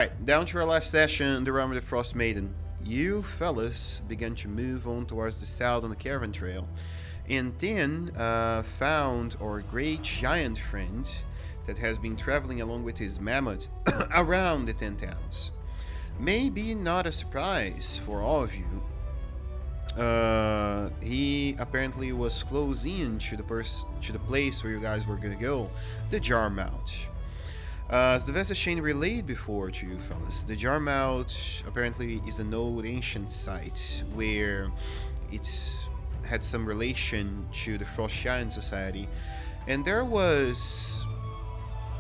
Alright, down to our last session, the realm of the Frost Maiden. You fellas began to move on towards the south on the caravan trail, and then found our great giant friend that has been traveling along with his mammoth around the 10 towns. Maybe not a surprise for all of you. He apparently was close in to the place where you guys were gonna go, the Jarlmoot. As the Vesta Chain relayed before to you fellas, the Jarlmout apparently is an old ancient site where it's had some relation to the Frost Giant Society, and there was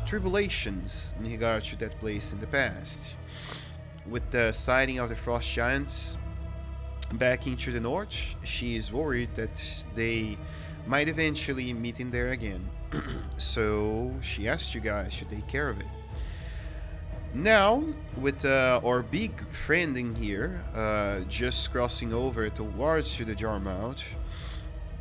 tribulations in regard to that place in the past. With the sighting of the Frost Giants back into the north, she is worried that they might eventually meet in there again. So she asked you guys to take care of it. Now, with our big friend in here, just crossing over towards to the Jarlmout,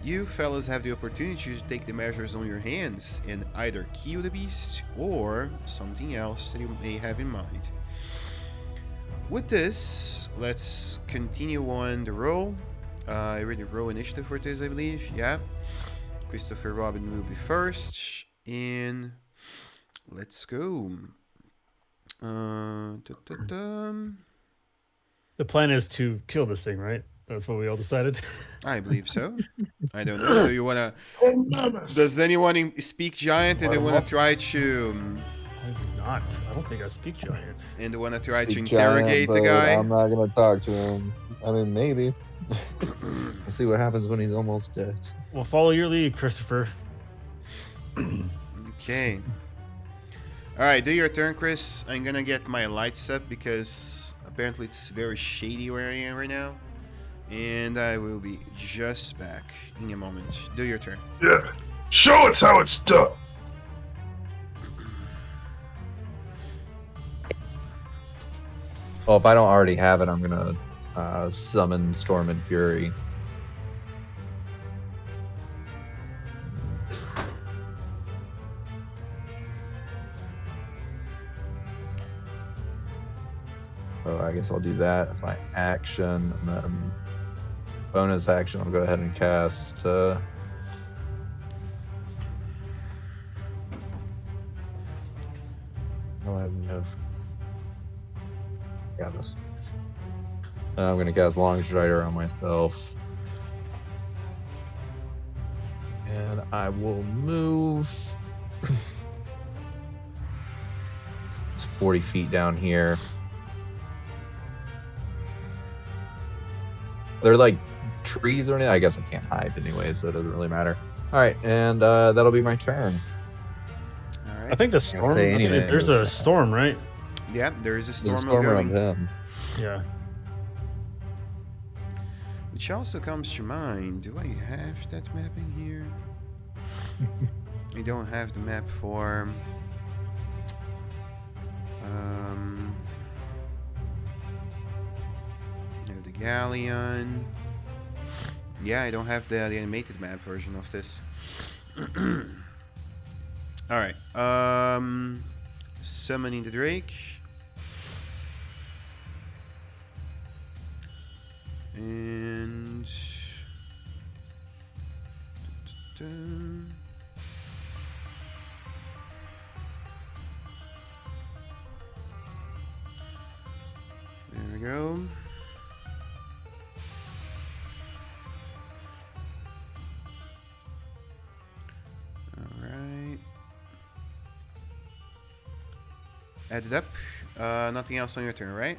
you fellas have the opportunity to take the measures on your hands and either kill the beast or something else that you may have in mind. With this, let's continue on the roll. I already roll initiative for this, I believe. Yeah. Christopher Robin will be first, and let's go. The plan is to kill this thing, right? That's what we all decided. I believe so. I don't know. Do you wanna? Does anyone speak giant and they wanna try to? I do not. I don't think I speak giant. And they wanna try to Speak interrogate giant, the but guy? I'm not gonna talk to him. I mean, maybe. We'll see what happens when he's almost dead. Well, follow your lead, Christopher. Okay. All right, do your turn, Chris. I'm gonna get my lights up because apparently it's very shady where I am right now, and I will be just back in a moment. Do your turn. Yeah. Show us how it's done. Well, if I don't already have it, I'm gonna summon Storm and Fury. So I guess I'll do that as my action, and then bonus action, I'll go ahead and cast. No, I have. Got this. I'm gonna cast Long Strider on myself, and I will move. It's 40 feet down here. They're like trees or anything. I guess I can't hide anyway, so it doesn't really matter. All right, and that'll be my turn. All right. I think the storm. say I think anything. there's a storm, right? Yeah, there is a There's a storm storm around going, him. Yeah. which also comes to mind. Do I have that map in here? I don't have the map for. No, the galleon. Yeah, I don't have the animated map version of this. All right. Summoning the Drake. And there we go. All right. Add it up. Nothing else on your turn, right?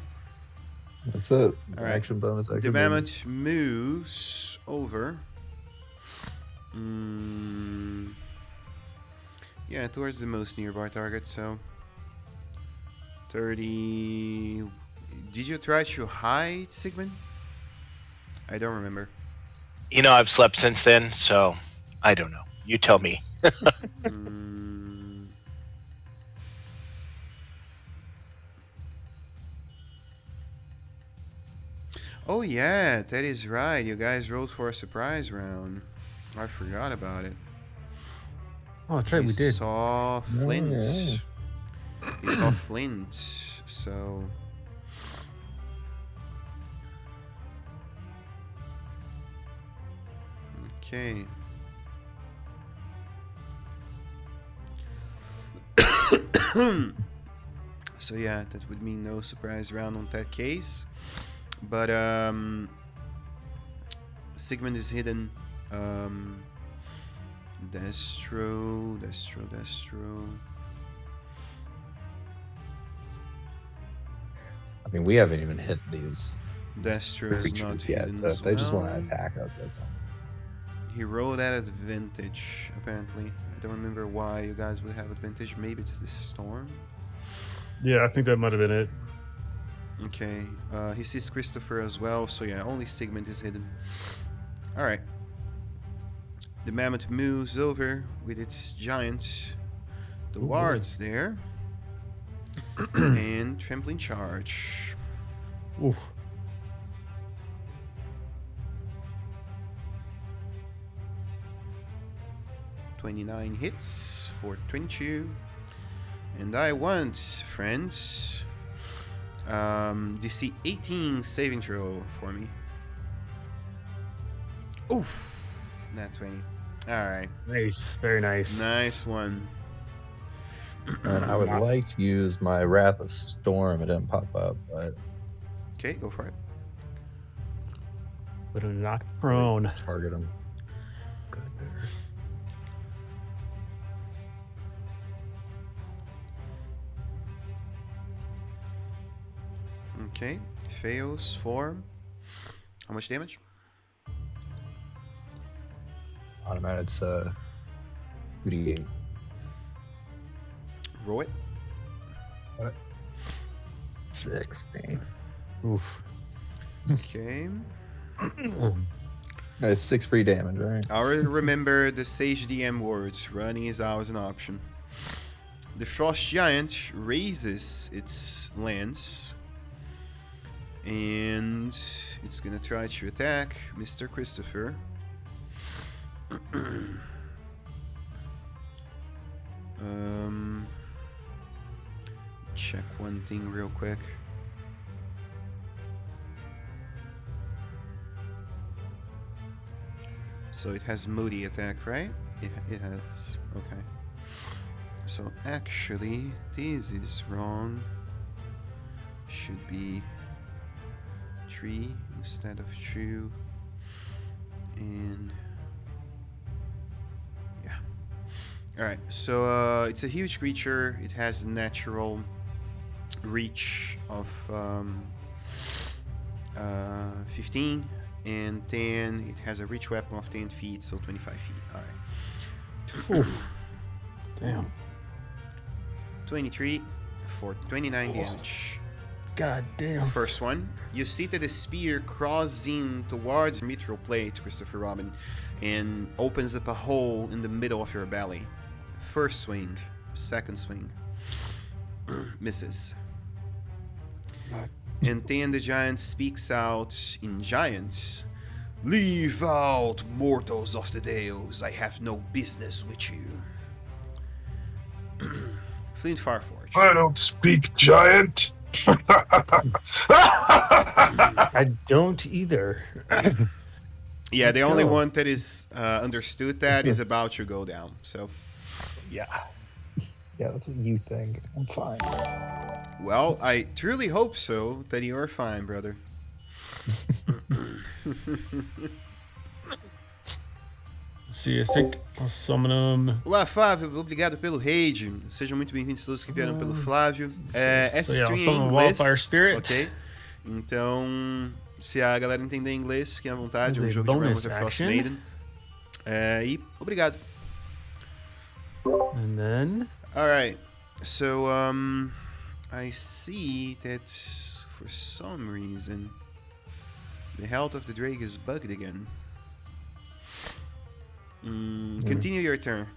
That's it. All right. Action bonus. The Action mammoth moves over. Yeah, towards the most nearby target, so 30. Did you try to hide, Sigmund? I don't remember. You know, I've slept since then, so I don't know. You tell me. Oh yeah, that is right. You guys rolled for a surprise round. I forgot about it. Oh, that's right, we did. Saw Flint. yeah. We saw Flint So okay. So yeah, that would mean no surprise round on that case. But Sigmund is hidden. Destro. I mean, we haven't even hit these Destro is not creatures yet, hidden so as if they just want well. to attack us, that's fine. He rolled at advantage, apparently. I don't remember why you guys would have advantage. Maybe it's the storm. Yeah, I think that might have been it. Okay. He sees Christopher as well, so yeah, only Sigmund is hidden. Alright. The mammoth moves over with its giant. The Ooh, boy. wards there. And trampling charge. Oof. $29 hits for 22. And I want, friends, DC 18 saving throw for me. Oof. Not 20. Alright. Nice. Very nice. Nice one. And I would like to use my Wrath of Storm. It didn't pop up, but Okay, go for it. Would have knocked prone. target him. Good. Okay, fails for how much damage? Automatic, it's 2d8. Roll it. 16. Oof. Okay. It's 6 free damage, right? I already remember the Sage DM words. Running is always an option. The Frost Giant raises its lance. And it's gonna try to attack Mr. Christopher. Check one thing real quick. So it has moody attack, right? It has. Okay. So actually, this is wrong. Should be 3 instead of 2. And yeah. Alright, so it's a huge creature. It has a natural reach of 15, and then it has a reach weapon of 10 feet, so 25 feet. Alright. Oof. Damn. 23 for 29 damage. God damn. First one, you see that the spear crosses in towards the mitral plate, Christopher Robin, and opens up a hole in the middle of your belly. First swing, second swing, misses. And then the giant speaks out in Giants. Leave out, mortals of the Deus. I have no business with you. Flint Farforge. I don't speak giant. I don't either. Yeah, Let's the only go. one that is understood that is about to go down. So, Yeah. Yeah, that's what you think. I'm fine. well, I truly hope so that you're fine, brother. See, I think I'll summon him. Olá, Flávio. Obrigado pelo raid. Sejam muito bem-vindos todos que vieram pelo Flávio. Essa So, yeah, stream é em summon inglês, Wildfire Spirit. ok? Então, se a galera entender inglês, fiquem à vontade. É um There's a jogo de bonus Rime of the Frost action. Maiden. E obrigado. And then. Alright, so I see that for some reason the health of the Drake is bugged again. Continue your turn,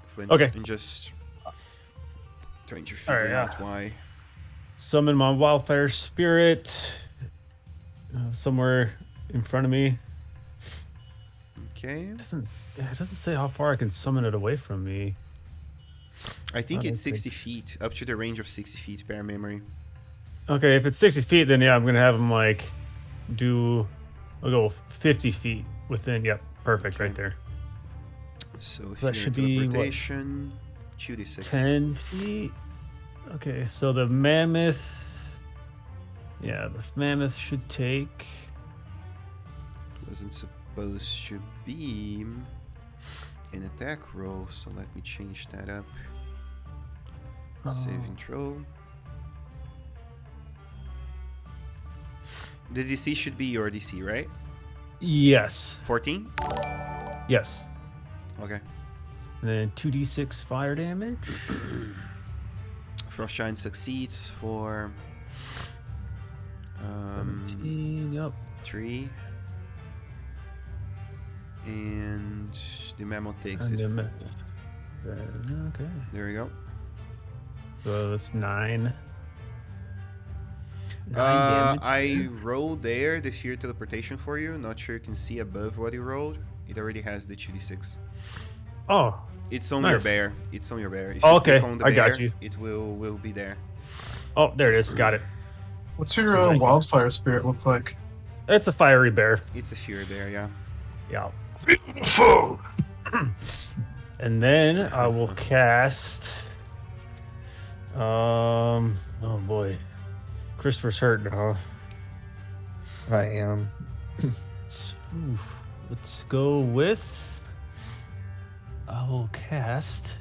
Flint. Okay. And just trying to figure Alright, yeah. out why. Summon my Wildfire Spirit somewhere in front of me. Okay. It doesn't say how far I can summon it away from me. I think I it's don't 60 feet, up to the range of 60 feet per memory. Okay, if it's 60 feet, then yeah, I'm gonna have him like do. I'll go 50 feet within. Yep, perfect, Okay. right there. So That here should be, what, teleportation, 2d6. 10 feet. Okay, so the mammoth. Yeah, the mammoth should take. Wasn't supposed to be an attack roll, so let me change that up. Saving throw. The DC should be your DC, right? Yes. 14? Yes. Okay. And then 2d6 fire damage. Frost Giant succeeds for 17, yep. 3. And the mammoth takes And it. then okay. There we go. So that's 9. 9 damage. I rolled there the fear teleportation for you. Not sure you can see above what you rolled. It already has the 2d6. Oh, It's on your Nice. bear. It's on your bear. If Oh, you okay. click on the I got bear, you. it will be there. oh, there it is. Got it. What's your So thank you. wildfire spirit look like? It's a fiery bear. It's a fear bear, yeah. Yeah. Beautiful. And then I will cast. Oh boy, Christopher's hurt, huh? I am. Let's go with. I will cast.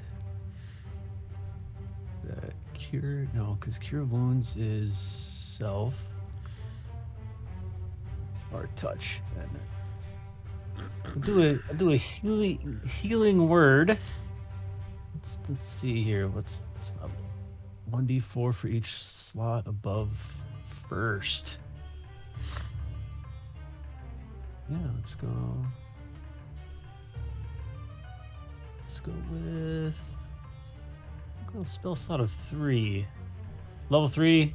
The cure. No, because cure wounds is self. Or touch. I'll do a healing word. Let's see here. What's 1d4 for each slot above first. Yeah, let's go. Let's go with. I'll go spell slot of 3. Level 3.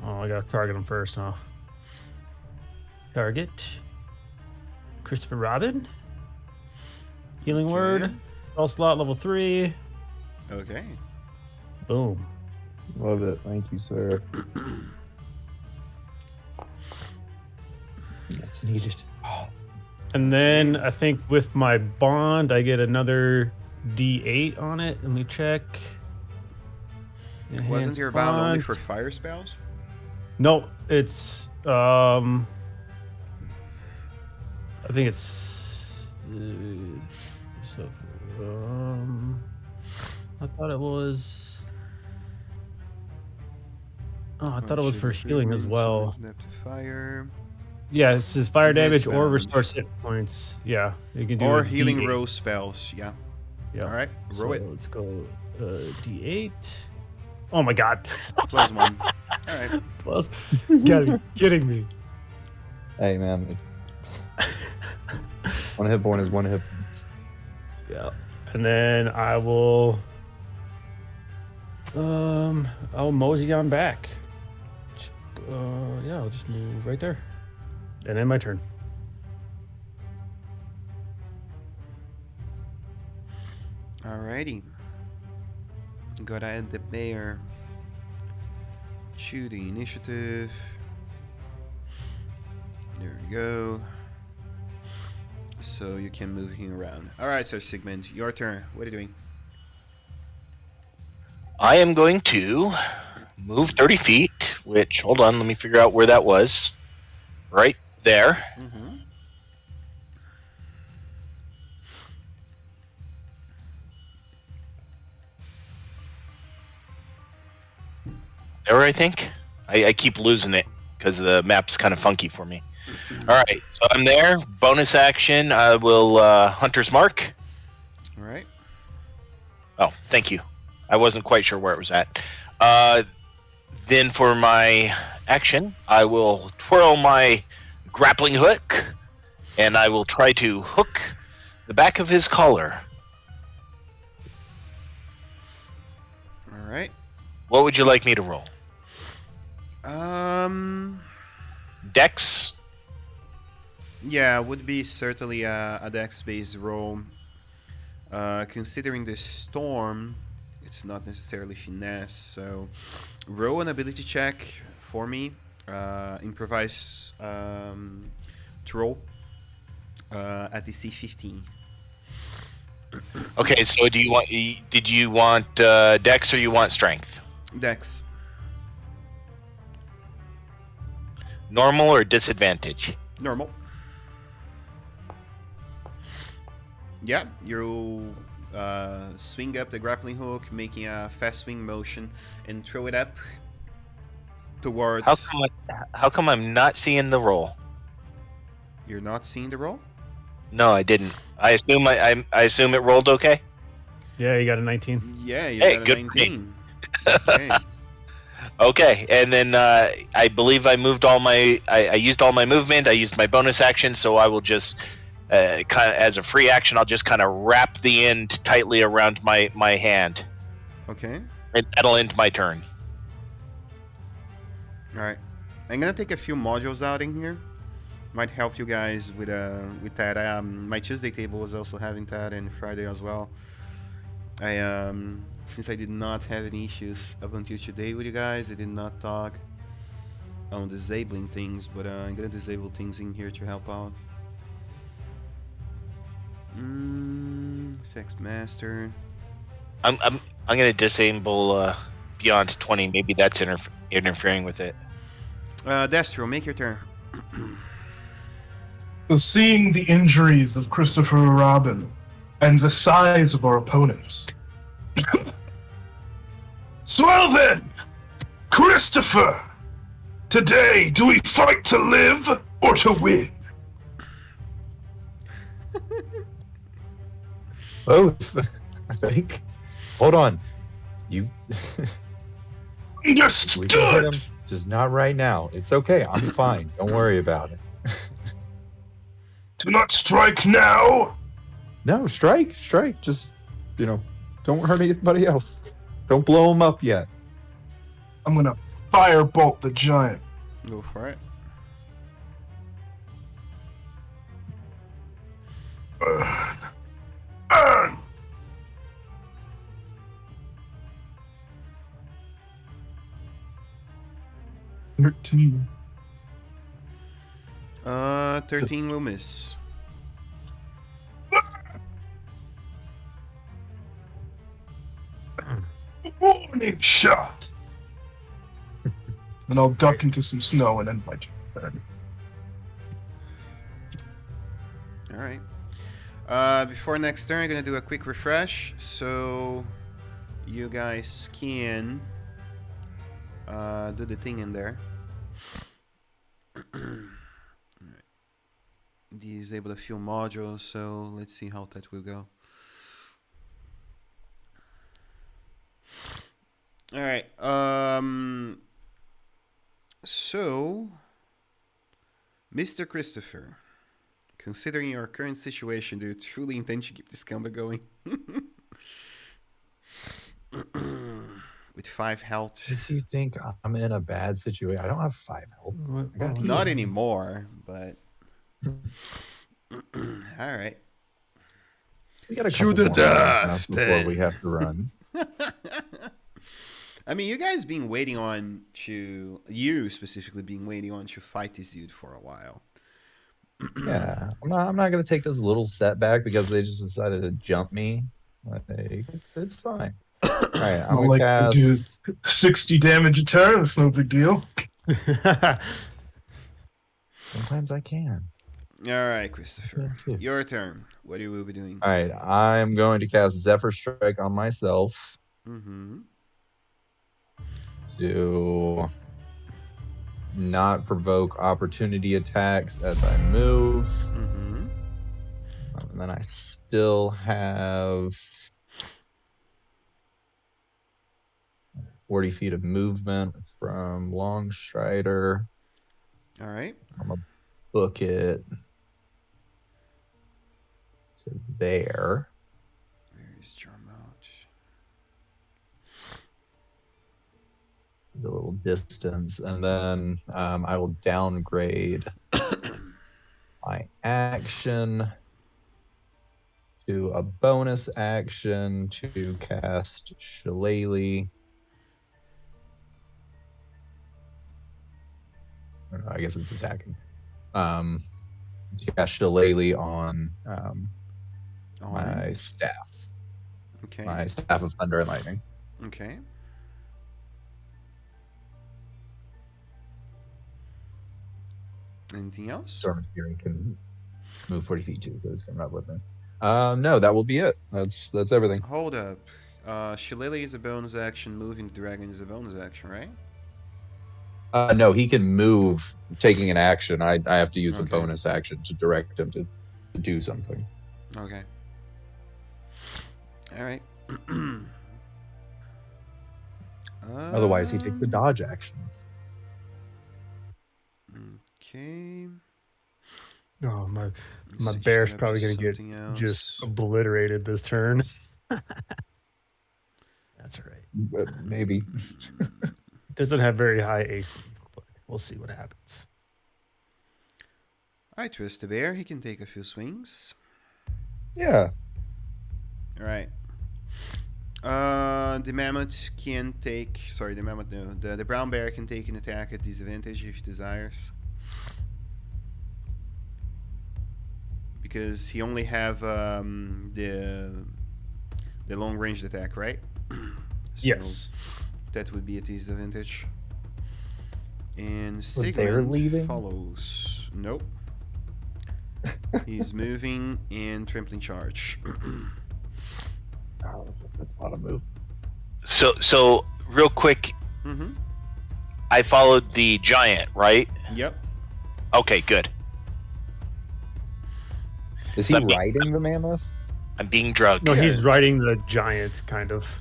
Oh, I gotta target him first, huh? Target. Christopher Robin. Healing Okay. word. Spell slot level 3. Okay. Boom. Love it. Thank you, sir. That's needed. Oh. And then I think with my bond, I get another D8 on it. Let me check. Wasn't Enhanced your bound only bond. for fire spells? No, it's I think it's so I thought it was I thought it was for healing as well. Fire. Yeah, it says fire Enhanced damage or bound. restores hit points. Yeah, you can do Or a healing D8. row spells, yeah. Yeah. Alright, So roll it. let's go D8. Oh my god. Plus 1. Alright. Plus, gotta be kidding me. Hey, man. One hit point is one hit. Yeah. And then I will I'll mosey on back. Yeah, I'll just move right there. And then my turn. Alrighty. Gotta add the bear to the initiative. There we go. So you can move him around. Alright, Sir Sigmund, your turn. What are you doing? I am going to move 30 feet, which, hold on, let me figure out where that was. Right there. Mm-hmm. There, I think. I keep losing it because the map's kind of funky for me. All right, so I'm there. Bonus action, I will Hunter's Mark. Alright. Oh, thank you. I wasn't quite sure where it was at. Then for my action, I will twirl my grappling hook, and I will try to hook the back of his collar. Alright. What would you like me to roll? Dex? Yeah, would be certainly a dex-based roll. Considering the storm, It's not necessarily finesse. So roll an ability check for me. Improvise troll at DC 15. Okay, so did you want Dex or you want Strength? Dex. Normal or disadvantage? Normal. Yeah, you swing up the grappling hook, making a fast swing motion, and throw it up towards. How come I'm not seeing the roll? You're not seeing the roll? No, I didn't. I assume I assume it rolled okay. Yeah, you got a 19. Yeah, you Hey, got a good for me. 19. Okay. Okay, and then I believe I moved all my. I used all my movement. I used my bonus action, so I will just kind of as a free action. I'll just kind of wrap the end tightly around my hand, Okay. and that'll end my turn. All right. I'm gonna take a few modules out in here. Might help you guys with that. My Tuesday table was also having that, and Friday as well. Since I did not have any issues up until today with you guys, I did not talk on disabling things, but I'm gonna disable things in here to help out. Effects master. I'm gonna disable beyond 20. Maybe that's interfering with it. Destro, make your turn. So seeing the injuries of Christopher Robin and the size of our opponents. So well then, Christopher, today do we fight to live or to win? Both, I think. Hold on. You. We can hit Understood. him, just not right now. It's okay. I'm fine. Don't worry about it. Do not strike now. No, strike. Just, don't hurt anybody else. Don't blow him up yet. I'm gonna firebolt the giant. Go for it. Burn. 13. 13 will miss. Warning shot. And I'll duck into some snow and end my turn. All right. Before next turn, I'm gonna do a quick refresh, so you guys can do the thing in there. Alright. Disable a few modules, so let's see how that will go. All right. So, Mr. Christopher, considering your current situation, do you truly intend to keep this combat going? With 5 health. Makes you think I'm in a bad situation. I don't have 5 health. I got Not anymore, but all right. We got a To couple the more death, rounds before then. we have to run. I mean, you guys been waiting on to you specifically being waiting on to fight this dude for a while. Yeah, I'm not gonna take this little setback because they just decided to jump me. Like, it's fine. All right, I'm I'll gonna do cast. 60 damage a turn. That's no big deal. Sometimes I can. All right, Christopher, Yeah, too. your turn. What do you be doing? All right, I'm going to cast Zephyr Strike on myself Mm-hmm. to not provoke opportunity attacks as I move. Mm-hmm. And then I still have 40 feet of movement from Longstrider. All right. I'm going to book it to there. Where is Jarlmoot? A little distance. And then I will downgrade my action do a bonus action to cast Shillelagh. I guess it's attacking. To cast Shillelagh on my staff. Okay. My staff of thunder and lightning. Okay. Anything else? Storm Fury can move 40 feet too, so it's coming up with me. No, that will be it. That's everything. Hold up. Shillelagh is a bonus action. Moving the dragon is a bonus action, right? No, he can move taking an action. I have to use a Okay. bonus action to direct him to do something. Okay. All right. Otherwise, he takes the dodge action. Okay. Oh, my Switch it bear's up probably to going to get something else. just obliterated this turn. That's all right. Maybe. Doesn't have very high AC, but we'll see what happens. All right, Twist the Bear. He can take a few swings. Yeah. All right. The mammoth can take. Sorry, the mammoth. No, the brown bear can take an attack at disadvantage if he desires. Because he only have the long range attack, right? So Yes. that would be at disadvantage. And they're Sigmund leaving? follows. Nope. He's moving and trampling charge. Oh, that's a lot of move. So real quick, Mm-hmm. I followed the giant, right? Yep. Okay, good. Is he Let me- riding the mammoth? I'm being drugged. No, he's riding the giant, kind of.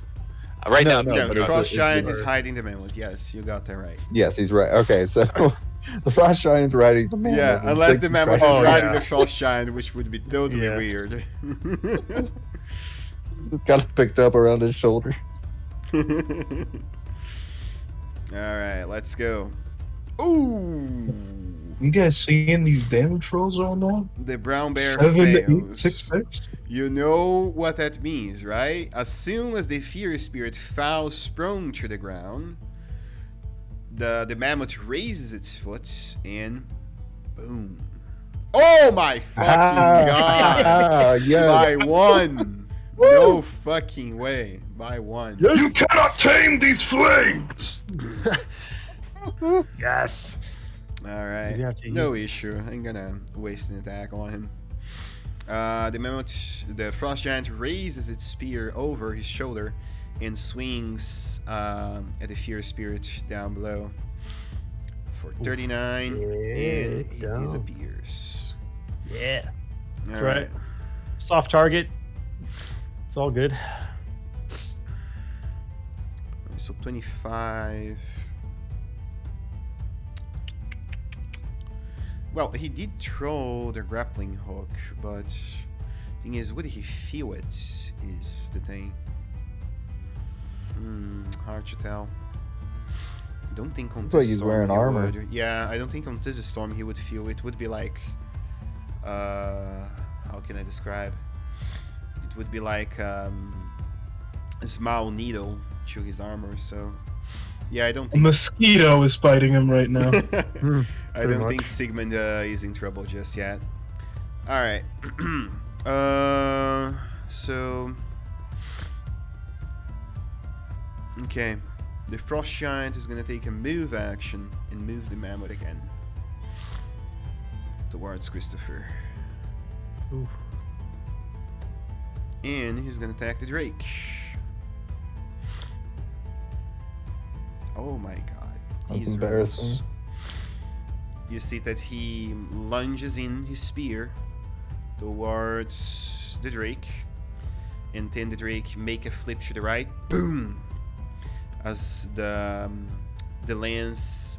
Right No, now, no, Yeah, but the it's frost the- giant it's is hiding the mammoth. Yes, you got that right. Yes, he's right. Okay, so the frost giant's riding the mammoth. Yeah, and unless the Sigmund's mammoth riding is Oh, riding yeah. the frost giant, which would be totally Yeah. weird. It's got it picked up around his shoulder. All right, let's go. Ooh, You guys seeing these damage rolls on that? the brown bear 7, 8, fails. 6, 6. You know what that means, right? As soon as the fear spirit falls prone to the ground, the mammoth raises its foot and boom. Oh my fucking god! Yes. By one. No fucking way. By one. You cannot tame these flames! Yes. All right. You have to No issue. I'm gonna waste an attack on him. The mammoth, the frost giant raises its spear over his shoulder and swings at the fear spirit down below for 39, Yeah, and he down. disappears. Yeah. All right. right. Soft target. It's all good. So 25. Well, he did throw the grappling hook, but thing is, would he feel it? Is the thing. Hard to tell. I don't think on Looks like this he's storm wearing he armor. would. Yeah, I don't think on this storm he would feel it. Would be like, how can I describe? It would be like a small needle to his armor. So, yeah, I don't A think. mosquito is biting him right now. I Pretty don't think much. Sigmund is in trouble just yet. All right. So. Okay. The frost giant is gonna take a move action and move the mammoth again towards Christopher. Ooh. And he's gonna attack the drake. Oh my god. That's These embarrassing. rolls. You see that he lunges in his spear towards the drake, and then the drake make a flip to the right. Boom! As the lance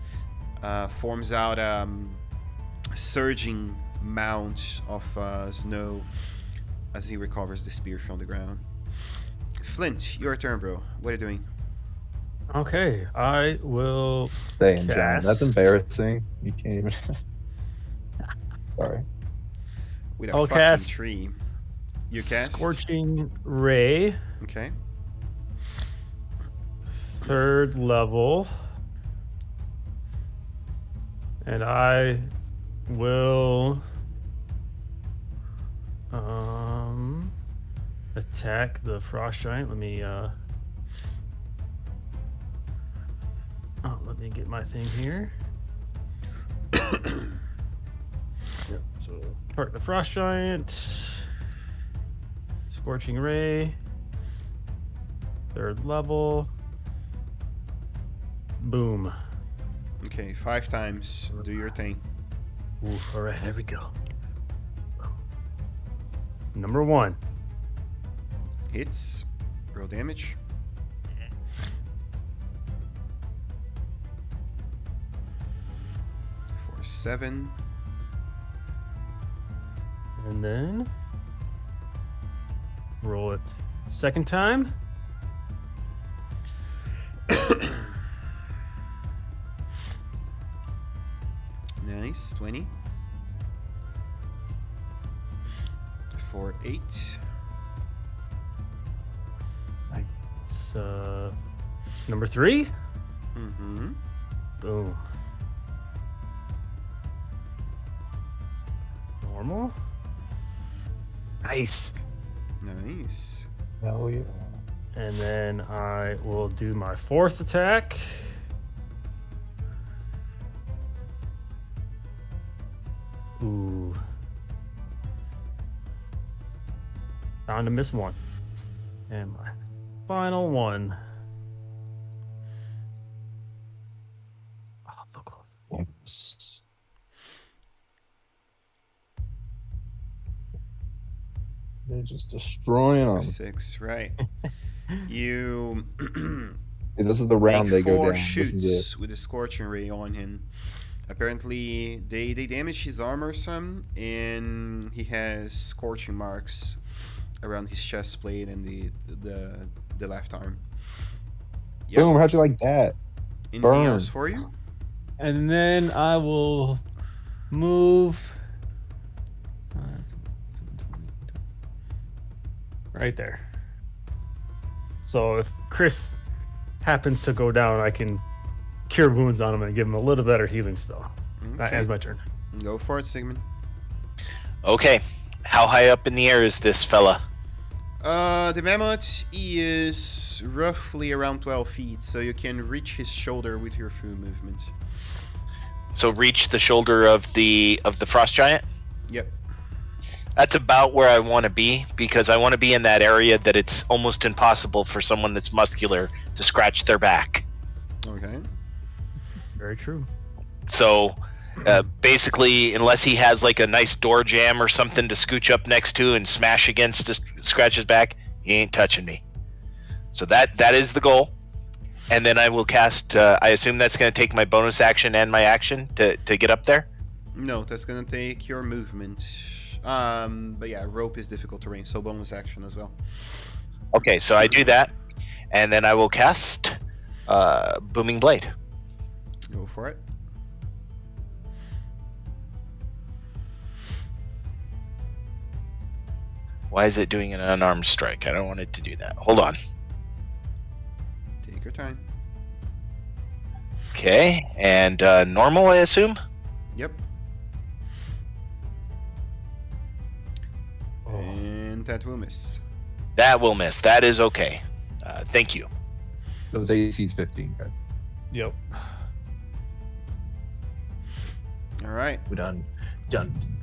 forms out a surging mount of snow as he recovers the spear from the ground. Flint, your turn, bro. What are you doing? Okay, I will. Saying, John, that's Cast. embarrassing. You can't even. Sorry. With a I'll fucking cast- tree. You cast. Scorching Ray, Okay. 3rd level. And I will attack the frost giant. Let me let me get my thing here. Yep, so target the frost giant. Scorching Ray. 3rd level. Boom. Okay, 5 times. Do your thing. Ooh, all right, here we go. Number 1. Hits. Roll damage. For 7. And then roll it 2nd time. Nice. 20. For 8. It's number 3. Mm-hmm. Boom. Normal. Nice. Nice. Hell yeah. And then I will do my 4th attack. Ooh. Bound to miss 1. And my final one. Oh, so close. Oops. They're just destroying For them. 6. Right. You This is the round they make go 4 down. This is it. shoots with a scorching ray on him. Apparently, they damage his armor some, and he has scorching marks around his chest plate and the left arm. Yep. Boom, how'd you like that? Anything burn. else for you? And then I will move right there. So if Chris happens to go down, I can cure wounds on him and give him a little better healing spell. That Okay. ends my turn. Go for it, Sigmund. Okay. How high up in the air is this fella? The mammoth is roughly around 12 feet, so you can reach his shoulder with your full movement. So reach the shoulder of the frost giant? Yep. That's about where I want to be, because I want to be in that area that it's almost impossible for someone that's muscular to scratch their back. Okay. Very true. So basically, unless he has like a nice door jam or something to scooch up next to and smash against to scratch his back, he ain't touching me. So that is the goal. And then I will cast, I assume that's going to take my bonus action and my action to get up there? No, that's gonna take your movement. But yeah, rope is difficult terrain, so bonus action as well. Okay, so I do that, and then I will cast Booming Blade. Go for it. Why is it doing an unarmed strike? I don't want it to do that. Hold on. Take your time. Okay, and normal, I assume? Yep. Oh. And that will miss. That will miss. That is okay. Thank you. Those AC's 15, guys. Yep. All right. We done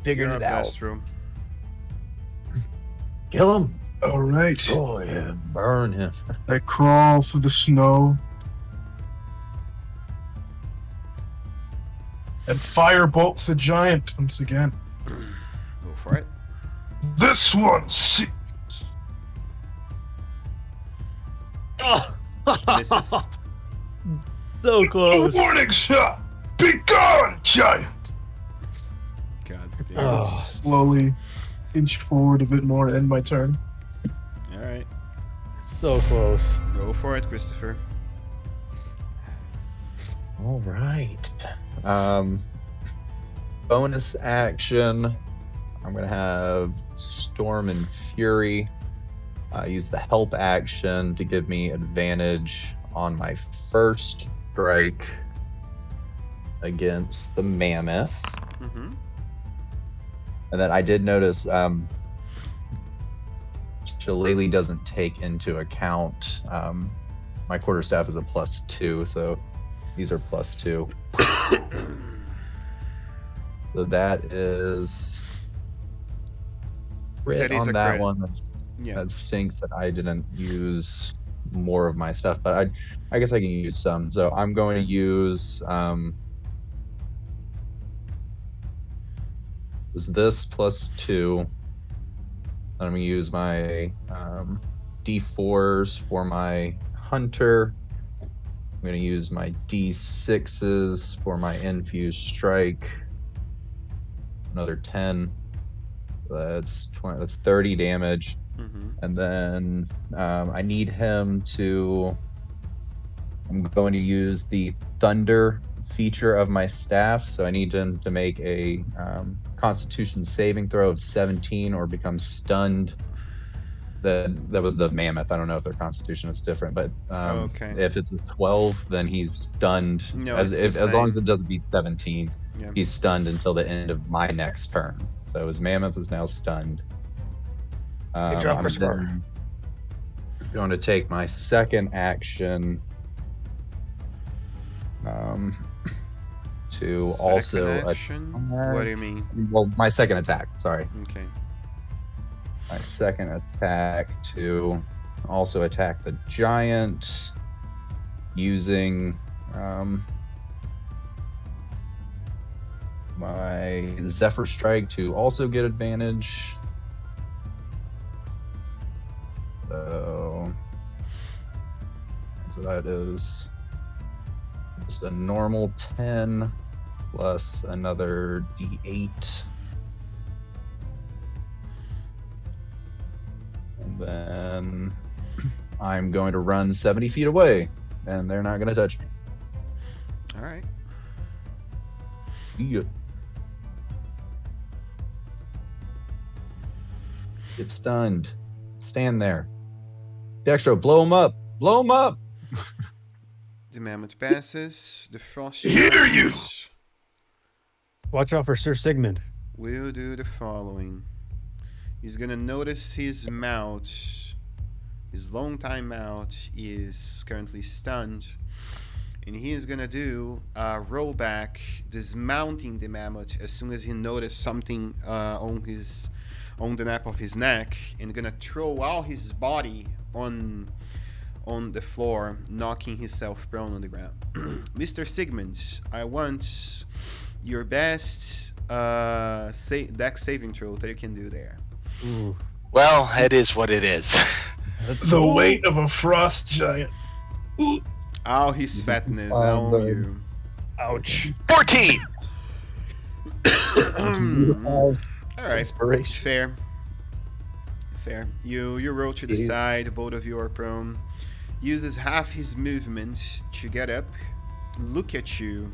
figured You're it up, out. Astro. Kill him. All right. Destroy him. Burn him. I crawl through the snow and firebolt the giant once again. Go for it. This one sees Oh, Misses. so a close. warning shot. Be gone, giant. God damn it. Oh. Slowly inch forward a bit more and end my turn. All right. So close. Go for it, Christopher. All right. Bonus action. I'm gonna have Storm and Fury. Use the help action to give me advantage on my first strike against the mammoth. Mm-hmm. And then I did notice Shillelagh doesn't take into account my quarterstaff is a +2, so these are +2. So that is crit That is on a that crit. one. Yeah. That stinks that I didn't use more of my stuff, but I guess I can use some. So I'm going to use was this +2. I'm going to use my D4s for my hunter. I'm going to use my D6s for my infused strike. Another 10. That's 20. That's 30 damage. Mm-hmm. And then I need him to. I'm going to use the thunder feature of my staff, so I need him to make a Constitution saving throw of 17 or become stunned. That was the mammoth. I don't know if their Constitution is different, but Okay. if it's a 12, then he's stunned. No, it's the As long as same. it doesn't beat 17, Yeah. he's stunned until the end of my next turn. So his mammoth is now stunned. Good job, I'm Christopher. then going to take my second action to also Second action? attack. What do you mean? Well, my second attack. Sorry, Okay. my second attack to also attack the giant using my Zephyr Strike to also get advantage. So that is just a normal 10 plus another D8. And then I'm going to run 70 feet away, and they're not going to touch me. All right. Yeah. Get stunned. Stand there. Dextro, blow him up. Blow him up. The mammoth passes. The frost Hear you. giants Watch out for Sir Sigmund. will do the following. He's gonna notice his mouth, his long time mouth, is currently stunned, and he is gonna do a rollback, dismounting the mammoth as soon as he noticed something on the nape of his neck, and gonna throw all his body on the floor, knocking himself prone on the ground. Mr. Sigmund, I want your best dex saving throw that you can do there. Ooh, Well, it is what it is. that's The weight of a frost giant. All his fatness Oh, on man. you. ouch. 14! All right, Inspiration. fair. You roll to the Yeah. side. Both of you are prone. Uses half his movement to get up, look at you,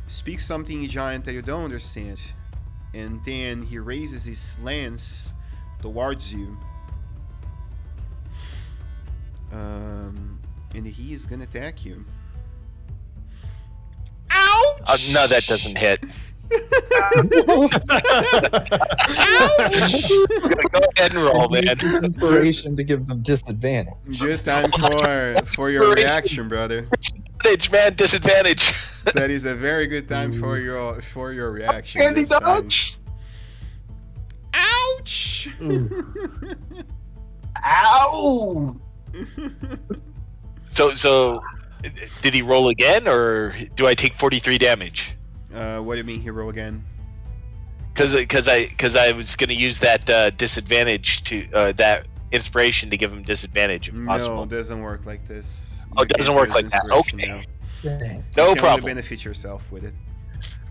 speak something in giant that you don't understand, and then he raises his lance towards you. And he is gonna attack you. Ouch! No, that doesn't hit. Go ahead and roll, man. Inspiration to give them disadvantage. Good time for your reaction, brother. Disadvantage, man. Disadvantage. That is a very good time for your reaction. Andy this time. Dodge. Ouch! Ow! So, did he roll again, or do I take 43 damage? What do you mean hero again? Because I was gonna use that disadvantage to that inspiration to give him disadvantage if No, possible. it doesn't work like this. Oh, it You doesn't can't work use like that. inspiration Okay. now. Dang. No You can only problem. benefit yourself with it.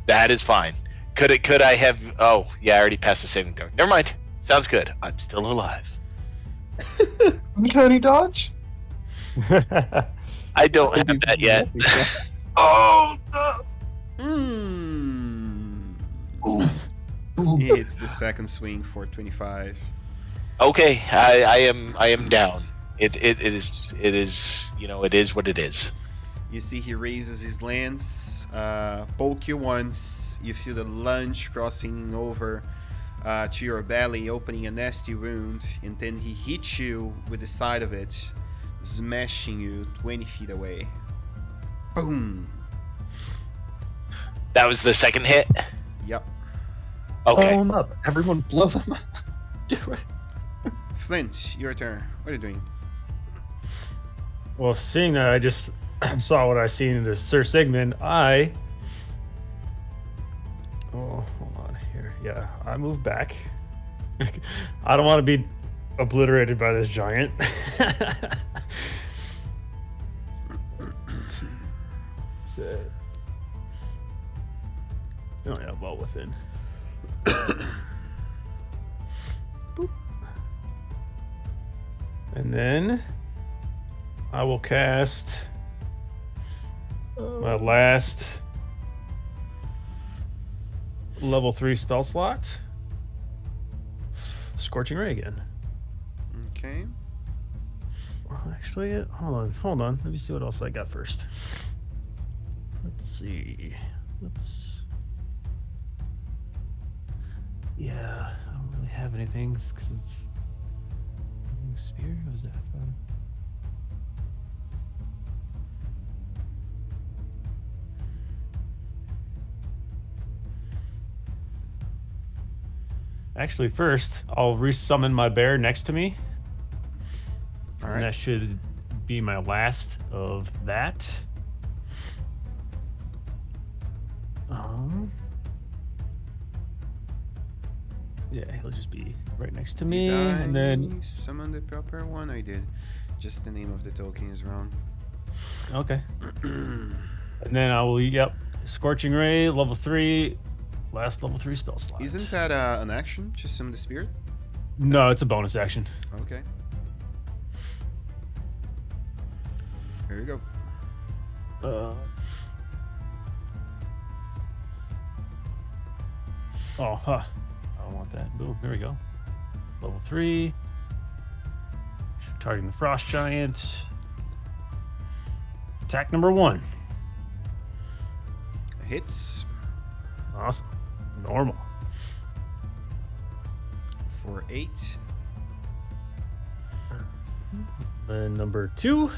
That is fine. Could I have? Oh, yeah, I already passed the saving throw. Never mind. Sounds good. I'm still alive. Uncanny dodge? I don't have that yet. Oh, no. Mm. Ooh. Ooh. It hits the second swing for 25. Okay, I am down. It is it is what it is. You see he raises his lance, poke you once. You feel the lunge crossing over to your belly, opening a nasty wound, and then he hits you with the side of it, smashing you 20 feet away. Boom! That was the second hit. Yep. Okay. Blow him up. Everyone blow them up. Do it. Flint, your turn. What are you doing? Well, seeing that I just saw what I seen in the Sir Sigmund, oh, hold on here. Yeah, I move back. I don't want to be obliterated by this giant. Oh yeah, well within. Boop. And then I will cast my last level 3 spell slot. Scorching Ray again. Okay. Well, actually, hold on. Let me see what else I got first. Let's see. Yeah, I don't really have anything because it's spear. What was that? Actually, first I'll resummon my bear next to me. All And right. that should be my last of that. Yeah, he'll just be right next to me, Did and then I summon the proper one? I did. Just the name of the token is wrong. okay, and then I will Scorching Ray, level 3, last level 3 spell slot. Isn't that an action to summon the spirit? No, it's a bonus action. Okay. Here you go. I don't want that. Boom, there we go. Level 3. Targeting the Frost Giant. Attack number 1. Hits Awesome. Normal. for 8. Then number 2.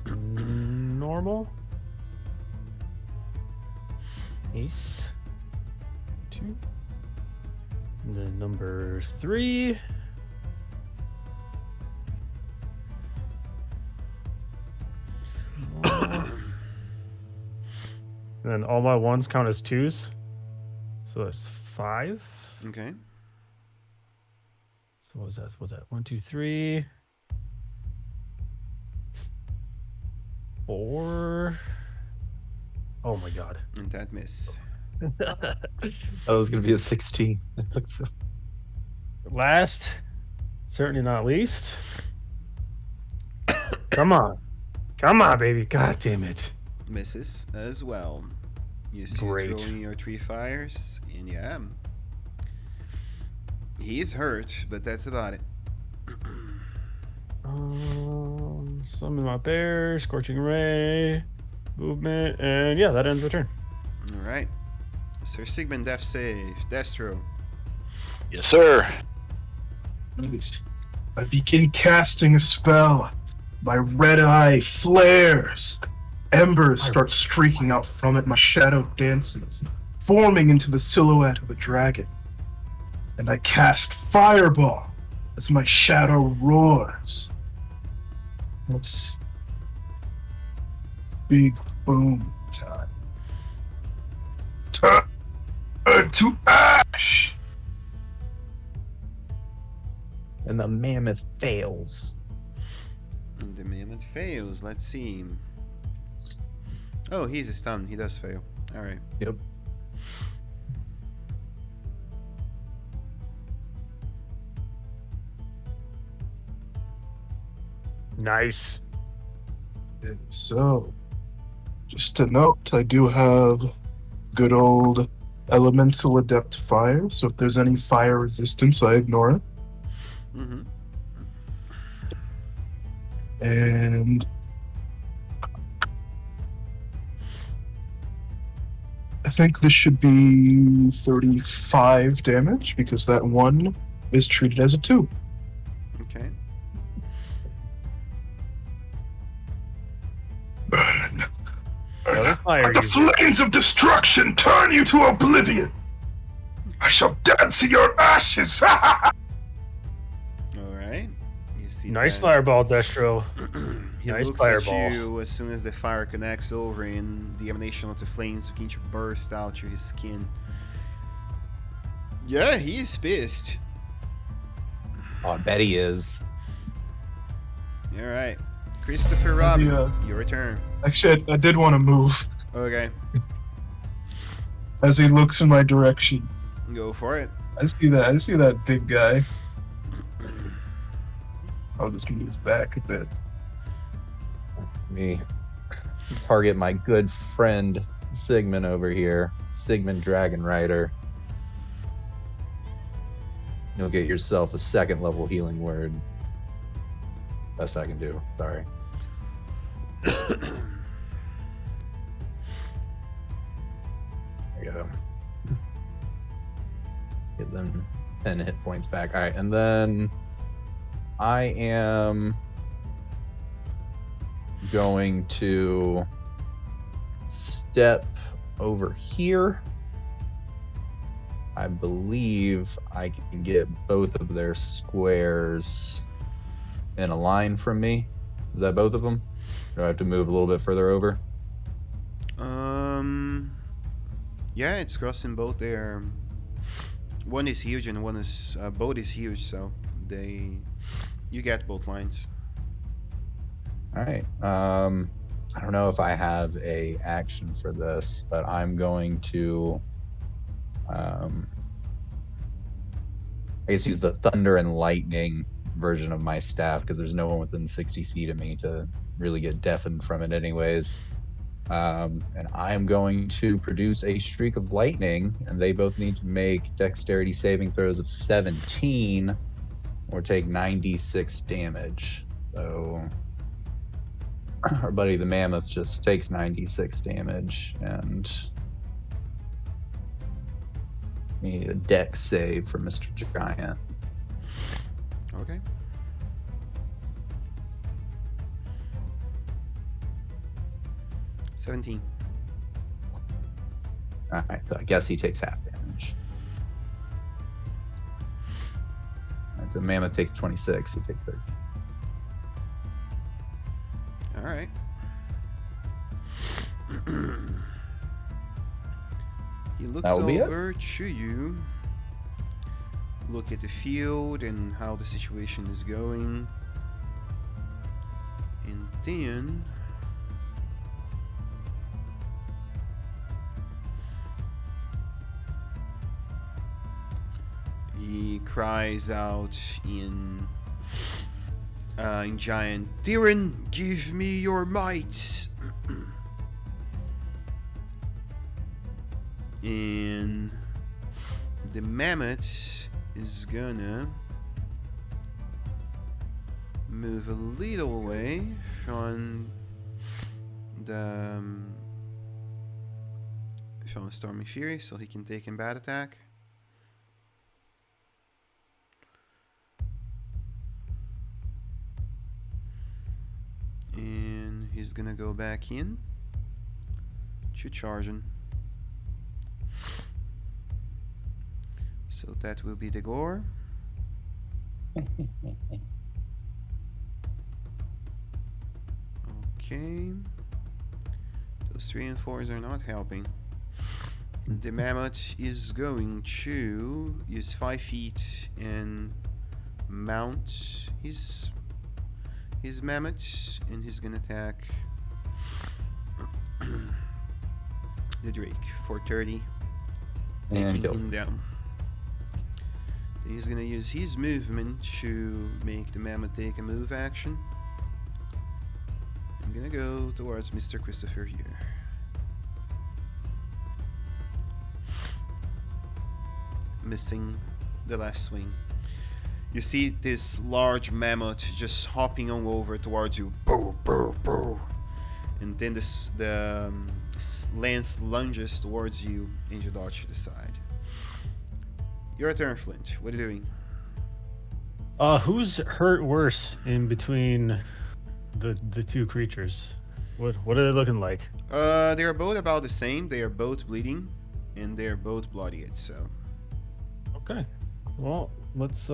Normal. Ace. 2. And then number 3. And then all my ones count as 2s. So that's 5. Okay. So what was that? 1, 2, 3. 4. Oh my god. And that miss. That was gonna be a 16. Last, certainly not least. Come on, baby! God damn it! Misses as well. You see Great. it rolling your 3 fires, and yeah. He's hurt, but that's about it. Summon my bear, Scorching Ray, movement, and yeah, that ends the turn. Alright. Sir Sigmund, death save. Destro. Yes, sir. I begin casting a spell. My red eye flares. Embers start streaking out from it. My shadow dances, forming into the silhouette of a dragon. And I cast Fireball as my shadow roars. It's big boom time. Turn to ash! And the mammoth fails. And the mammoth fails. Let's see. Oh, he's a stun. He does fail. Alright. Yep. Nice. So, Just to note, I do have good old elemental adept fire, so if there's any fire resistance, I ignore it. Mm-hmm. And I think this should be 35 damage because that one is treated as a 2. Okay. Burn. Another fire Let the user. flames of destruction turn you to oblivion. I shall dance in your ashes. All right. You see Nice that fireball, Destro. he Nice looks fireball. at you as soon as the fire connects over, and the emanation of the flames begin to burst out to his skin. Yeah, he is pissed. Oh, I bet he is. All right, Christopher As he, Robin, your turn. Actually, I did want to move Okay, as he looks in my direction. go for it. I see that big guy. I'll just move back a bit. Me target my good friend Sigmund over here. Sigmund Dragon Rider. You'll get yourself a 2nd level healing word. Best I can do. Sorry. There you go. Get them 10 hit points back. All right, and then I am going to step over here. I believe I can get both of their squares in a line from me. Is that both of them? Do I have to move a little bit further over? Yeah, it's crossing both there. One is huge and one is both is huge, so you get both lines. All right. I don't know if I have a action for this, but I'm going to I guess use the thunder and lightning version of my staff because there's no one within 60 feet of me to really get deafened from it anyways. And I am going to produce a streak of lightning, and they both need to make dexterity saving throws of 17 or take 96 damage. So our buddy the mammoth just takes 96 damage, and we need a dex save for Mr. Giant. Okay. $17. Alright, so I guess he takes half damage. Alright, so mammoth takes 26, he takes 30. All right. He looks That will be it. over to you. Look at the field and how the situation is going. And then he cries out in giant, "Tyrion, give me your might!" And the mammoth is gonna move a little away from the from Stormy Fury so he can take a bad attack. And he's gonna go back in to charging. So that will be the gore. Okay. Those 3 and 4s are not helping. The mammoth is going to use 5 feet and mount his mammoth, and he's gonna attack the Drake for 30, And taking kills him down. Then he's gonna use his movement to make the mammoth take a move action. I'm gonna go towards Mr. Christopher here. missing the last swing. You see this large mammoth just hopping on over towards you. Boo, boo, boo. And then the lance lunges towards you and you dodge to the side. Your turn, Flint. What are you doing? Who's hurt worse in between the two creatures? What are they looking like? They are both about the same. They are both bleeding, and they are both bloodied. So. Okay. Well, let's see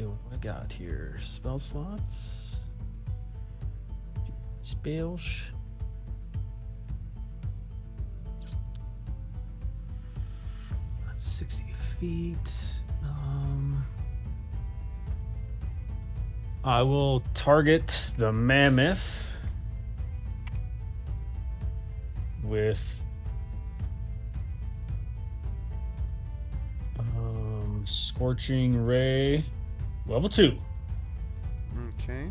what I got here. Spell slots. Spells. That's 60 feet. I will target the mammoth with Scorching Ray level 2. Okay.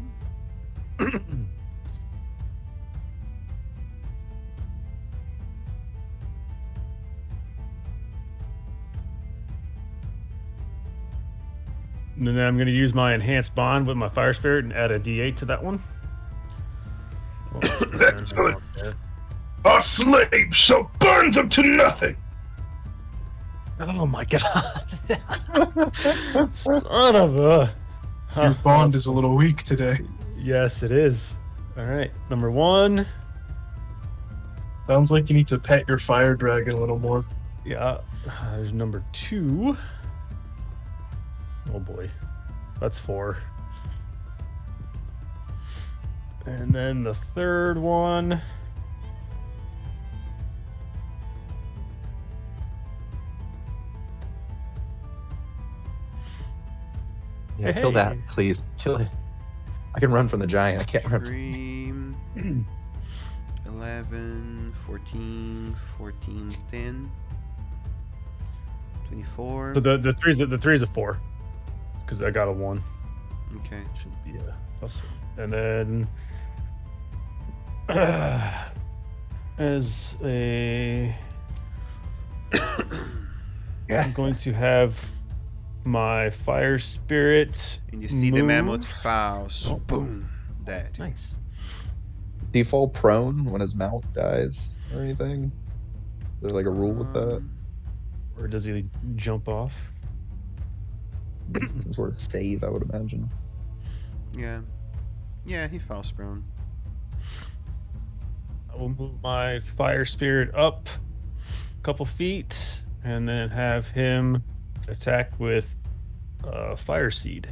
And then I'm going to use my enhanced bond with my fire spirit and add a d8 to that one. Excellent. Our slaves shall burn them to nothing. Oh my god. Son of a... Your bond is a little weak today. Yes, it is. All right. Number 1. Sounds like you need to pet your fire dragon a little more. Yeah. There's number 2. Oh boy. That's 4. And then the third one. Yeah, kill that, please. Kill it. I can run from the giant. I can't run. 11, 14, 10, 24. So the three's a 4. Because I got a 1. Okay. Should be a plus 1. And then as a I'm going to have my fire spirit. And you see the move. mammoth falls. Oh. Boom. Dead. Nice. Do you fall prone when his mount dies or anything? There's like a rule with that. Or does he jump off? Some sort of save, I would imagine. Yeah. Yeah, he falls prone. I will move my fire spirit up a couple feet and then have him attack with fire seed.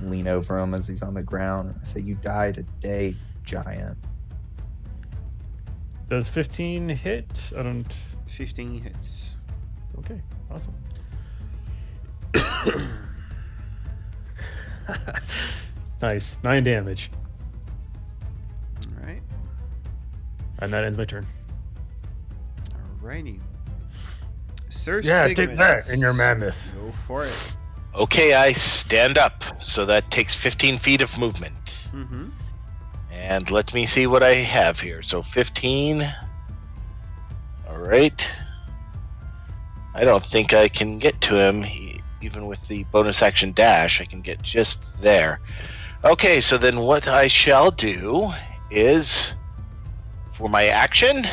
Lean over him as he's on the ground and I say, "You die today, giant." Does 15 hit? I don't. 15 hits. Okay, awesome. Nice. 9 damage. Alright. And that ends my turn. Alrighty. Sir Yeah, Sigmund. take that in your mammoth. Go for it. Okay, I stand up. So that takes 15 feet of movement. Mm-hmm. And let me see what I have here. So 15. All right. I don't think I can get to him. Even with the bonus action dash, I can get just there. Okay, so then what I shall do is, for my action,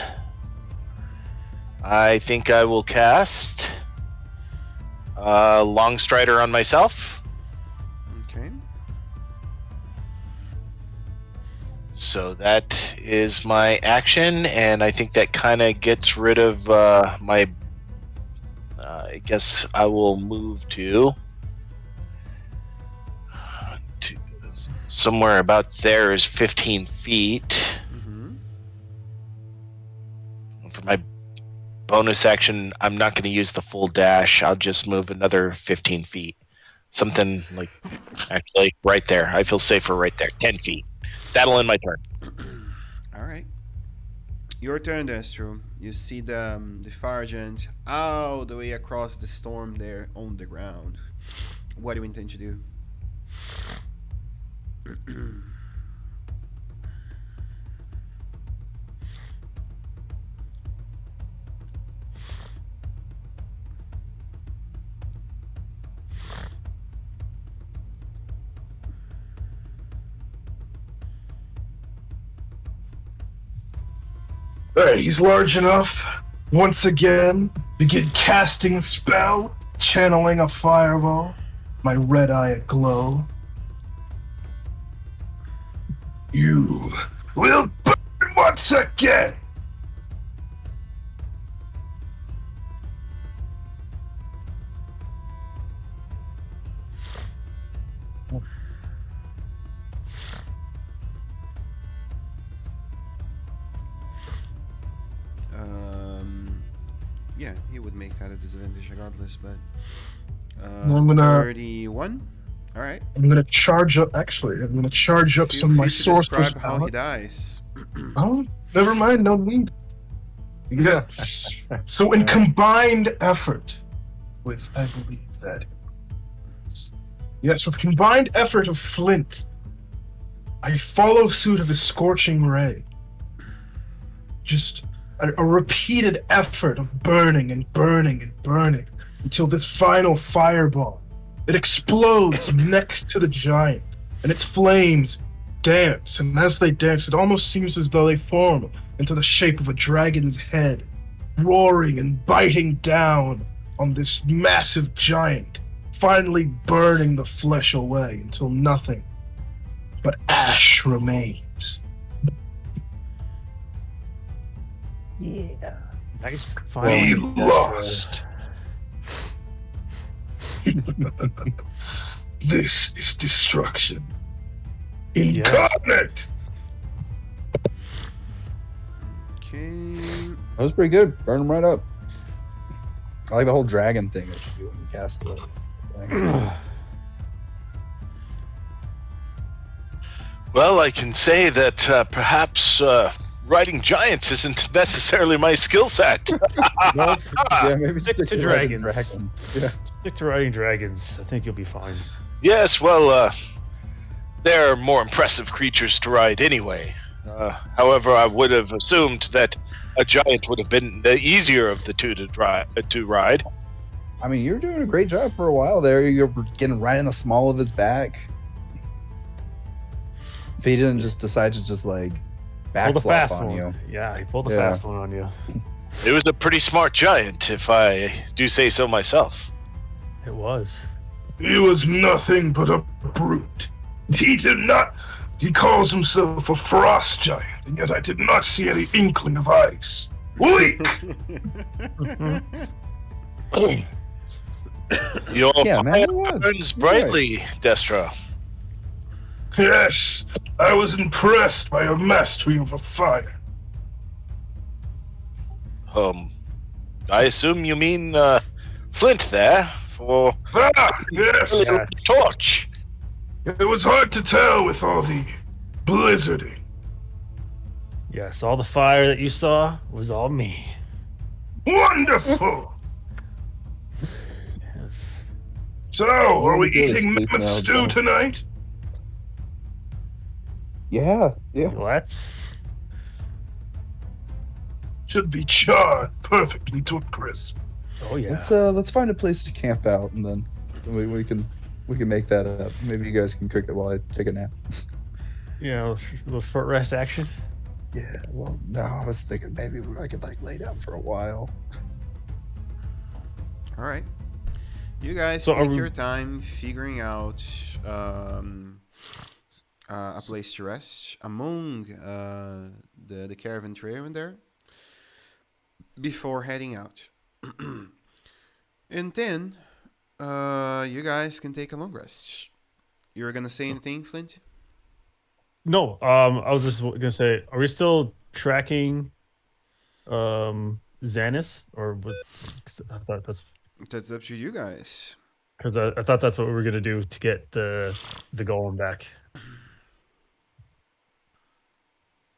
I think I will cast Long Strider on myself. Okay. So that is my action, and I think that kind of gets rid of my... I guess I will move to somewhere about there is 15 feet. Mm-hmm. For my bonus action, I'm not going to use the full dash. I'll just move another 15 feet. Something like, actually, right there. I feel safer right there. 10 feet. That'll end my turn. Alright. Your turn, Destro. You see the fire giant all the way across the storm there on the ground. What do you intend to do? Alright, he's large enough. Once again, begin casting a spell, channeling a fireball, my red eye aglow. You will burn once again! Yeah, he would make that a disadvantage regardless, but I'm gonna 31. All right. I'm gonna charge up. Actually, I'm gonna charge up Feel some of my free to sorcerer's describe how power. he dies. Oh, never mind. No need. Yes. So in combined effort with, I believe that. Yes, with combined effort of Flint, I follow suit of his scorching ray. Just a repeated effort of burning and burning and burning until this final fireball. It explodes next to the giant, and its flames dance, and as they dance, it almost seems as though they form into the shape of a dragon's head, roaring and biting down on this massive giant, finally burning the flesh away until nothing but ash remains. Yeah. Nice. We Finally, lost. This is destruction incarnate. Okay. That was pretty good. Burn them right up. I like the whole dragon thing that you do when you cast the thing. Well, I can say that perhaps riding giants isn't necessarily my skill set. Nope. Yeah, maybe Stick to with riding dragons. Yeah. Stick to riding dragons. I think you'll be fine. Yes, well, they're more impressive creatures to ride anyway. However, I would have assumed that a giant would have been the easier of the two to ride. I mean, you're doing a great job for a while there. You're getting right in the small of his back. If he didn't just decide to just like Pull the backflip fast on one. you. Yeah, he pulled the Yeah. fast one on you. It was a pretty smart giant, if I do say so myself. It was. He was nothing but a brute. He did not. He calls himself a frost giant, and yet I did not see any inkling of ice. Weak! Your Yeah, man, fire it was. burns You're brightly, Destra. Yes, I was impressed by your mastery over fire. I assume you mean Flint there for Ah, yes! Yeah. torch. It was hard to tell with all the blizzarding. Yes, all the fire that you saw was all me. Wonderful! Yes. So, are we Go to eating sleep mammoth now, stew John. tonight? Yeah. Let's. Should be charred perfectly to a crisp. Oh yeah. Let's find a place to camp out, and then we can make that up. Maybe you guys can cook it while I take a nap. You know, a little short rest action. Yeah. Well, no, I was thinking maybe I could like lay down for a while. All right. You guys So are take we- your time figuring out a place to rest among the caravan trail in there before heading out. And then you guys can take a long rest. You were gonna say anything, Flint? No, I was just gonna say, are we still tracking Xanis, or what? 'Cause I thought that's That's up to you guys. because I thought that's what we were gonna do to get the golem back.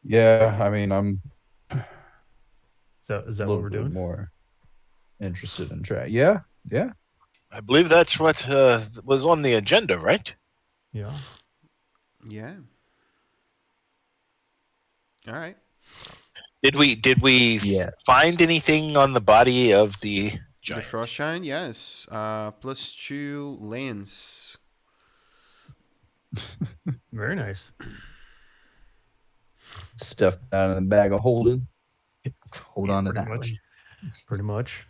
Yeah, I mean, I'm Is that a what little we're bit doing? more interested in track. Yeah. I believe that's what was on the agenda, right? Yeah. Yeah. All right. Did we Yeah. find anything on the body of the The giant? frost giant, yes. +2 lens. Very nice. Stuff down in the bag of holding. Hold Yeah, on to pretty that much. one. Pretty much.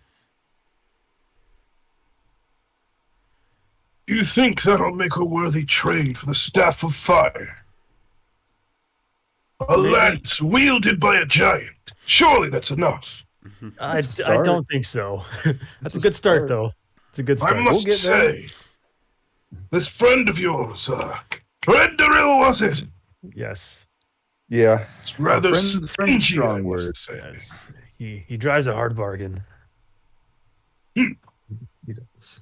Do you think that'll make a worthy trade for the Staff of Fire? A Maybe. lance wielded by a giant. Surely that's enough. I Start. don't think so. That's It's a a good start, start. though. It's a good I start. must get there. say, this friend of yours, Red Darrell, was it? Yes. Yeah. It's rather Friend's a stingy, strong I word. must say. Yes. He drives a hard bargain. He does.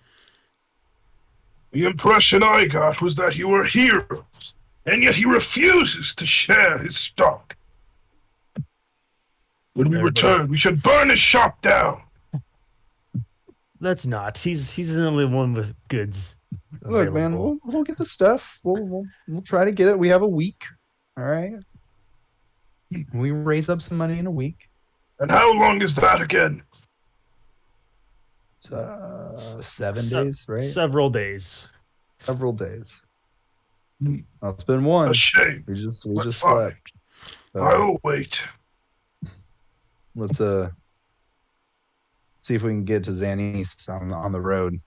The impression I got was that you were heroes, and yet he refuses to share his stock. When we Everybody- return, we should burn his shop down. Let's not. He's the only one with goods. Look, man, available. we'll get the stuff. We'll try to get it. We have a week. All right. We raise up some money in a week. And how long is that again? It's, 7 Se- days, right? Several days. Several days. Well, it's been one. A shame. We just But fine. slept. I'll wait. Let's see if we can get to Zanis on the road.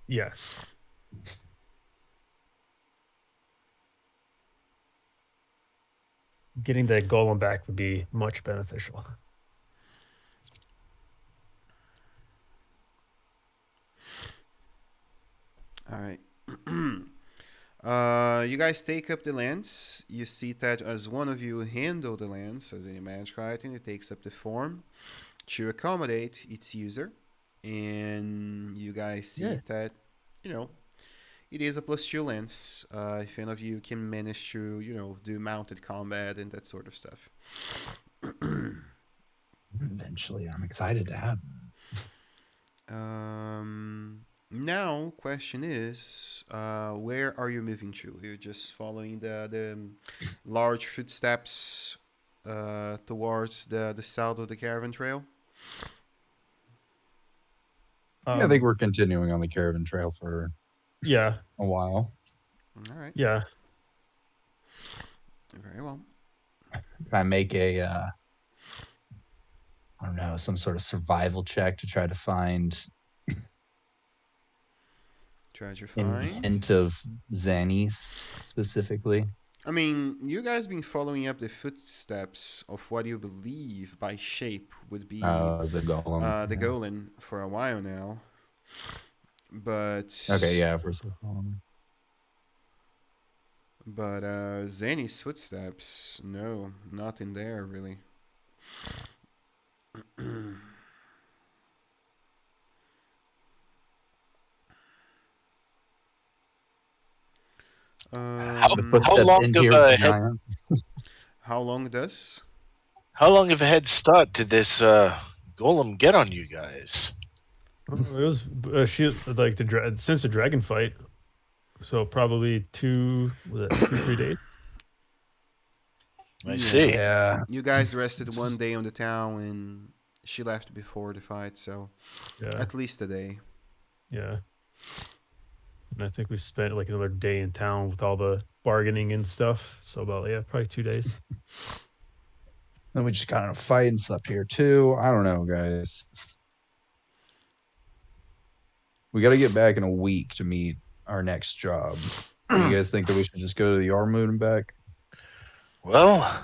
Yes. Getting that golem back would be much beneficial. All right. You guys take up the lance. You see that as one of you handle the lance as a magical item, it takes up the form to accommodate its user. And you guys see that, it is a +2 lance. If any of you can manage to, do mounted combat and that sort of stuff. Eventually, I'm excited to have them. Now, question is, where are you moving to? You're just following the large footsteps towards the south of the caravan trail? I think we're continuing on the caravan trail for Yeah. a while. All right. Yeah. Very well. Can I make a, I don't know, some sort of survival check to try to find Treasure any find. hint of Zanis specifically? I mean, you guys been following up the footsteps of what you believe by shape would be The golem. the golem for a while now. But Okay, yeah, for so long. But Zany's footsteps, no, not in there really. How Footsteps long in of here, a giant. How long does? How long of a head start did this golem get on you guys? It was since the dragon fight, so probably 2-3 days. I see. Yeah. You guys rested one day on the town, and she left before the fight, so Yeah, at least a day. yeah. And I think we spent like another day in town with all the bargaining and stuff. So about probably 2 days. Then we just got in a fight and slept here too. I don't know, guys. We got to get back in a week to meet our next job. Do you guys think that we should just go to the Jarlmoot and back? Well,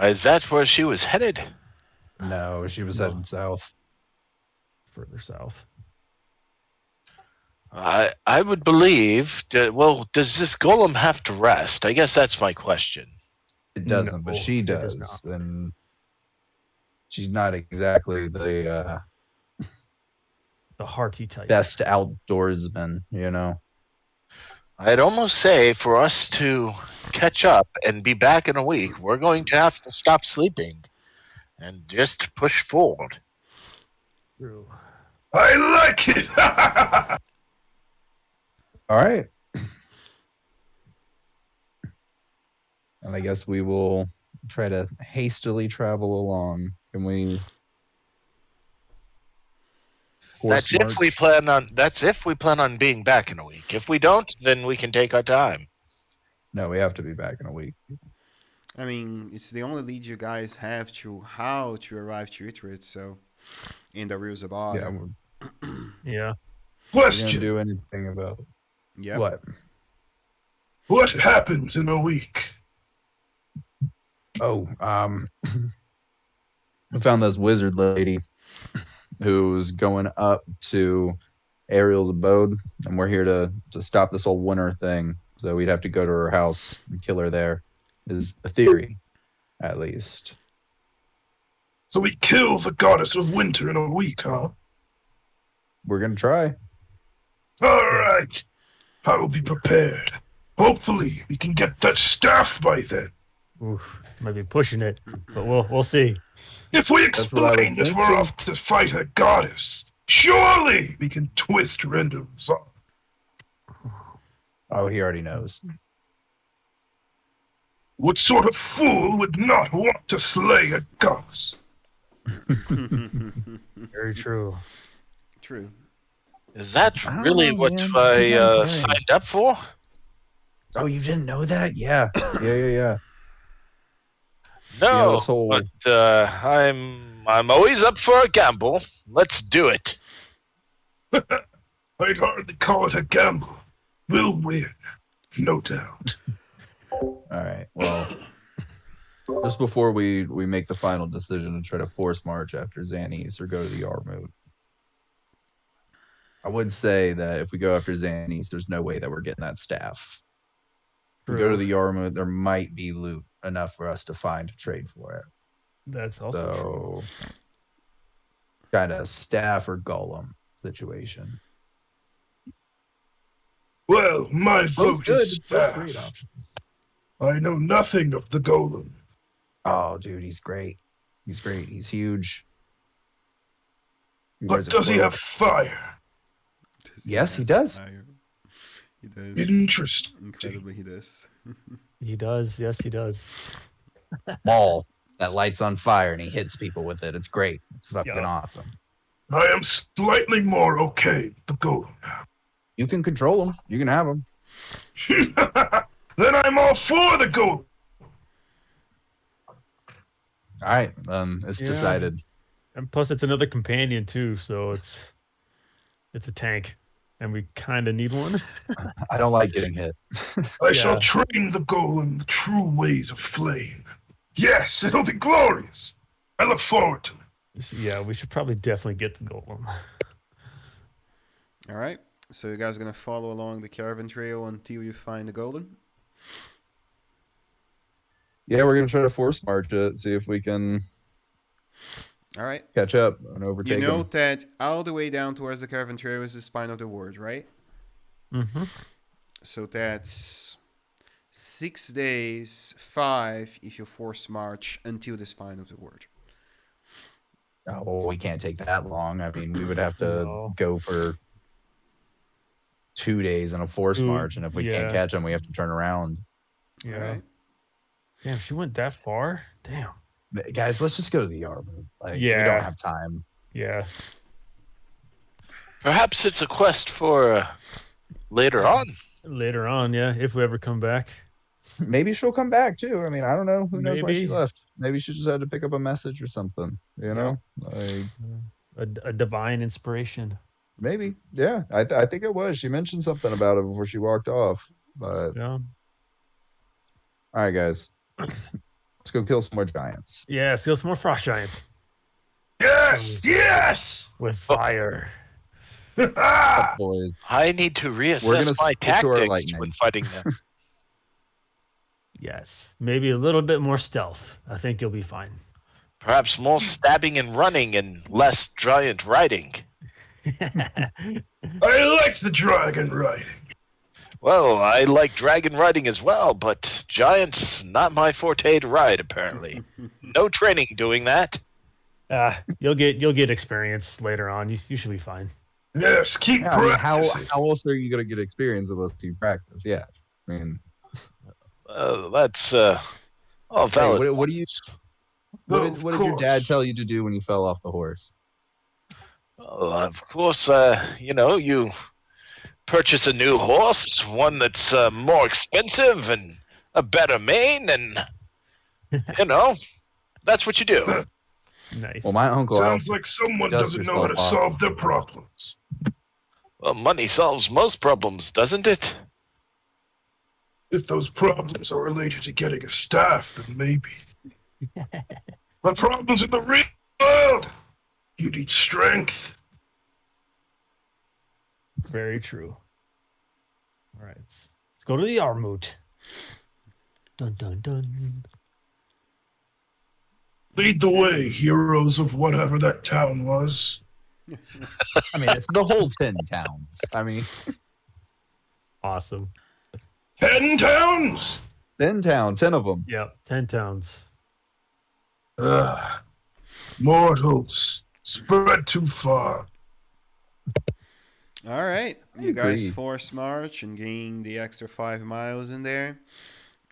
is that where she was headed? No, she was No. heading south. Further south. I would believe. Well, does this golem have to rest? I guess that's my question. It doesn't, but No, she it does does. not. And she's not exactly the The hearty type. best outdoorsman, you know. I'd almost say for us to catch up and be back in a week, we're going to have to stop sleeping and just push forward. True. I like it. All right. And I guess we will try to hastily travel along. Can we force That's if we march? plan on being back in a week. If we don't, then we can take our time. No, we have to be back in a week. I mean, it's the only lead you guys have to how to arrive to Itrid, so in the rules about Yeah, it. Yeah. we're gonna Question. do anything about Yep. what? What happens in a week? Oh, I found this wizard lady who's going up to Ariel's abode, and we're here to stop this whole winter thing. So we'd have to go to her house and kill her there. Is the theory, at least. So we kill the goddess of winter in a week, huh? We're gonna try. All right. I will be prepared. Hopefully, we can get that staff by then. Oof. Might be pushing it, but we'll see. If we That's what I was explain that we're thinking. off to fight a goddess, surely we can twist Rendo's arm. Oh, he already knows. What sort of fool would not want to slay a goddess? Very true. True. Is that I don't really know, what man. I He's not right. signed up for? Oh, you didn't know that? Yeah. Yeah. No, this whole- but I'm always up for a gamble. Let's do it. I'd hardly call it a gamble. We'll win, no doubt. All right. Well, just before we make the final decision to try to force march after Xannies or go to the Jarlmoot, I would say that if we go after Xannies, there's no way that we're getting that staff. If we go to the Jarlmoot, there might be loot enough for us to find a trade for it. That's also true. So, kind of staff or golem situation. Well, my Both vote good. is Both staff. great options. I know nothing of the golem. Oh, dude, he's great. He's great. He's huge. But does he have fire? Yes, he does. He does. Interesting. Incredibly, he does. He does. Yes, he does. ball that lights on fire and he hits people with it? It's great. It's fucking Yeah. awesome. I am slightly more okay with the golem now. You can control them. You can have them. Then I'm all for the golem. All right. It's Yeah. decided. And plus, it's another companion too, so it's a tank, and we kind of need one. I don't like getting hit. I shall Yeah. train the golem the true ways of flame. Yes, it'll be glorious. I look forward to it. So, yeah, we should probably definitely get the golem. All right. So you guys are gonna follow along the caravan trail until you find the golden. Yeah, we're gonna try to force march it, see if we can All right. catch up and overtake You them. note that all the way down towards the caravan trail is the spine of the word, right? Mm-hmm. So that's 6 days, 5 if you force march until the spine of the word. Oh, well, we can't take that long. I mean, we would have to No. go for 2 days in a force march, and if we can't yeah. catch them, we have to turn around. Yeah. All right. Damn, she went that far. Damn. Guys, let's just go to the Jarlmoot. Like, we Yeah. don't have time. Yeah. Perhaps it's a quest for later on. Later on, yeah, if we ever come back. Maybe she'll come back too. I mean, I don't know. Who knows why she Maybe. left? Maybe she just had to pick up a message or something. You know, like A divine inspiration. maybe. Yeah, I think it was. She mentioned something about it before she walked off. But Yeah. all right, guys, let's go kill some more giants. Yeah, steal some more frost giants Yes, yes. with fire. Boys, I need to gonna reassess my stick to our tactics lightning. when fighting them. Yes. Maybe a little bit more stealth. I think you'll be fine. Perhaps more stabbing and running and less giant riding. I like the dragon riding. Well, I like dragon riding as well, but giants not my forte to ride apparently. No training doing that. You'll get experience later on. You should be fine. Yes, keep Yeah, I mean, how practicing. else are you gonna get experience unless you practice? Yeah, I mean, That's all hey, valid. what do you Of what did your dad course. tell you to do when you fell off the horse? Well, of course, you purchase a new horse, one that's more expensive and a better mane, and that's what you do. Nice. Well, my uncle Sounds Alfred like someone dust doesn't know how yourself to off. solve their problems. Well, money solves most problems, doesn't it? If those problems are related to getting a staff, then maybe. But problems in the real world, you need strength. Very true. All right, let's go to the Jarlmoot. Dun dun dun. Lead the way, heroes of whatever that town was. I mean, it's the whole 10 towns. I mean, Awesome. 10 towns? 10 town, 10 of them. Yep, 10 towns. Ugh. Mortals, spread too far. All right, I you guys agree. force march and gain the extra 5 miles in there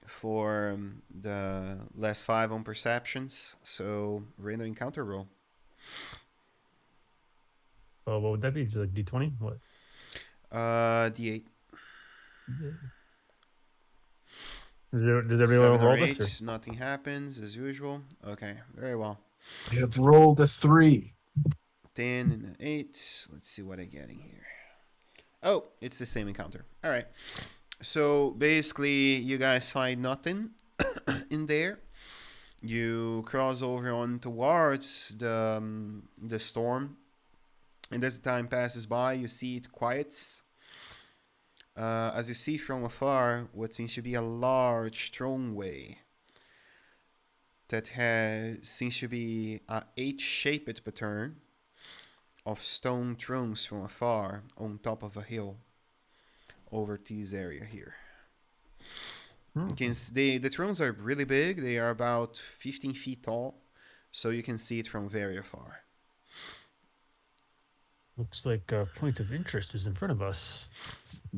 for the less 5 on perceptions. So random encounter roll. Oh, what would that be? Just like D20? What? D8. Does everyone 7 or roll 8. this? Or? Nothing happens as usual. Okay, very well. I have rolled a 3. 10 and an 8. Let's see what I'm getting here. Oh, it's the same encounter. All right. So basically, you guys find nothing in there. You cross over on towards the storm, and as the time passes by, you see it quiets. As you see from afar, what seems to be a large throwaway that seems to be a H-shaped pattern of stone thrones from afar on top of a hill over this area here. You can the thrones are really big. They are about 15 feet tall, so you can see it from very far. Looks like a point of interest is in front of us.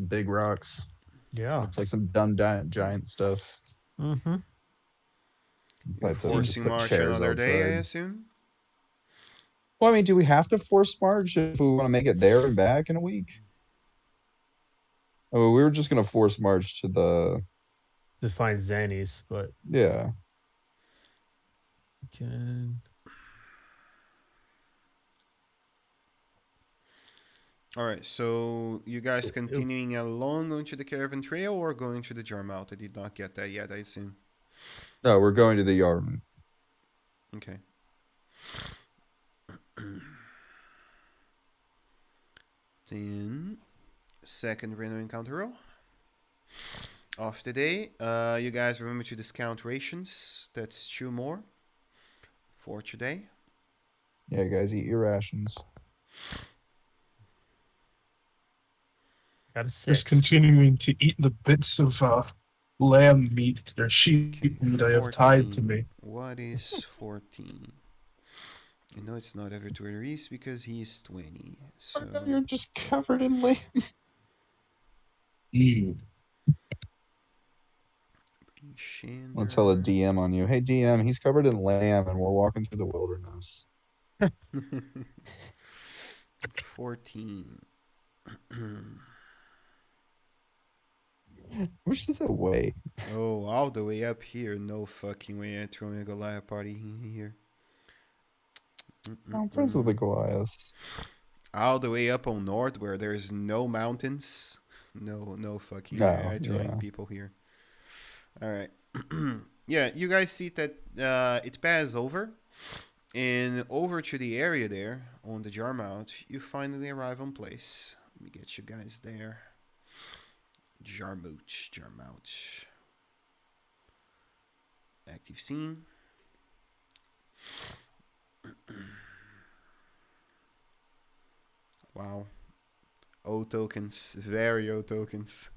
Big rocks. Yeah. Looks like some dumb giant stuff. Mm-hmm. You're Like to forcing put march chairs another day, I outside. assume? Well, I mean, do we have to force march if we want to make it there and back in a week? Oh, we were just gonna force march to the Just find Zannies, but yeah. we can. All right, so you guys continuing along onto the caravan trail or going to the Jarlmoot? I did not get that yet, I assume. No, we're going to the Jarlmoot. Okay. Then, second random encounter roll of the day. You guys remember to discount rations. That's 2 more for today. Yeah, guys, eat your rations. Got a Just 6. continuing to eat the bits of lamb meat or sheep Okay, meat I have tied to 14. me. What is 14? I know it's not Everett Reese because he's 20. So You're just covered in lamb. I'll tell a Shander. DM on you. Hey, DM, he's covered in lamb, and we're walking through the wilderness. 14. How much does it weigh? Oh, all the way up here. No fucking way I'm throwing a Goliath party here. I'm friends with the Goliaths. All the way up on north where there's no mountains. No fucking way I'm throwing people here. All right. Yeah, you guys see that it passes over. And over to the area there on the Jarlmoot, you finally arrive on place. Let me get you guys there. Jarlmoot. Active scene. Wow. O tokens. Very O tokens.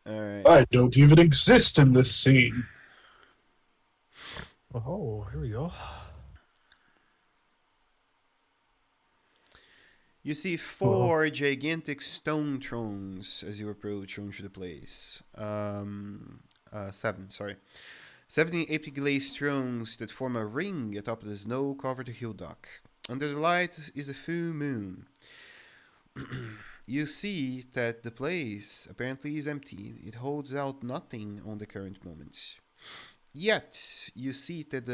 Alright. I don't even exist in this scene. Oh, here we go. You see four gigantic stone thrones as you approach onto the place. Seven, sorry. 70 aptly glazed thrones that form a ring atop the snow-covered hillock. Under the light is a full moon. You see that the place apparently is empty. It holds out nothing on the current moment. Yet, you see that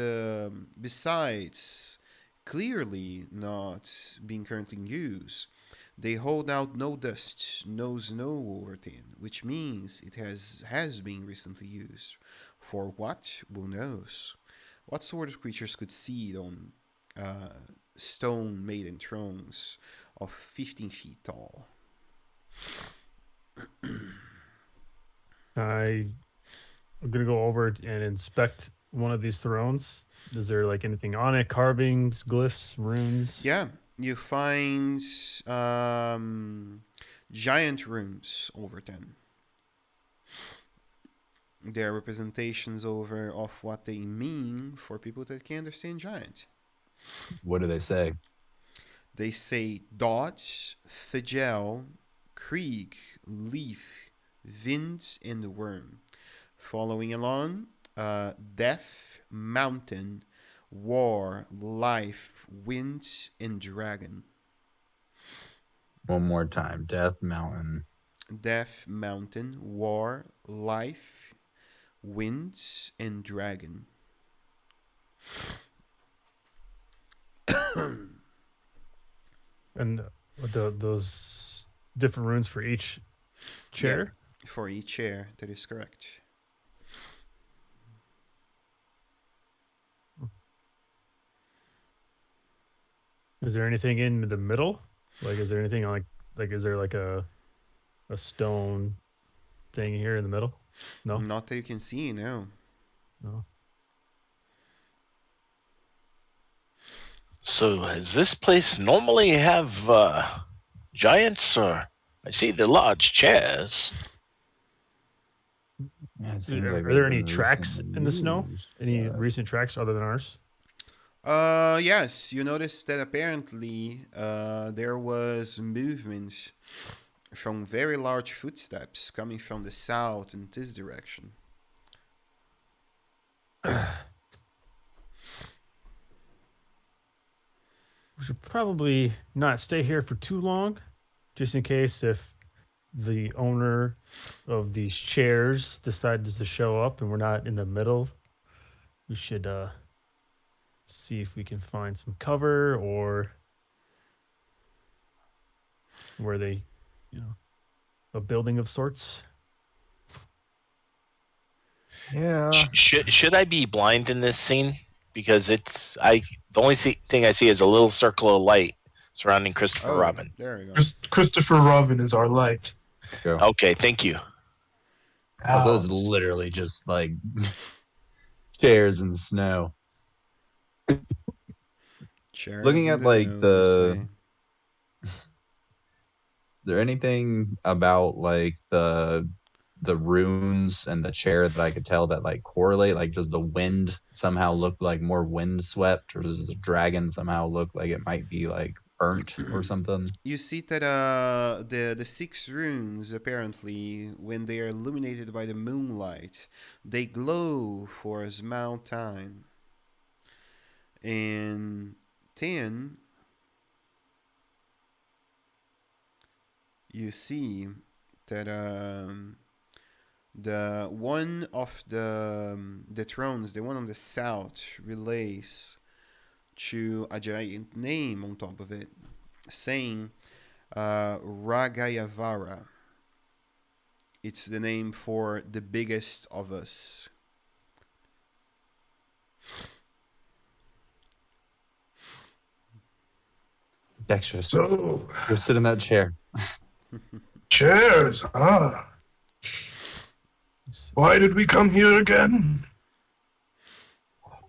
besides clearly not being currently in use, they hold out no dust, no snow over it, which means it has been recently used. For what? Who knows? What sort of creatures could seed on stone maiden thrones of 15 feet tall? I'm gonna go over and inspect one of these thrones. Is there like anything on it? Carvings, glyphs, runes? Yeah, you find giant runes over them. They are representations over of what they mean for people that can understand giant. What do they say? They say dodge, thegel, krieg, leaf, wind, and worm. Following along, death, mountain, war, life, wind, and dragon. One more time. Death Mountain. Death, mountain, war, life, wind, and dragon. And those different runes for each chair? Yeah, for each chair, that is correct. Is there anything in the middle? Like, is there anything like is there like a stone thing here in the middle? No, Not that you can see, no. no. So, does this place normally have giants, or I see the large chairs? Yeah, it Are seems like there they've any been tracks recently in the snow? used, Any but- recent tracks other than ours? Yes, you notice that apparently there was movement from very large footsteps coming from the south in this direction. We should probably not stay here for too long, just in case if the owner of these chairs decides to show up and we're not in the middle. We should see if we can find some cover or where they, a building of sorts. Yeah. Should I be blind in this scene? Because the only thing I see is a little circle of light surrounding Christopher Robin. There we go. Christopher Robin is our light. Go. Okay, thank you. Also, it's literally just like chairs in the snow. Chairs Looking in at, the like, snow, the- you say. there anything about like the runes and the chair that I could tell that like correlate? Like, does the wind somehow look like more windswept, or does the dragon somehow look like it might be like burnt or something? You see that the 6 runes apparently, when they are illuminated by the moonlight, they glow for a small time. And then you see that the one of the thrones, the one on the south, relates to a giant name on top of it, saying Ragayavara. It's the name for the biggest of us. Dexterous. So, Go sit in that chair. chairs, ah. Why did we come here again?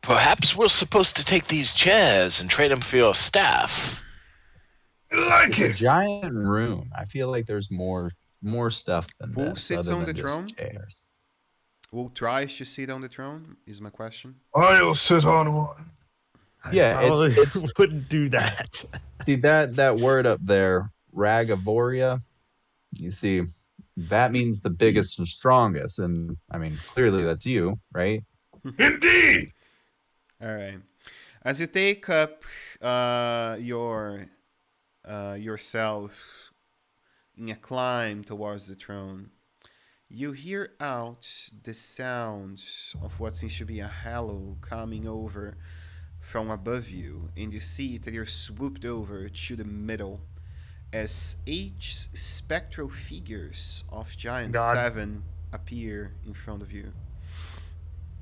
Perhaps we're supposed to take these chairs and trade them for your staff. Like It's a it. giant room. I feel like there's more stuff than Who this. sits other on than the just throne? Chairs. Who tries to sit on the throne is my question. I'll sit on one. I Yeah, probably it's wouldn't do that. see that word up there, ragavoria. You see, that means the biggest and strongest, and I mean clearly that's you, right? Indeed. All right. As you take up yourself in a climb towards the throne, you hear out the sounds of what seems to be a halo coming over from above you, and you see that you're swooped over to the middle as eight spectral figures of Giant God. 7 appear in front of you.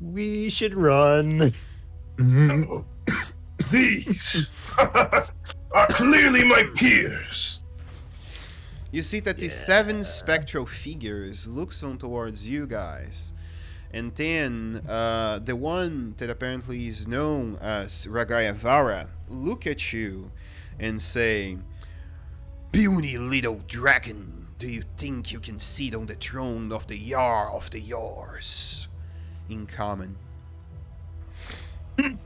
We should run. Oh, these are clearly my peers. You see that the 7 spectral figures looks on towards you guys. And then the one that apparently is known as Ragayavara look at you and say, "Puny little dragon, do you think you can sit on the throne of the Yar of the Yars?" In common. I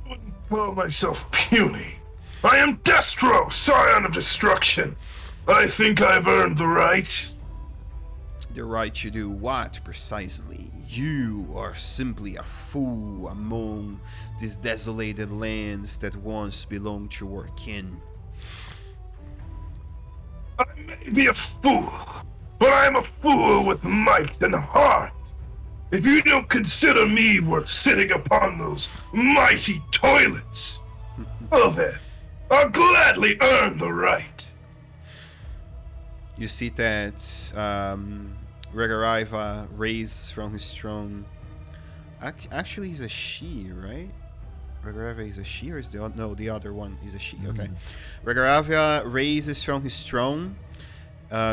wouldn't call myself puny. I am Destro, scion of destruction. I think I've earned the right. The right to do what precisely? You are simply a fool among these desolated lands that once belonged to your kin. I may be a fool, but I am a fool with might and heart. If you don't consider me worth sitting upon those mighty toilets, well then, I'll gladly earn the right. You see that Regaraiva raises from his throne. Actually, he's a she, right? Regaraiva is a she, or is the other one is a she? Okay. Regaraiva raises from his throne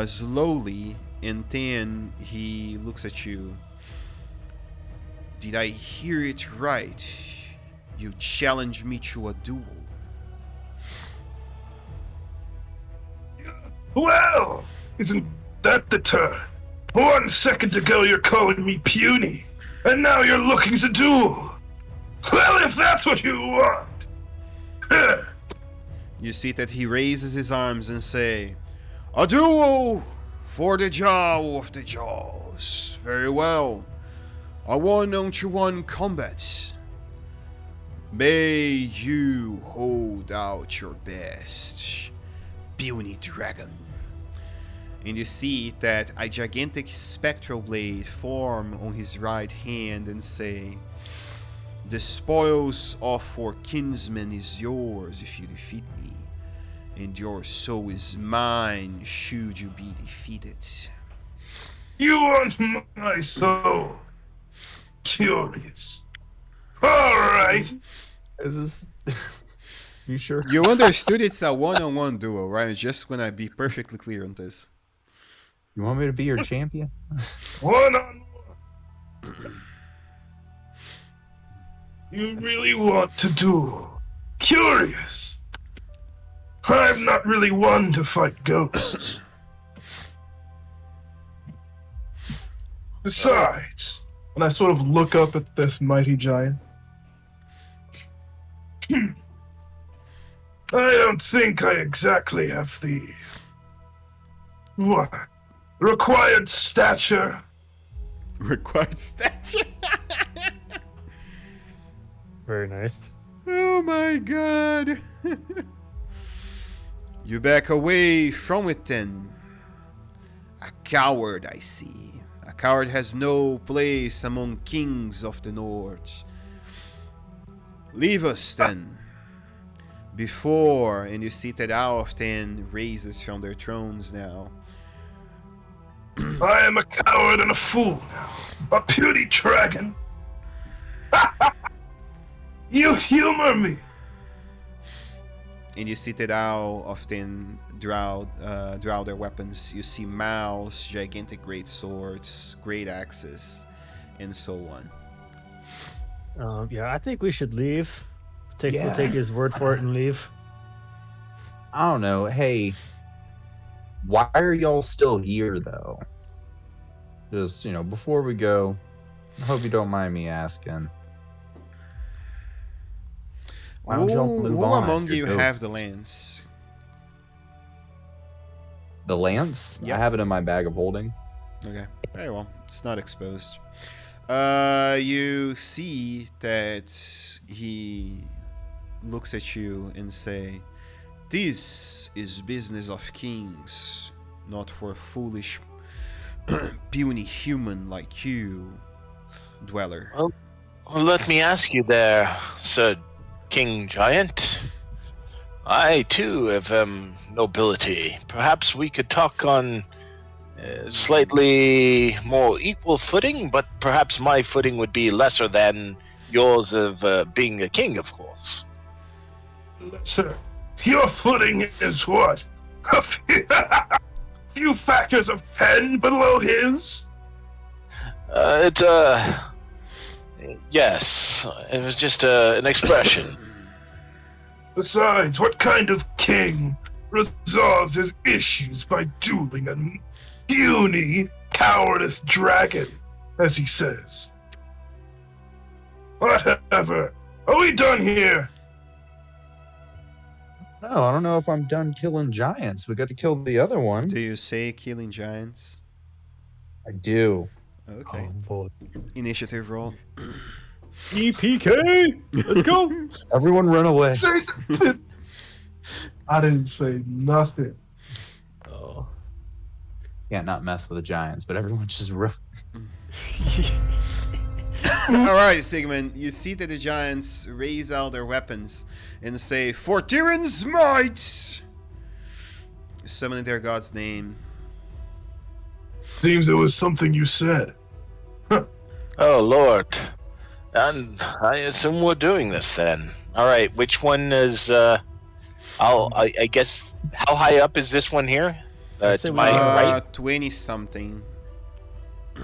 slowly, and then he looks at you. Did I hear it right? You challenged me to a duel. Well, isn't that the turn? 1 second ago you're calling me puny, and now you're looking to duel. Well, if that's what you want. You see that he raises his arms and say, "A duel for the jaw of the jaws. Very well. A 1-on-1 combat. May you hold out your best, puny dragon." And you see that a gigantic spectral blade form on his right hand and say, "The spoils of our kinsmen is yours if you defeat me, and your soul is mine should you be defeated." You want my soul? Curious. Alright. Is this? You sure? You understood it's a 1-on-1 duel, right? I just want to be perfectly clear on this. You want me to be your champion? 1-on-1. You really want to duel? Curious. I'm not really one to fight ghosts. Besides, and I sort of look up at this mighty giant, I don't think I exactly have the what required stature. Required stature. Very nice. Oh my god. You back away from it then. A coward, I see. A coward has no place among kings of the north. Leave us then. Before, and you see that all of 10 raises from their thrones now. I am a coward and a fool now. A puny dragon. You humor me. And you see that all of 10 draw their weapons. You see mouths, gigantic great swords, great axes, and so on. Yeah, I think we should leave. We'll Yeah. take his word for it and leave. I don't know. Hey, why are y'all still here though? Just, before we go, I hope you don't mind me asking. Why don't y'all move Who on among after you have the ghosts? lance? The lance? Yep. I have it in my bag of holding. Okay, very well. It's not exposed. You see that he looks at you and say, "This is business of kings, not for foolish, puny human like you, dweller." Well, let me ask you there, Sir King Giant. I too have nobility. Perhaps we could talk on slightly more equal footing, but perhaps my footing would be lesser than yours of being a king, of course. Sir, your footing is what? A few factors of 10 below his? Yes, it was just an expression. Besides, what kind of king resolves his issues by dueling a puny, cowardice dragon, as he says? Whatever. Are we done here? No, I don't know if I'm done killing giants. We got to kill the other one. Do you say killing giants? I do. Okay. Oh boy. Initiative roll. EPK. Let's go. Everyone run away. I didn't say nothing. Oh. Yeah, not mess with the giants, but everyone just run. All right, Sigmund. You see that the giants raise out their weapons and say, "For Tyran's might!" Summoning their god's name. Seems it was something you said. Oh, Lord. And I assume we're doing this then. All right, which one is... I guess... How high up is this one here? I'd say To we my are- right? 20-something.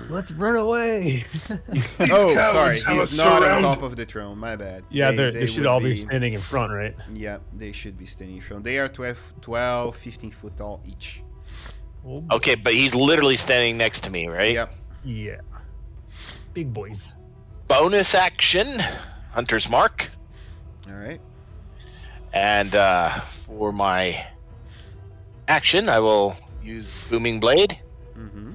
Let's run away. Oh, cowards sorry. have He's us not on surrounded. top of the throne. My bad. Yeah, they should would all be standing in front, right? Yeah, they should be standing in front. They are 12, 15 foot tall each. Oh, boy. Okay, but he's literally standing next to me, right? Yep. Yeah. Big boys. Bonus action, Hunter's Mark. All right. And for my action, I will use Booming Blade. Mm-hmm.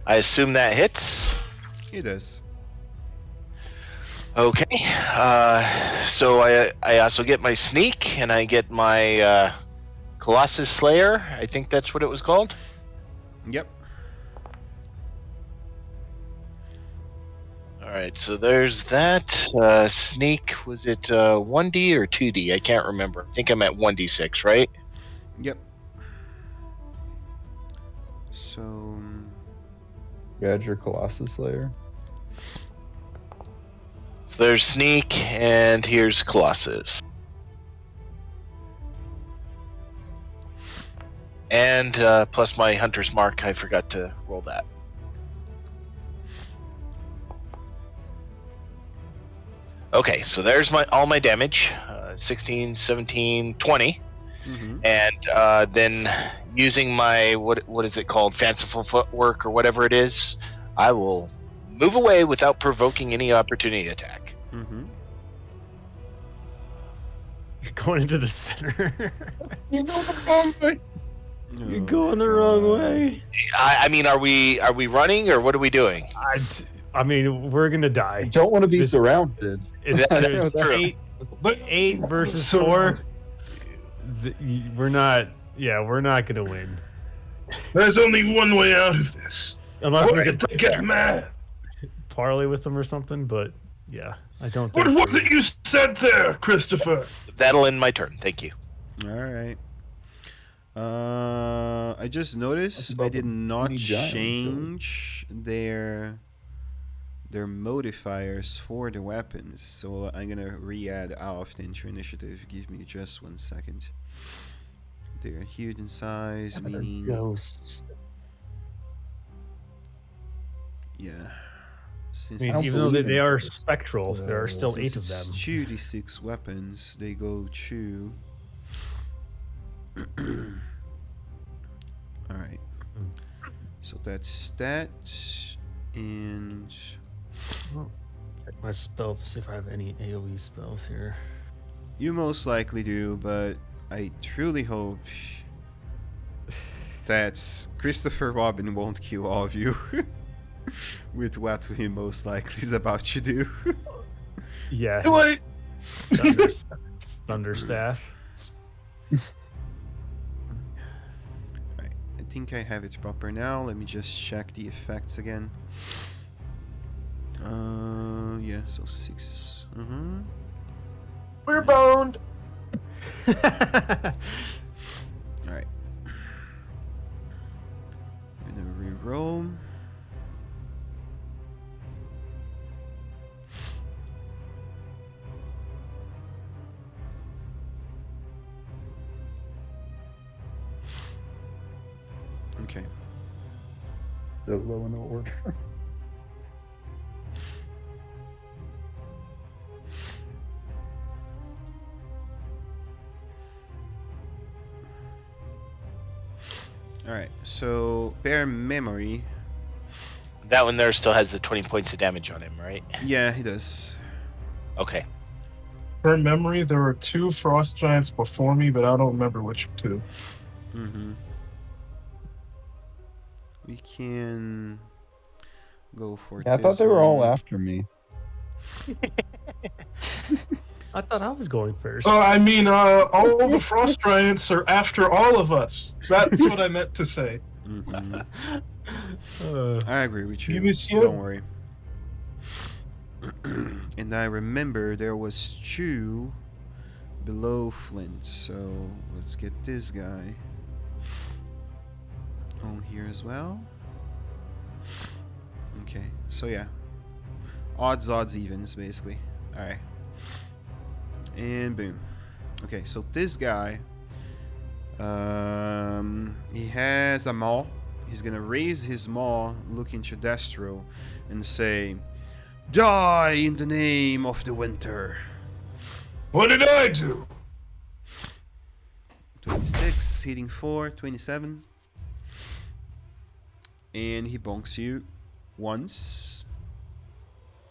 I assume that hits. He does. Okay. So I also get my sneak, and I get my Colossus Slayer. I think that's what it was called. Yep. All right. So there's that. Sneak. Was it 1D or 2D? I can't remember. I think I'm at 1D6, right? Yep. So You had your Colossus Slayer. So there's sneak, and here's Colossus. And plus my Hunter's Mark, I forgot to roll that. Okay, so there's all my damage. 16, 17, 20. mm-hmm. And then using my, what is it called? Fanciful footwork or whatever it is, I will move away without provoking any opportunity attack. Mm-hmm. You're going into the center. You go the wrong way. You're going the wrong way. I mean, are we running or what are we doing? I mean, we're gonna die. You don't want to be This- surrounded. There's true. eight versus So- 4. We're not. Yeah, we're not gonna win There's only one way out of this. unless we Why could did they get mad? parlay with them or something. But yeah, I don't think. What was we- it you said there, Christopher? That'll end my turn. Thank you. All right. I just noticed about I did the not mini giant, change their modifiers for the weapons, so I'm gonna re-add often to initiative. Give me just 1 second. They're huge in size, meaning Ghosts. yeah. Since I mean, don't even though believe they in are ghosts. spectral, there are still since 8 of it's them. 2d6 weapons, they go 2. Alright. So that's that. And Check my spell to see if I have any AoE spells here. you most likely do, but I truly hope that Christopher Robin won't kill all of you with what he most likely is about to do. Yeah. Do it! Thunderstaff. Right. I think I have it proper now. Let me just check the effects again. Yeah, so 6. We're boned. Alright. I'm gonna reroll. Okay. So low in order. Alright, so bare memory. That one there still has the 20 points of damage on him, right? Yeah, he does. Okay. From memory, there were 2 frost giants before me, but I don't remember which 2. We can go for Yeah, I thought this they were all one. after me. I thought I was going first. I mean, all the frost giants are after all of us. That's what I meant to say. I agree with you. You monsieur? Don't worry. And I remember there was 2 below Flint, so let's get this guy on here as well. Okay, so yeah. Odds, evens, basically. Alright. And boom. Okay, so this guy, he has a maul. He's gonna raise his maul, look into Destro, and say, "Die in the name of the winter." What did I do? 26, hitting 4, 27. And he bonks you once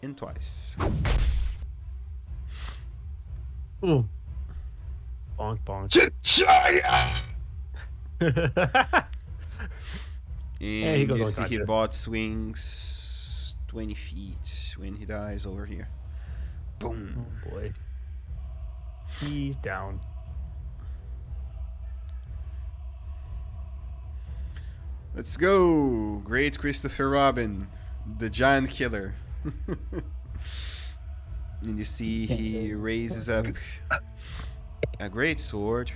and twice. Ooh. Bonk, bonk. Chaya! And he goes you see he unconscious. bot swings 20 feet when he dies over here. Boom. Oh boy. He's down. Let's go. Great Christopher Robin, the giant killer. And you see he raises up a great sword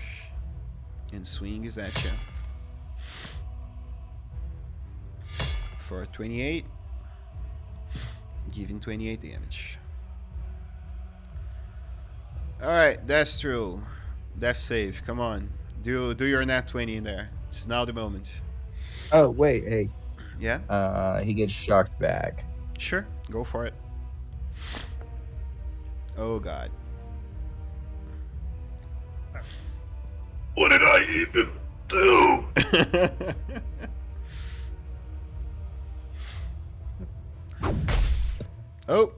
and swings at you. For 28, giving 28 damage. Alright, that's true. Death save, come on. Do your nat 20 in there. It's now the moment. Oh wait, hey. Yeah? He gets shocked back. Sure, go for it. Oh god. What did I even do? Oh!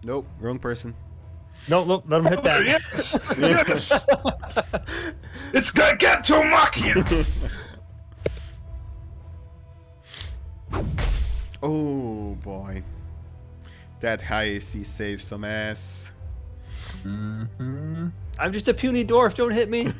Nope, wrong person. No, look, let him hit that. Yes! Yes! It's Gigantomachia! Oh boy. That high AC saves some ass. Mm-hmm. I'm just a puny dwarf. Don't hit me.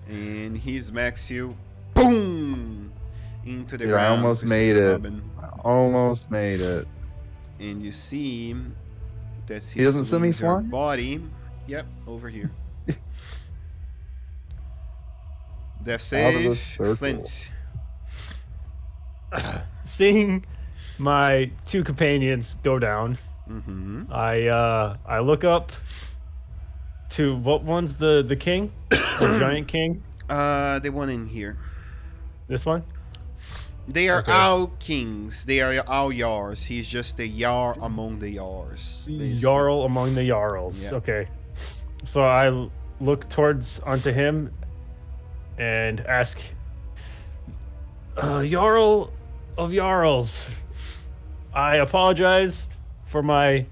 And he smacks you. Boom! Into the Dude, I ground. almost Christopher made it. Robin. Almost made it. And you see that He doesn't send me swings your flying? body. Yep, over here. Death Out of the save. circle. Flint. Seeing my 2 companions go down, Mm-hmm. I look up to what one's the king? The giant king? The one in here. This one? They are Okay. all kings. They are all Jarls. He's just a Jarl among the Jarls. basically. Jarl among the Jarls. Yeah. Okay. So I look towards onto him and ask, Jarl of Jarls, I apologize for my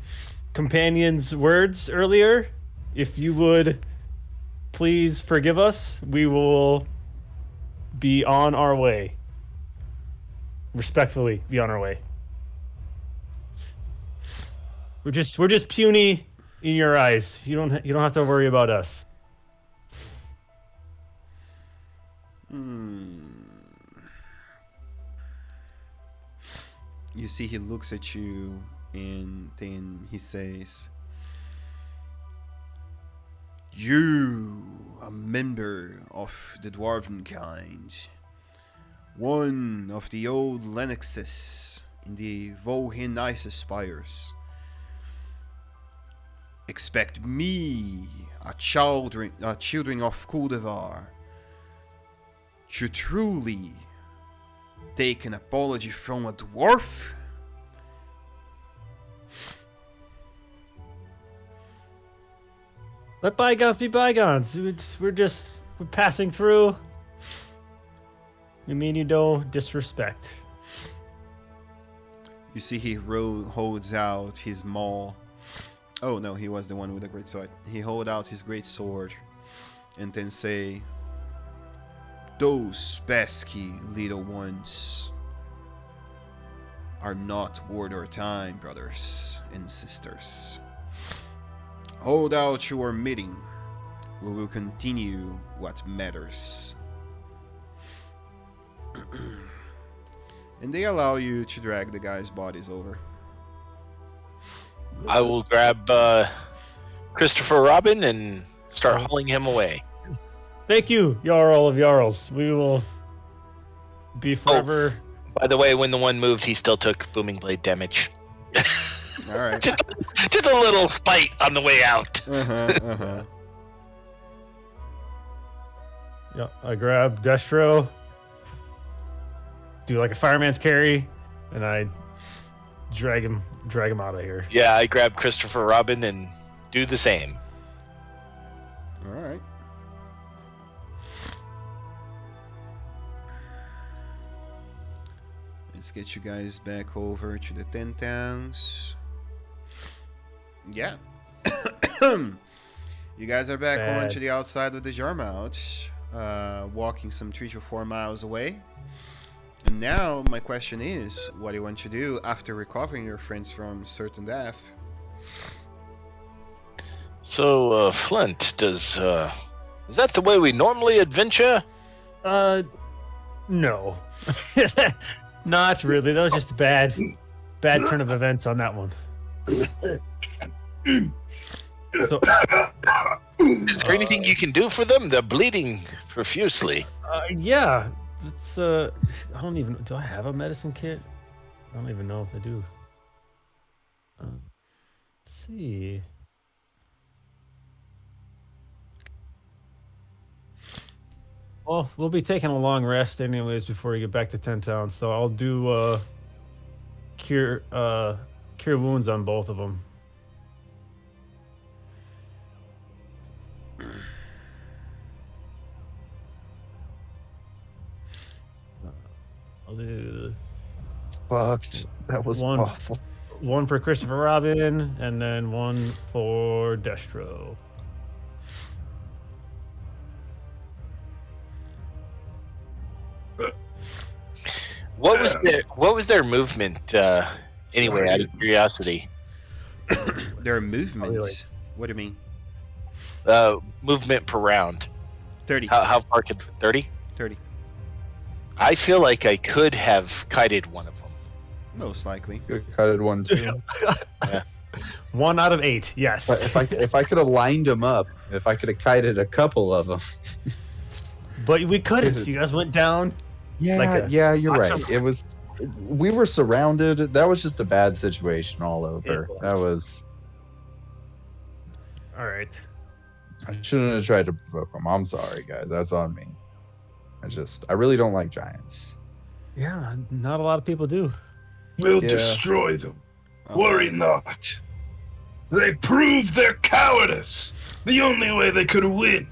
companion's words earlier. If you would please forgive us, we will be on our way. Respectfully, be on our way. We're just puny in your eyes. You don't have to worry about us. You see, he looks at you and then he says, "You, a member of the dwarven kind, one of the old Lennoxes in the Volhin Ice Spires, expect me, a children of Kuldevar, to truly take an apology from a dwarf?" Let bygones be bygones. We're passing through. We mean you no disrespect. You see, he holds out his maul. Oh no, he was the one with the great sword. He holds out his great sword, and then say, "Those pesky little ones are not worth our time, brothers and sisters. Hold out your meeting. We will continue what matters." And they allow you to drag the guys' bodies over. I will grab Christopher Robin and start hauling him away. Thank you, Jarl of Jarls. We will be forever. By the way, when the one moved, he still took booming blade damage. All right. Just a little spite on the way out. Yeah, I grab Destro, do like a fireman's carry, and I drag him out of here. Yeah, I grab Christopher Robin and do the same. All right. Let's get you guys back over to the 10 towns. Yeah. You guys are back Bad. on to the outside of the Jarlmoot, walking some 3 to 4 miles away. And now my question is, what do you want to do after recovering your friends from certain death? So, Flint, is that the way we normally adventure? No. Not really. That was just a bad turn of events on that one. So, Is there anything you can do for them? They're bleeding profusely. yeah, it's I don't even. Do I have a medicine kit? I don't even know if I do. Let's see. Well, we'll be taking a long rest anyways before we get back to 10 Town, so I'll do cure wounds on both of them. I'll do Fucked. That was One. awful. one for Christopher Robin and then one for Destro. What was their movement? Anyway, out of curiosity, Their movements. What do you mean? movement per round. 30. How far could 30? 30. I feel like I could have kited one of them. Most likely. Could have cut it one too. 1 out of 8, yes. But if I could have lined them up, if I could have kited a couple of them. But we couldn't. You guys went down. Yeah, Like a- yeah, you're right. awesome. It was. We were surrounded. That was just a bad situation all over. It was. That was. All right. I shouldn't have tried to provoke him. I'm sorry, guys. That's on me. I really don't like giants. Yeah, not a lot of people do. We'll Yeah. destroy them. Oh, Worry wow. not. They proved their cowardice. The only way they could win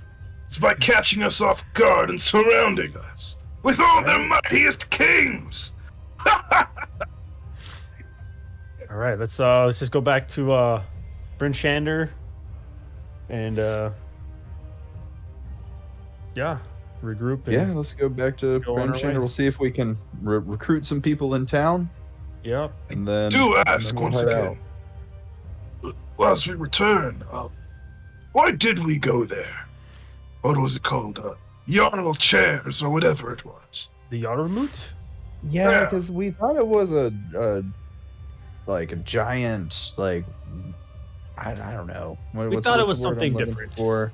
is by catching us off guard and surrounding us with all their mightiest kings. All right, let's just go back to Bryn Shander and regroup. And Yeah, let's go back to Go on Ben our way. Shander. We'll see if we can recruit some people in town, Yep. and then Do and ask then we'll once head again. Whilst we return, why did we go there? What was it called? Jarl chairs or whatever it was. The Jarlmoot? Yeah, Yeah. because we thought it was a giant I don't know. What's thought it the was word I'm something looking different. for?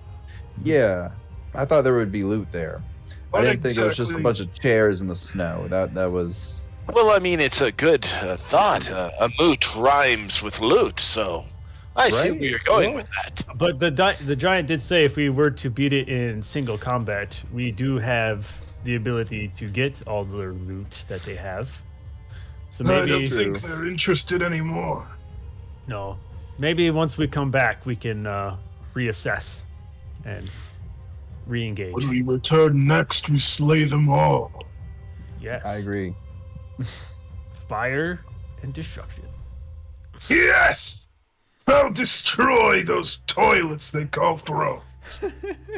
Yeah, I thought there would be loot there. I What didn't think it was just a exactly- bunch of chairs in the snow. That was Well, I mean, it's a good thought. A moot rhymes with loot, so I see Right, where you're going yeah. with that. But the giant did say if we were to beat it in single combat, we do have the ability to get all the loot that they have. So I don't maybe think they're interested anymore. no, maybe once we come back, we can reassess and re-engage. When we return next, we slay them all. Yes, I agree. Fire and destruction. Yes! I'll destroy those toilets they call thrones.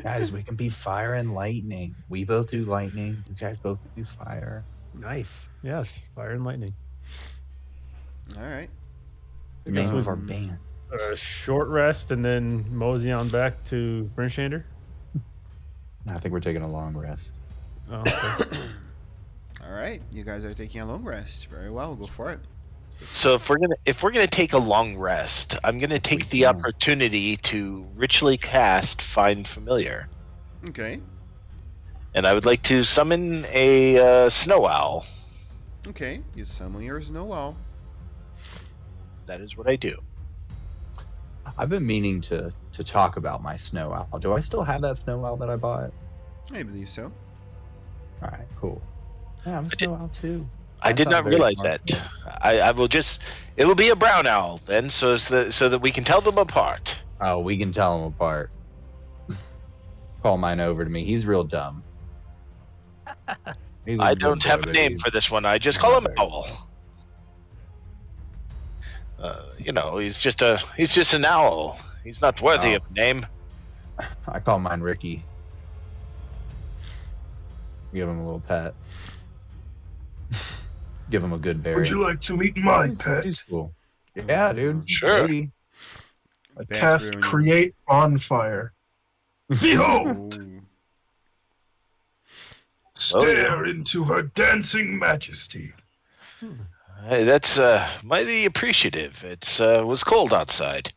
Guys, we can be fire and lightning. We both do lightning. You guys both do fire. Nice. Yes, fire and lightning. All right. The name of our Um, band. A short rest and then mosey on back to Bryn Shander. I think we're taking a long rest. Oh, okay. All right. You guys are taking a long rest. Very well. Go for it. So if we're gonna take a long rest, I'm gonna take the can. opportunity to ritually cast Find Familiar, Okay. and I would like to summon a snow owl. Okay. You summon your snow owl. That is what I do. I've been meaning to talk about my snow owl. Do I still have that snow owl that I bought? I believe so. All right, cool. Yeah, I'm a snow owl too. I did That not sounds very realize smart. that. I will just. It will be a brown owl then, so that we can tell them apart. Oh, we can tell them apart. Call mine over to me. He's real dumb. He's a I good don't boy, have a but name he's- for this one. I just call him Owl. He's just an owl. He's not worthy Oh. of a name. I call mine Ricky. Give him a little pet. Give him a good berry. Would you like to meet my He's- pet? he's cool. Yeah, dude. Sure. Maybe. I Back cast ruining. Create Bonfire. Behold! Ooh. Stare into her dancing majesty. Hey, that's mighty appreciative. It was cold outside.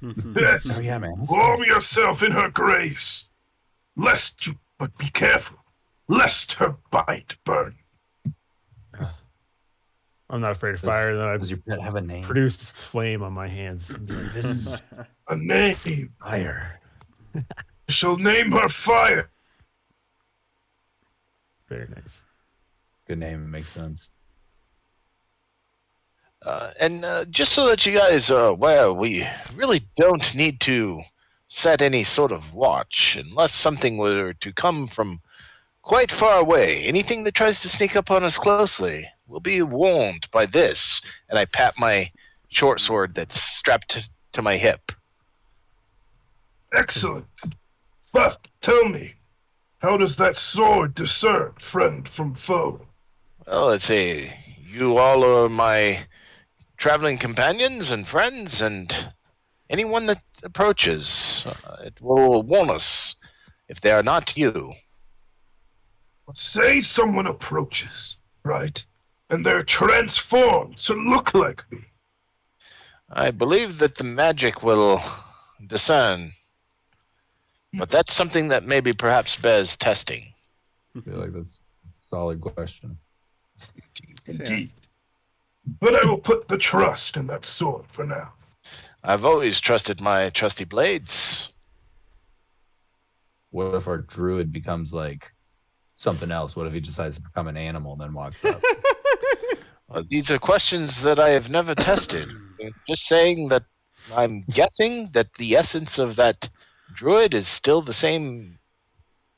Yes. Oh yeah, man. That's Warm nice. yourself in her grace. But be careful, lest her bite burn. I'm not afraid of fire. Then I Does your pet have a name? produce flame on my hands. And be like, this is A name. fire. I shall name her Fire. Very nice. Good name. It makes sense. And just so that you guys are aware, we really don't need to set any sort of watch unless something were to come from quite far away. Anything that tries to sneak up on us closely will be warned by this. And I pat my short sword that's strapped to my hip. Excellent. But tell me, how does that sword discern friend from foe? Well, let's see. You all are my traveling companions and friends, and anyone that approaches, it will warn us if they are not you. Say someone approaches, right? And they're transformed to look like me. I believe that the magic will discern, but that's something that maybe perhaps bears testing. I feel like that's a solid question. Indeed. But I will put the trust in that sword for now. I've always trusted my trusty blades. what if our druid becomes like something else? What if he decides to become an animal and then walks up? These are questions that I have never tested. Just saying that I'm guessing that the essence of that druid is still the same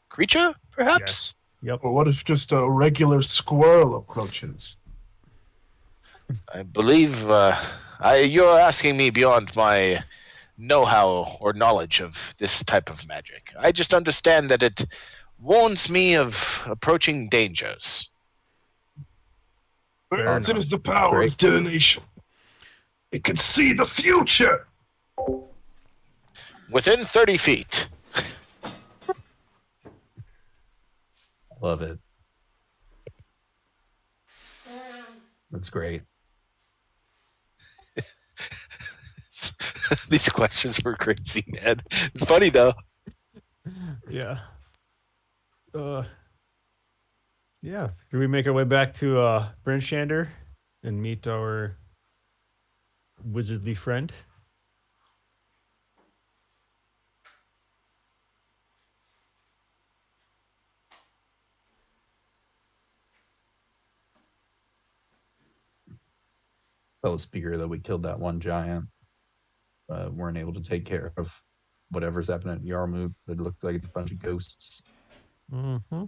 creature, perhaps? Yes. Yep. Or what if just a regular squirrel approaches? I believe you're asking me beyond my know-how or knowledge of this type of magic. I just understand that it warns me of approaching dangers. Fair Perhaps it enough. is the power Great. of divination. It can see the future. Within 30 feet. Love it. That's great. These questions were crazy, man. It's funny, though. Yeah. Yeah. Do we make our way back to Bryn Shander and meet our wizardly friend? Fellow speaker that we killed that one giant. Weren't able to take care of whatever's happening at Jarlmoot. It looked like it's a bunch of ghosts. Mm-hmm.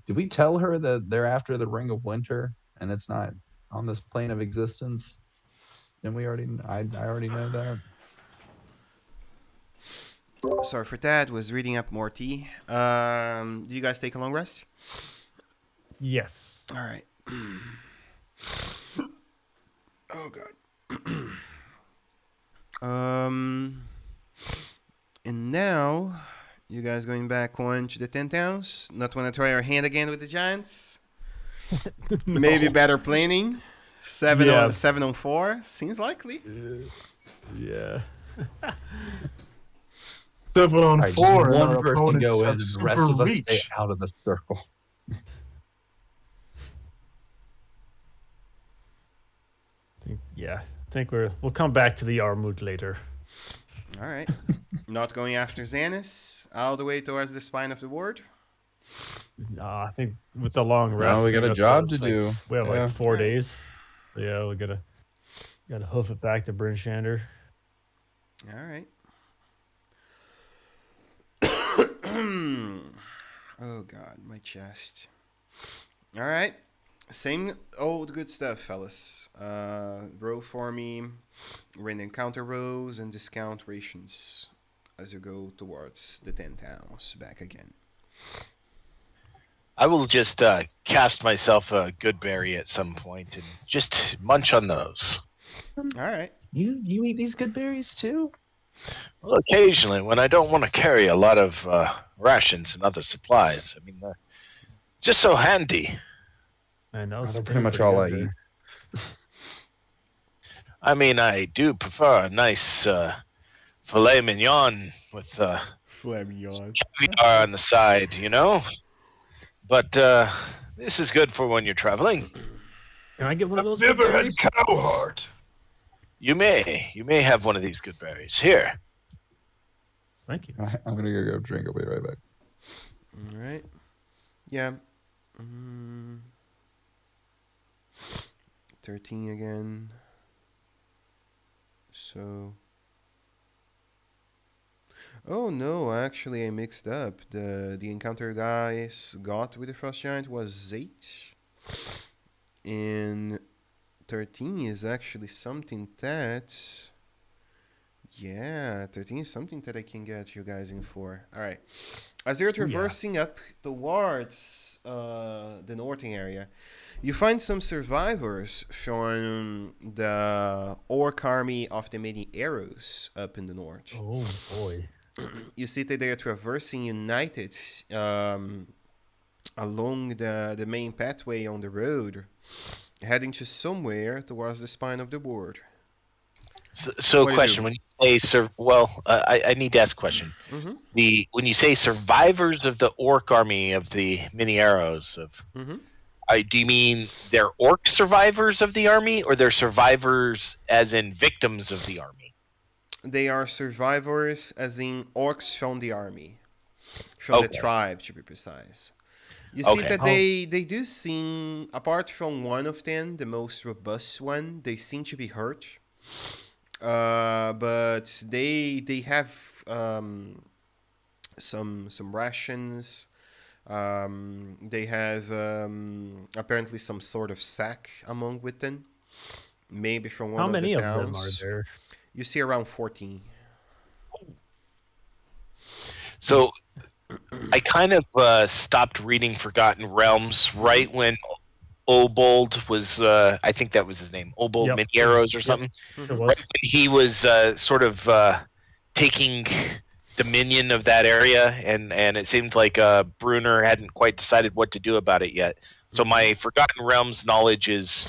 Did we tell her that they're after the Ring of Winter and it's not on this plane of existence? Didn't we already? I already know that. Sorry for that. Was reading up more tea. Do you guys take a long rest? Yes. All right. Oh god. And now you guys going back on to the 10 towns. Not want to try our hand again with the giants. Maybe better planning. 7 Yeah. on 7 on 4 seems likely. Yeah. 7 on All right, 4. just and one our person opponents go in, have and the super rest of us reach. stay out of the circle. I think we'll come back to the Jarlmoot later. All right. Not going after Xanis all the way towards the spine of the ward. I think with the long rest, we got a that's job what, to like, do. We have Yeah. like 4 Right. days. Yeah, we gotta hoof it back to Bryn Shander. All right. Oh god, my chest. All right. Same old good stuff, fellas. Roll for me. Run encounter rolls and discount rations as you go towards the 10 towns back again. I will just cast myself a good berry at some point and just munch on those. All right. You eat these good berries too? Well, occasionally, when I don't want to carry a lot of rations and other supplies. I mean, they're just so handy. And that That's was pretty much all I eat. I mean, I do prefer a nice filet mignon with Flamignon. caviar on the side, you know? But this is good for when you're traveling. Can I get one of those? Never had berries? cow heart. You may have one of these good berries. Here. Thank you. I'm gonna go drink. I'll be right back. All right. Yeah. 13 again. So. Oh no, actually I mixed up. The encounter guys got with the frost giant was 8. And 13 is actually something that. Yeah, 13 is something that I can get you guys in for. Alright. As you're traversing up towards the northern area, you find some survivors from the orc army of the many arrows up in the north. Oh boy. You see that they are traversing united along the main pathway on the road, heading to somewhere towards the spine of the board. So What do you question: do? when you say I need to ask a question. Mm-hmm. When you say survivors of the orc army of the many arrows of, Mm-hmm. do you mean they're orc survivors of the army, or they're survivors as in victims of the army? They are survivors, as in orcs from the army, from the Okay. tribe, to be precise. You see Okay. that Oh. they do seem, apart from one of them, the most robust one, they seem to be hurt. But they have some rations. They have apparently some sort of sack among with them, maybe from one How of the many of them are towns. there? You see around 14. So I kind of stopped reading Forgotten Realms right when Obold was, I think that was his name, Obold Yep. Mini Arrows or Yep. something. It Mhm. was. Right when he was sort of taking dominion of that area, and it seemed like Bruner hadn't quite decided what to do about it yet. So my Forgotten Realms knowledge is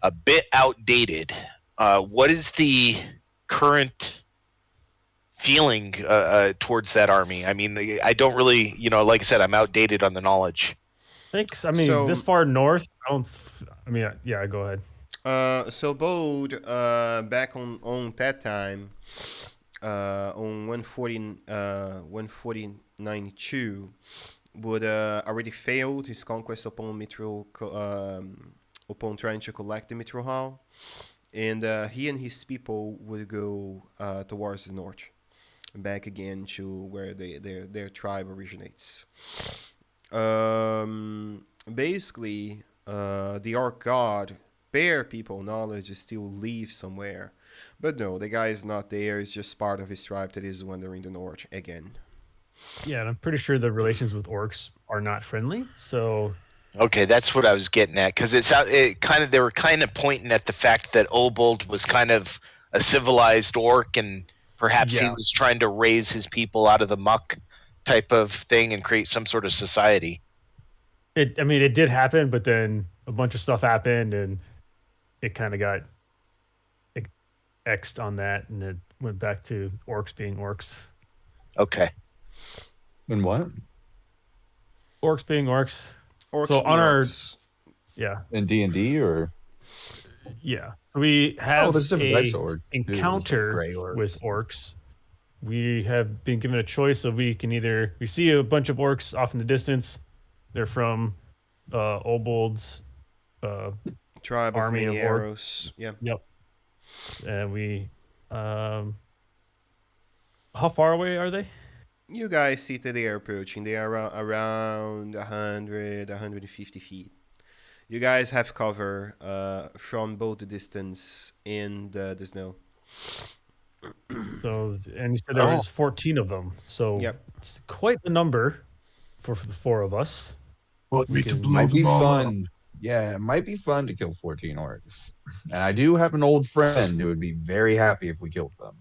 a bit outdated. What is the current feeling towards that army? I mean, I don't really, like I said, I'm outdated on the knowledge. Thanks. I mean, So- this far north, I don't. I mean, yeah. Go ahead. So Bold, back on that time, on 14092, would already failed his conquest upon upon trying to collect the Mithril Hall, and he and his people would go towards the north, back again to where their tribe originates. Basically, the Orc God, bare people knowledge, is still live somewhere. But no, the guy is not there. It's just part of his tribe that is wandering the north again. Yeah, and I'm pretty sure the relations with orcs are not friendly. So Okay, that's what I was getting at, because they were kind of pointing at the fact that Obold was kind of a civilized orc, and perhaps he Yeah. was trying to raise his people out of the muck type of thing and create some sort of society. I mean, it did happen, but then a bunch of stuff happened, and it kind of got X'd on that, and it went back to orcs being orcs. Okay. And what? Orcs being orcs. Orcs So be on our orcs. yeah, In D&D or? yeah. So we Oh, have there's different types of orcs. too. There's, like, encounter gray orcs. with orcs. We have been given a choice of we see a bunch of orcs off in the distance. They're from Obold's Tribe of army many of orcs. arrows. Yeah. Yep. And we how far away are they? You guys see that they are approaching. They are around 100, 150 feet. You guys have cover from both the distance and the snow. So, and you said there was 14 of them. So Yep. it's quite a number for the four of us. Want me to can- blow Might be them all up? fun. Yeah, it might be fun to kill 14 orcs. And I do have an old friend who would be very happy if we killed them.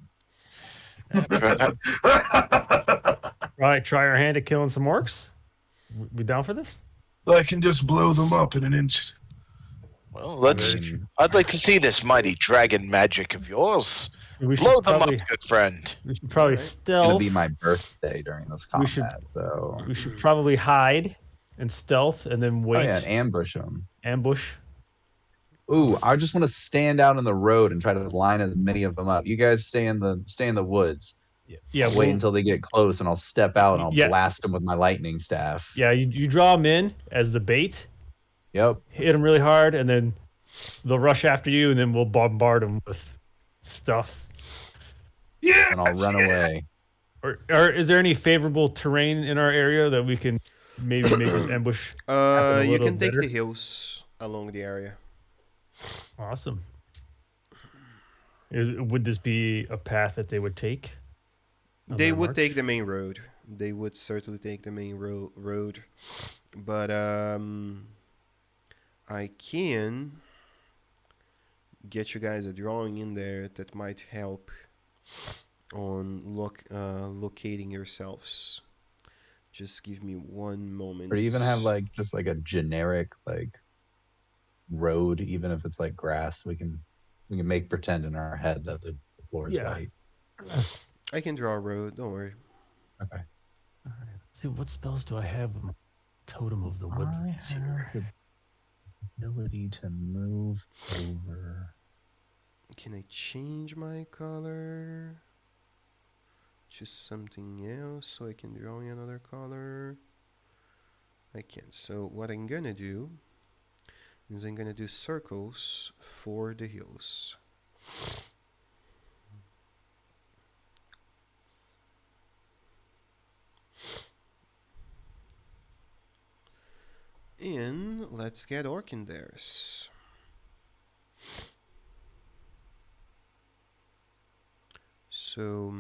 Right, try our hand at killing some orcs. We down for this? I can just blow them up in an instant. Well, I mean, I'd like to see this mighty dragon magic of yours. We Blow should them probably up, good friend. we should probably Alright. it's stealth. gonna be my birthday during this We should- combat, so We should probably hide and stealth and then oh wait. yeah, and ambush them. Ambush. Ooh, I just want to stand out in the road and try to line as many of them up. You guys stay in the woods. Yeah. I'll wait until they get close, and I'll step out and I'll Yeah. blast them with my lightning staff. Yeah, you draw them in as the bait, Yep. hit them really hard, and then they'll rush after you, and then we'll bombard them with stuff. Yeah. And I'll run away. Or is there any favorable terrain in our area that we can maybe make this ambush? a You little can take better. the hills along the area. Awesome. Would this be a path that they would take? on They their would march? take the main road. They would certainly take the main road. But I can get you guys a drawing in there that might help on locating yourselves. Just give me one moment. Or even have like just like a generic like road, even if it's like grass. We can make pretend in our head that the floor is Yeah. white. I can draw a road. Don't worry. Okay. All right. See, what spells do I have? Totem of the I Woodlands here. have the ability to move over. Can I change my color? Just something else so I can draw another color. I can't. So what I'm gonna do is I'm gonna do circles for the hills. And let's get orc in there. So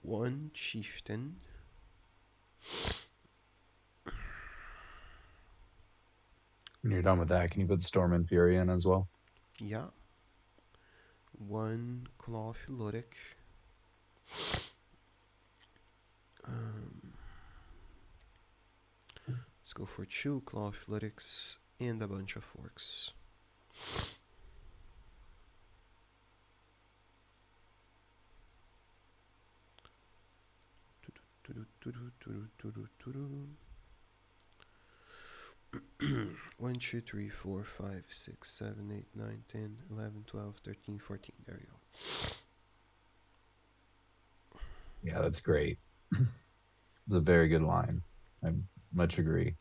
1 chieftain. When you're done with that, can you put Storm and Fury in as well? Yeah. 1 claw philodic. Let's go for 2 claw philodics and a bunch of orcs. One, 2, 3, 4, 5, 6, 7, 8, 9, 10, 11, 12, 13, 14. There you go. Yeah, that's great. It's a very good line. I much agree.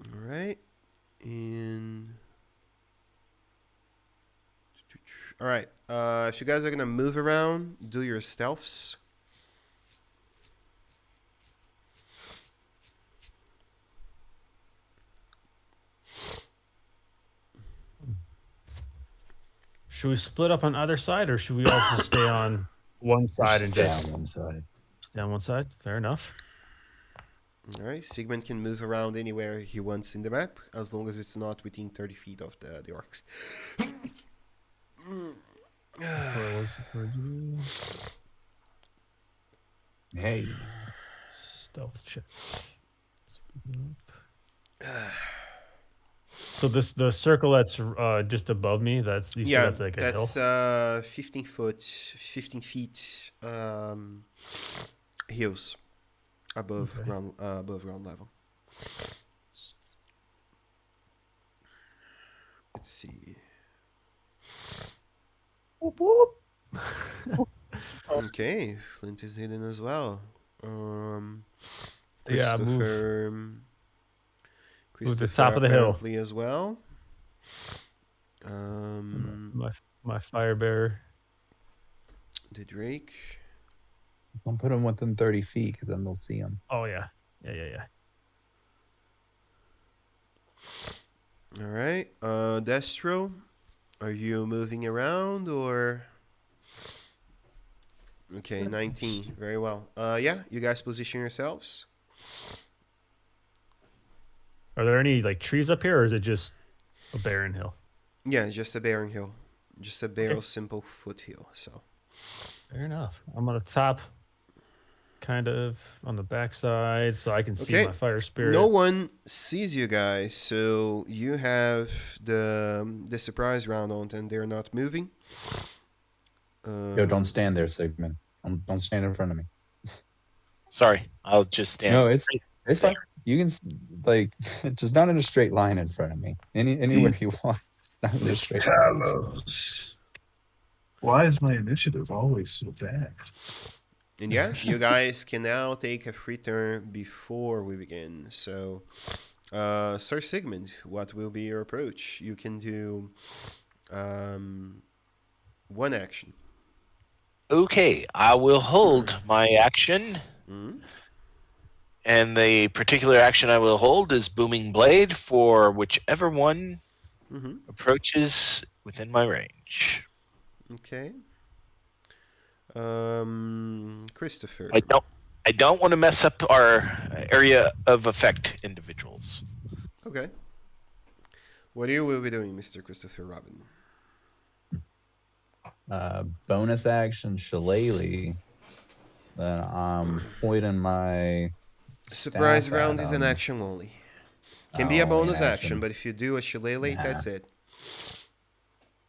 All right. And all right. If you guys are gonna move around, do your stealths. Should we split up on either side, or should we all just stay on one side and Stay just on one side. stay on one side? Fair enough. All right. Sigmund can move around anywhere he wants in the map, as long as it's not within 30 feet of the orcs. Where was originally? Hey. Stealth check. Speed up. So the circle that's just above me, that's you said that's like a hill. That's 15 feet hills above Okay. ground level. Let's see. Whoop, whoop. Okay, Flint is hidden as well. Yeah, move. Christopher. Move to the Christopher top of the hill. apparently as well. My fire bearer. The Drake. Don't put them within 30 feet because then they'll see them. Oh yeah. Yeah. All right. Destro, are you moving around or? Okay, 19. Very well. Yeah, you guys position yourselves. Are there any like trees up here, or is it just a barren hill? Yeah, just a barren hill. Just a bare Okay. simple foothill. So. Fair enough. I'm on the top, kind of on the backside, so I can see Okay. my fire spirit. No one sees you guys, so you have the surprise round on, and they're not moving. Yo, don't stand there, Sigmund. Don't stand in front of me. Sorry, I'll just stand. No, it's fine. You can like just not in a straight line in front of me. Anywhere you want. Just not in a straight line. Talos. Why is my initiative always so bad? And yeah, you guys can now take a free turn before we begin. So, Sir Sigmund, what will be your approach? You can do one action. Okay, I will hold my action. Mhm. And the particular action I will hold is Booming Blade for whichever one Mhm. approaches within my range. Okay. Christopher. I don't want to mess up our area of effect individuals. Okay. What you will be doing, Mr. Christopher Robin? Bonus action Shillelagh. Then I'm pointing my Surprise staff round at is an him. action only. Can be a Only an bonus action, but if you do a shillelagh, Nah. that's it.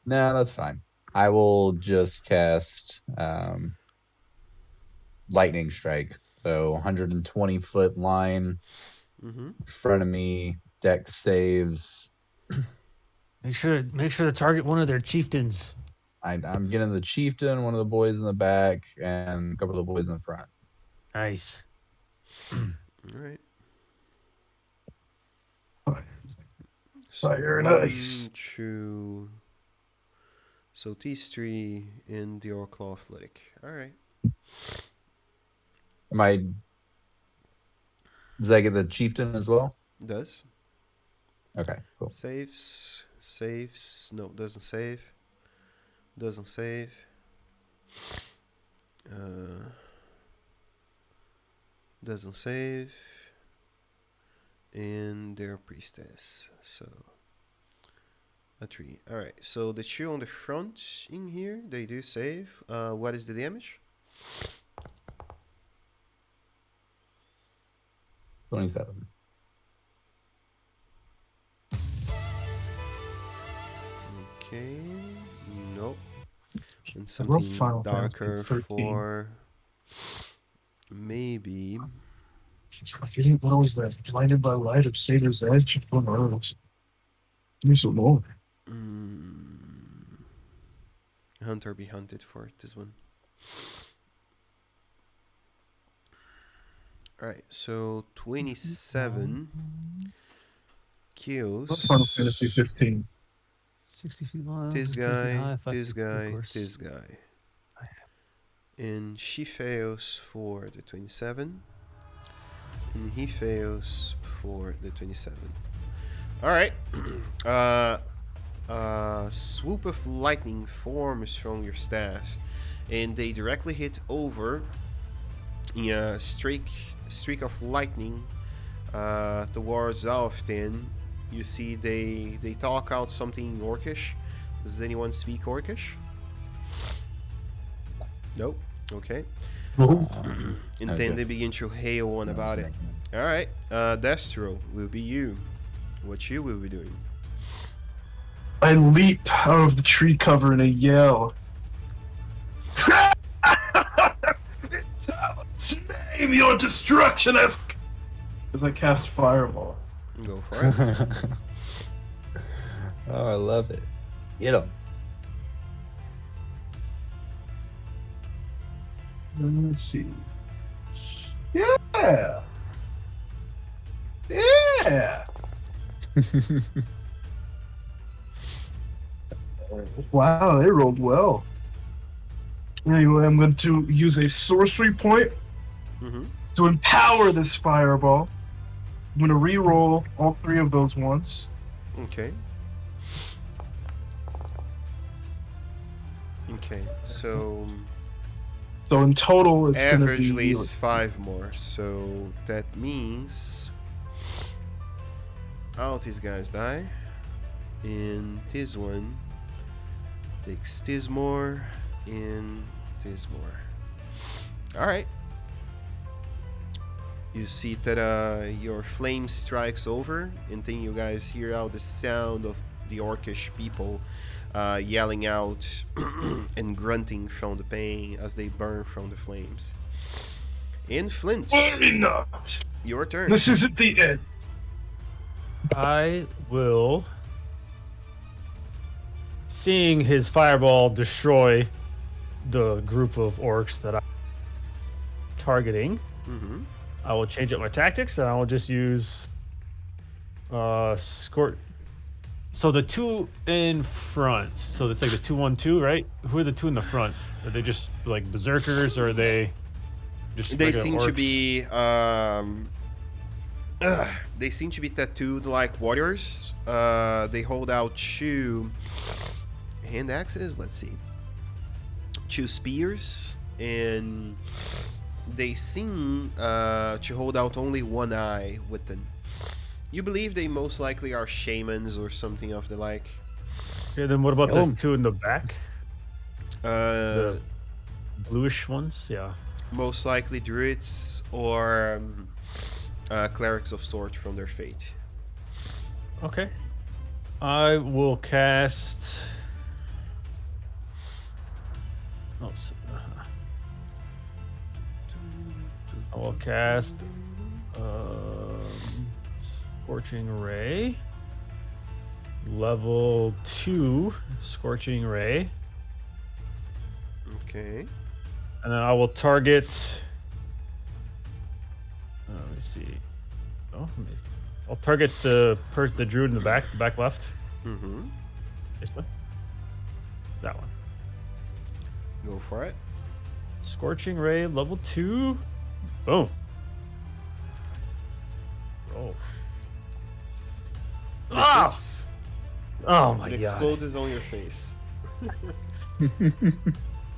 No, that's fine. I will just cast Lightning Strike. So 120-foot line Mm-hmm. in front of me. Dex saves Make sure to target one of their chieftains. I'm getting the chieftain, one of the boys in the back, and a couple of the boys in the front. Nice. All right. So Fire and 1, ice. 2. So these 3 in the Orclaw Athletic. All right. Does that get the chieftain as well? Does. Okay, cool. Saves. No, doesn't save. Doesn't save. Doesn't save. And their priestess. So a 3. All right. So the 2 on the front in here, they do save. What is the damage? 27. Okay. Nope. And I wrote something Final darker Fantasy 13. for maybe. What was that? Blinded by light of Saber's Edge? Who knows? You so know. Hunter be hunted for this one. Alright, so 27 kills. Final Fantasy 15. 60 feet long. This 10 feet guy, high, 5 this feet thick, of guy, course. this guy. And she fails for the 27. And he fails for the 27. Alright. Swoop of lightning forms from your staff. And they directly hit over in a streak of lightning towards Alftin. You see they talk out something in Orcish. Does anyone speak Orcish? Nope. Okay. And then they begin to hail on about it. Alright, Destro will be you. What you will be doing? I leap out of the tree cover and I yell. Name your destructionist! As I cast Fireball. Go for it. Oh, I love it. Get him. Let's see. Yeah! Yeah! Wow, they rolled well. Anyway, I'm going to use a sorcery point to empower this fireball. I'm going to re-roll all 3 of those ones. Okay. Okay, so So in total, it's going to averagely be... it's 5 more. So that means all these guys die. And this one takes this more and this more. Alright. You see that your flame strikes over, and then you guys hear out the sound of the Orcish people yelling out and grunting from the pain as they burn from the flames. And Flint, Worry not! your turn. This isn't the end. I will, seeing his fireball destroy the group of orcs that I'm targeting, I will change up my tactics and I will just use Squirt. So the 2 in front, so it's like the 2-1-2, right? Who are the 2 in the front? Are they just like berserkers, or are they just They regular seem to orcs? be they seem to be tattooed like warriors. They hold out 2 hand axes, let's see, 2 spears, and they seem to hold out only 1 eye with them. You believe they most likely are shamans or something of the like. Okay, then what about the 2 in the back? The Bluish ones, yeah. most likely druids or clerics of sort from their fate. Okay. I will cast. Oops. I will cast Scorching Ray. level 2 Scorching Ray. Okay. And then I will target. Let me see. Oh, I'll target the druid in the back left. Mm-hmm. This one. That one. Go for it. Scorching Ray, level 2. Boom. Roll. Misses. Oh my It god. explodes on your face.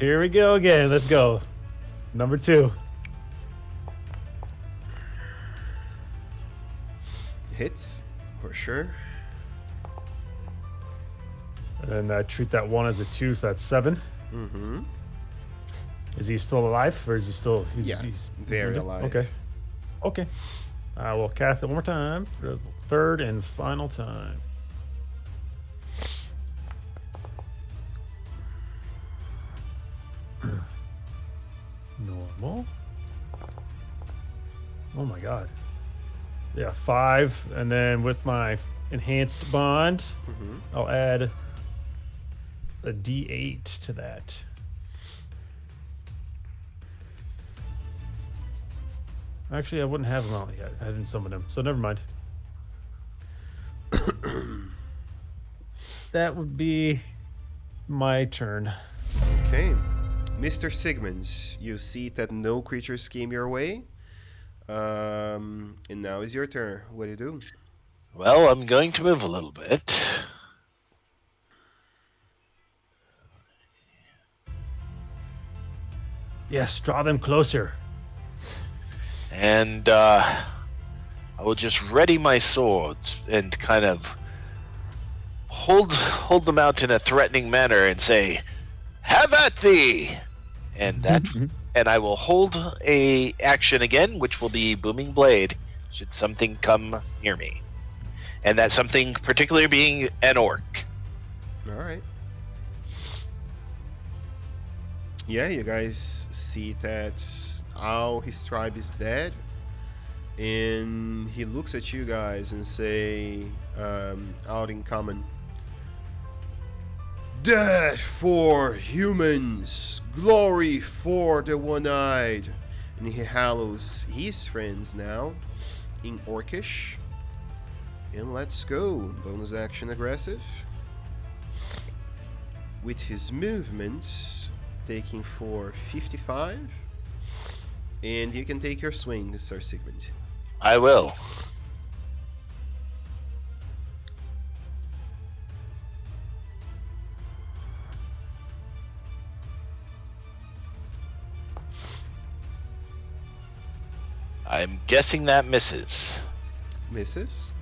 Here we go again. Let's go. Number 2. Hits, for sure. And I treat that 1 as a 2, so that's 7. Mm-hmm. Is he still alive, or is he still? He's very alive. Okay. Okay. I will cast it one more time for the third and final time. Normal. Oh my god. Yeah, 5, and then with my enhanced bond, Mm-hmm. I'll add a D8 to that. Actually, I wouldn't have them out yet. I didn't summon them, so never mind. That would be my turn. Okay. Mr. Sigmund, you see that no creatures came your way. And now is your turn. What do you do? Well, I'm going to move a little bit. Yes, draw them closer. And I will just ready my swords and kind of hold them out in a threatening manner and say, "Have at thee!" And that, and I will hold a action again, which will be Booming Blade, should something come near me, and that something particularly being an orc. All right. Yeah, you guys see that all his tribe is dead, and he looks at you guys and say, out in common, "Death for humans, glory for the one-eyed." And he hallows his friends now in Orcish. And let's go. Bonus action aggressive. With his movement, taking for 55. And you can take your swing, Sir Sigmund. I will. I'm guessing that misses. Misses.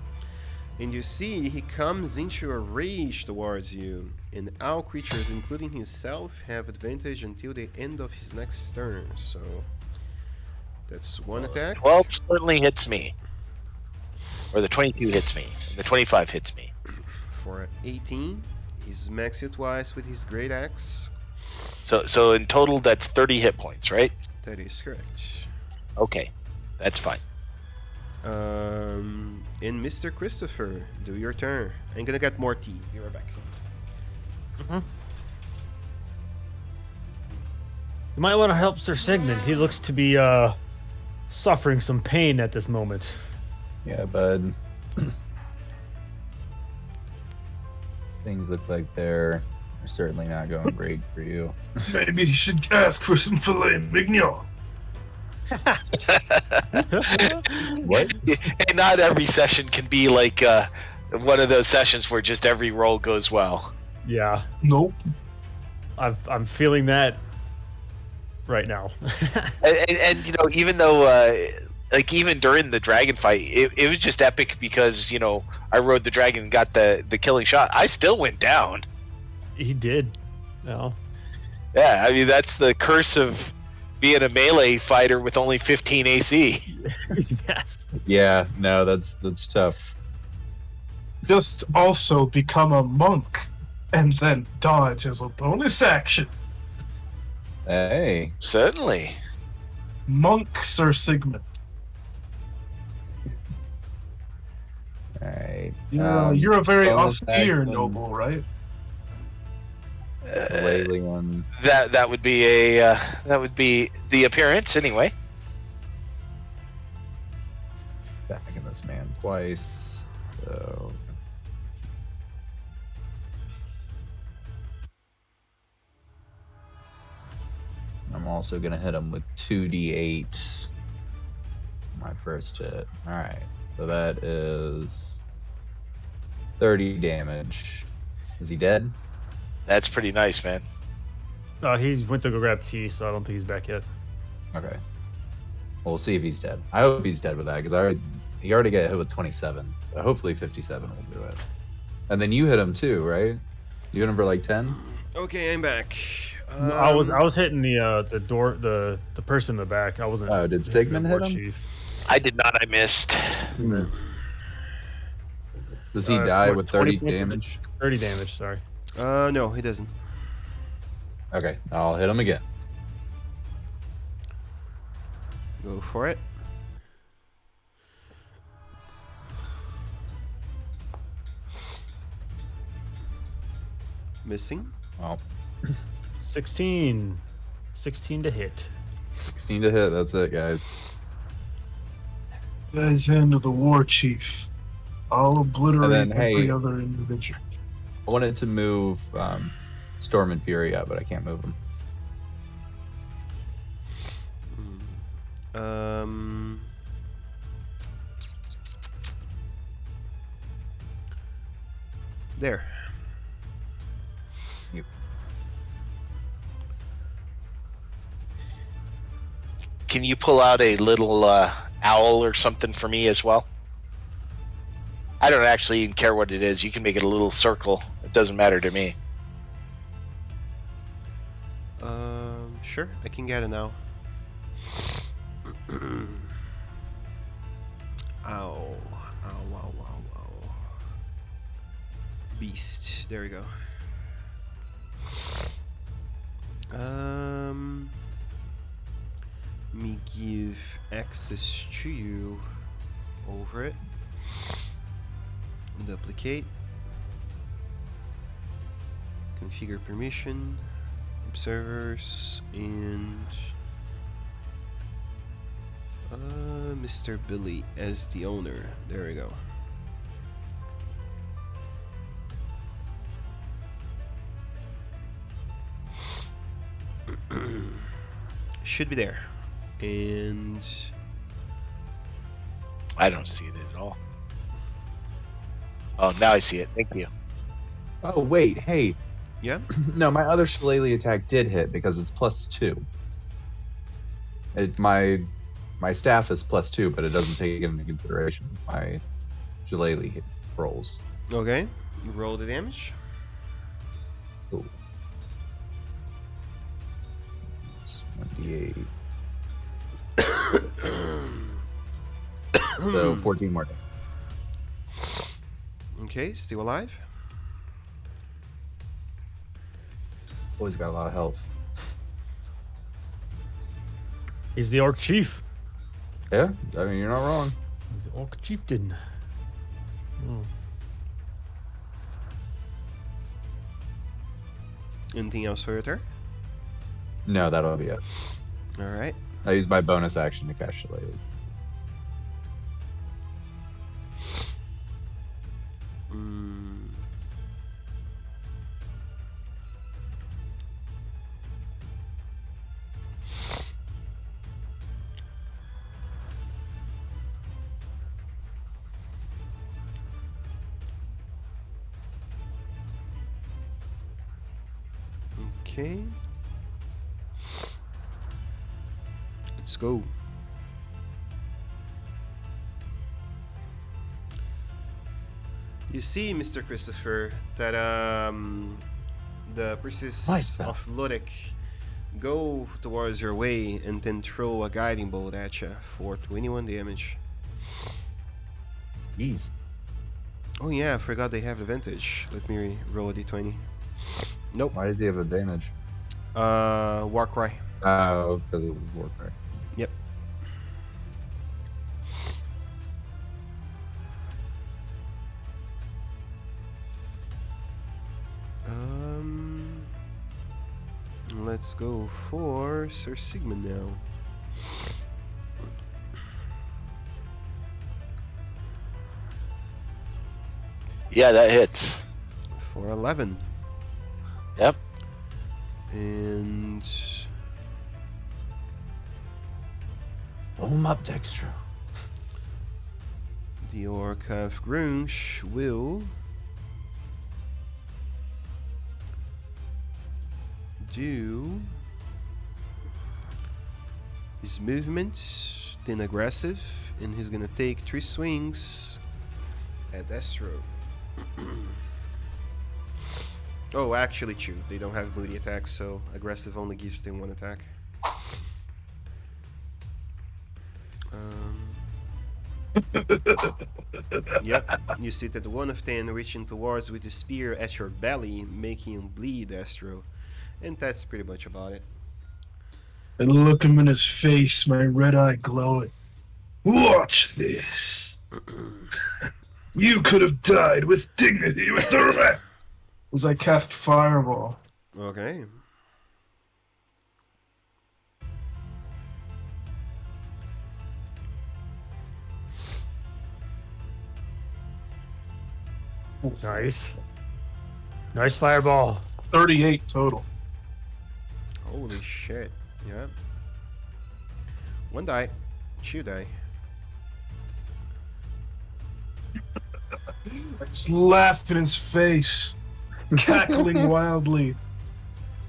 And you see he comes into a rage towards you. And all creatures, including himself, have advantage until the end of his next turn. So that's one attack. 12 certainly hits me. Or the 22 hits me. The 25 hits me. For 18, he smacks you twice with his great axe. So in total, that's 30 hit points, right? That is correct. Okay, that's fine. And Mr. Christopher, do your turn. I'm gonna get more tea. Be right back. You might want to help Sir Sigmund. He looks to be suffering some pain at this moment. Yeah, bud. Things look like they're certainly not going great for you. Maybe you should ask for some filet mignon. What? And not every session can be like one of those sessions where just every roll goes well. Yeah, Nope. I'm feeling that right now. And you know, even though like even during the dragon fight, it was just epic because, you know, I rode the dragon and got the killing shot. I still went down. He did. No. Yeah, I mean, that's the curse of being a melee fighter with only 15 AC. Yes. Yeah, no, that's tough. Just also become a monk and then dodge as a bonus action. Hey, Certainly. Monk Sir Sigmund. all right. right. You're a very bonus austere action, noble, right? Leyland. That would be a that would be the appearance anyway. Attacking this man twice. So I'm also gonna hit him with 2d8. My first hit. Alright. So that is 30 damage. Is he dead? That's pretty nice, man. He went to go grab tea, so I don't think he's back yet. Okay. We'll see if he's dead. I hope he's dead with that, because he already got hit with 27. But hopefully 57 will do it. And then you hit him too, right? You hit him for like 10? Okay, I'm back. No, I was hitting the door the person in the back. I wasn't. Oh, did Sigmund hit him? Chief. I did not. I missed. Does he die for with 20 30 points of damage? 30 damage, sorry. No, he doesn't. Okay, I'll hit him again. Go for it. Missing. Well, 16 to hit. 16 to hit. That's it, guys. You guys handle the war chief. I'll obliterate And then, every hey- other individual. I wanted to move Storm and Fury up, but I can't move them. There. Yep. Can you pull out a little owl or something for me as well? I don't actually even care what it is. You can make it a little circle. It doesn't matter to me. Sure, I can get it now. Ow. Ow. Beast. There we go. Me give access to you over it. Duplicate. Configure permission. Observers and Mr. Billy as the owner. There we go. Should be there. And I don't see it at all. Oh, now I see it. Thank you. Oh, wait. Hey. yeah, No, my other shillelagh attack did hit because it's +2. My staff is +2, but it doesn't take into consideration my shillelagh rolls. okay. Roll the damage. Cool. It's 1d8. So 14 more. Okay, still alive. Boy's got a lot of health. He's the orc chief. Yeah, I mean, you're not wrong. He's the orc chieftain. Oh. Anything else for your turn? No, that'll be it. All right. I use my bonus action to cast shillelagh. Okay. Let's go. You see, Mr. Christopher, that the priestess Nice. of Ludic go towards your way and then throw a guiding bolt at you for 21 damage. Jeez. Oh yeah, I forgot they have advantage. Let me roll a d20. Nope. Why does he have advantage? War cry. Oh, because it was warfare. Yep. let's go for Sir Sigmund now. Yeah, that hits. For 11. Yep. And Blow him up, Dextro. the Orc of Grunge will do his movement, then aggressive, and he's gonna take 3 swings at Destro. Oh, actually 2. They don't have booty attacks, so aggressive only gives them 1 attack. Yep, you see that one of them reaching towards with the spear at your belly, making you bleed, Astro. And that's pretty much about it. I look him in his face, my red eye glowing. Watch this. You could have died with dignity with the rest. As I cast Fireball. Okay. Nice. Nice fireball. 38 total. Holy shit. Yeah. 1 die. 2 die. I just laugh in his face, cackling wildly.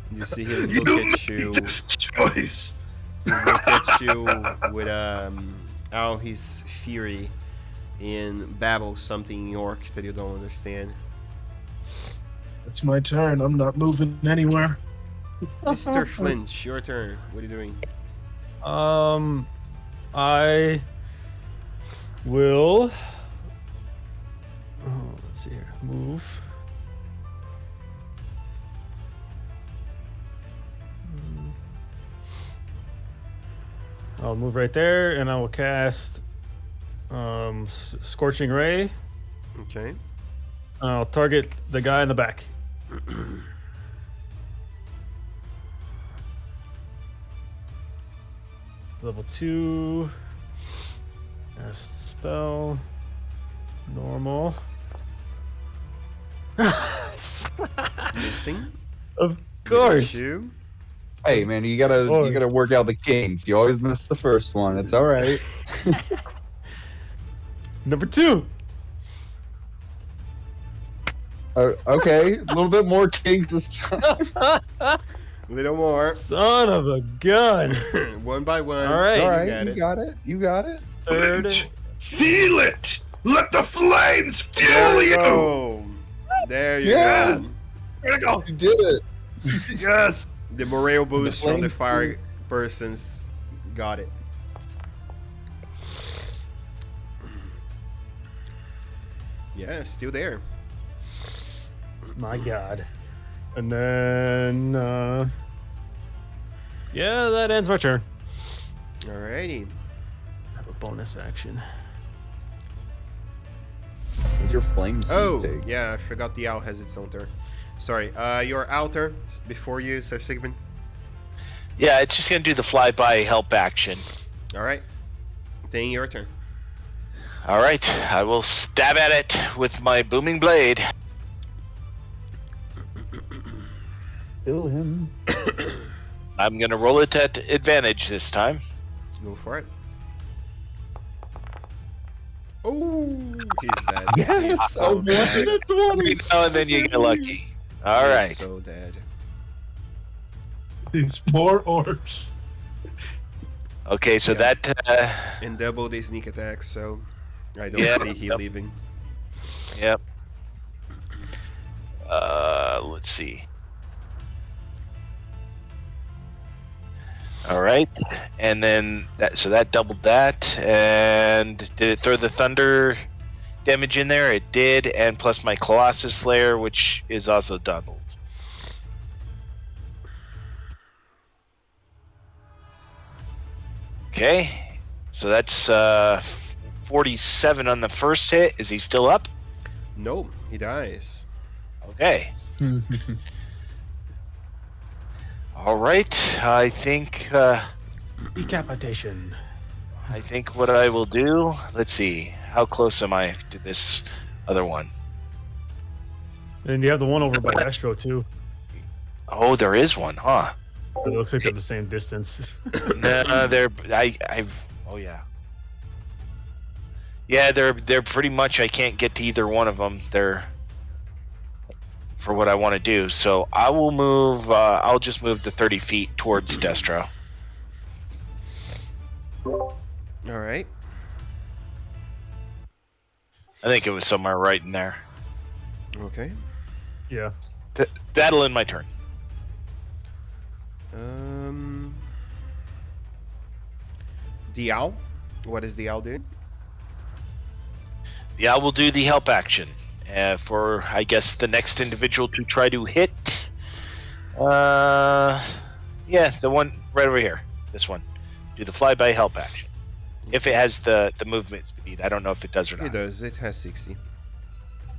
You see him look at you. This choice. Look at you with all his fury and babble something in York that you don't understand. It's my turn. I'm not moving anywhere. Mr. Flinch, your turn. What are you doing? I will. Oh, let's see here. Move. I'll move right there, and I will cast Scorching Ray. Okay. I'll target the guy in the back. Level 2. Cast spell. Normal. Missing. Of course. You. Hey man, you gotta work out the kinks. You always miss the first one. It's all right. Number 2. Okay, a little bit more kinks this time. Little more. Son of a gun. One by one. All right. All right, You you got got it. You got it. Third. Feel it. Let the flames There fuel you you. go. There you Yes. go. There you go. You did it. Yes. The morale boost from the flames fire persons got it. Yeah, still there. My God. And then, yeah, that ends my turn. Alrighty. I have a bonus action. What's your flame seed Oh, take? yeah, I forgot the owl has its own turn. Sorry, your outer before you, Sir Sigmund. Yeah, it's just gonna do the flyby help action. Alright. Then your turn. All right, I will stab at it with my booming blade. Kill him. I'm gonna roll it at advantage this time. Go for it. Oh, he's dead. Yes, He's so a 1 dead. and a 20. Oh, and then you get lucky. All He's right. so dead. These poor orcs. Okay, so Yeah. that. And double the sneak attack, so I don't Yeah. see he Yep. leaving. Yep. Let's see. All right, and then that. So that doubled that, and did it throw the thunder damage in there? It did, and plus my Colossus Slayer, which is also doubled. Okay, so that's 47 on the first hit. Is he still up? No, he dies. Okay. All right. Decapitation. I think what I will do. Let's see. How close am I to this other one? And you have the one over by Destro too. Oh, there is one, huh? It looks like they're the same distance. No, they're. Oh yeah. Yeah, they're pretty much. I can't get to either one of them. They're for what I want to do. So I will move. I'll just move the 30 feet towards Destro. All right. I think it was somewhere right in there. Okay. Yeah. That'll end my turn. The owl. What is the owl doing? The owl will do the help action for, I guess, the next individual to try to hit. Yeah, the one right over here. This one. Do the flyby help action. If it has the movement speed. I don't know if it does or not. It does. It has 60.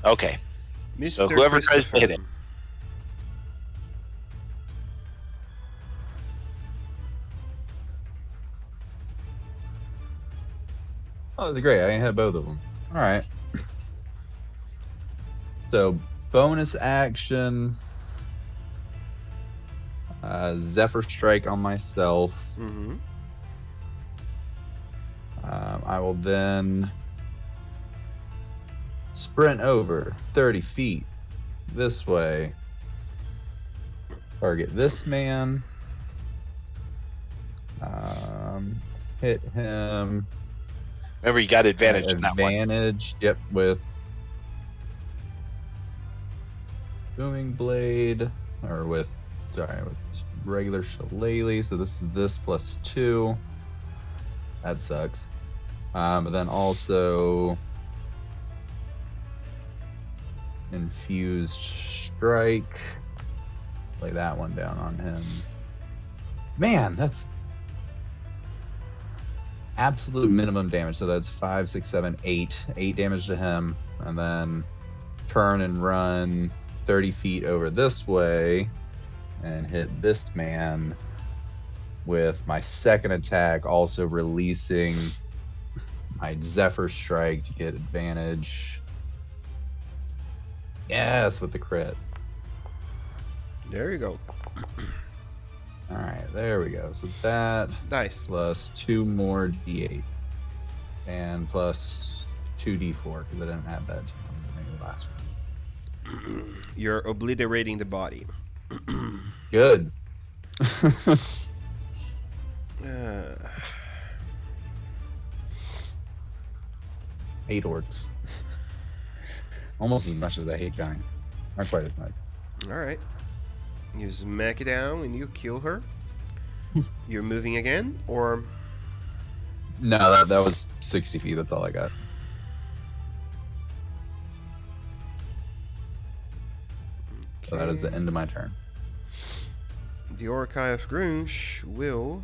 Okay. Mr. So whoever tries to hit it. Oh, great. I had both of them. All right. So, bonus action. Zephyr Strike on myself. Mm-hmm. I will then sprint over 30 feet this way. Target this man. Hit him. Remember, you got advantage in that one. Advantage, yep, with Booming Blade, or with regular Shillelagh. So this is this plus 2. That sucks. But then also Infused Strike. Lay that one down on him. Man, that's absolute minimum damage. So that's 5, 6, 7, 8. 8 damage to him. And then turn and run 30 feet over this way and hit this man with my second attack, also releasing my Zephyr Strike to get advantage. Yes, with the crit. There you go. All right, there we go. So that Nice. plus 2 more D8 and plus 2 D4 because I didn't add that to the last one. You're obliterating the body. Good. 8 orcs. Almost as much as I hate giants. Not quite as much. All right. You smack it down and you kill her. You're moving again, or No, that was 60 feet. That's all I got. So that is the end of my turn. The Orkai of Grunge will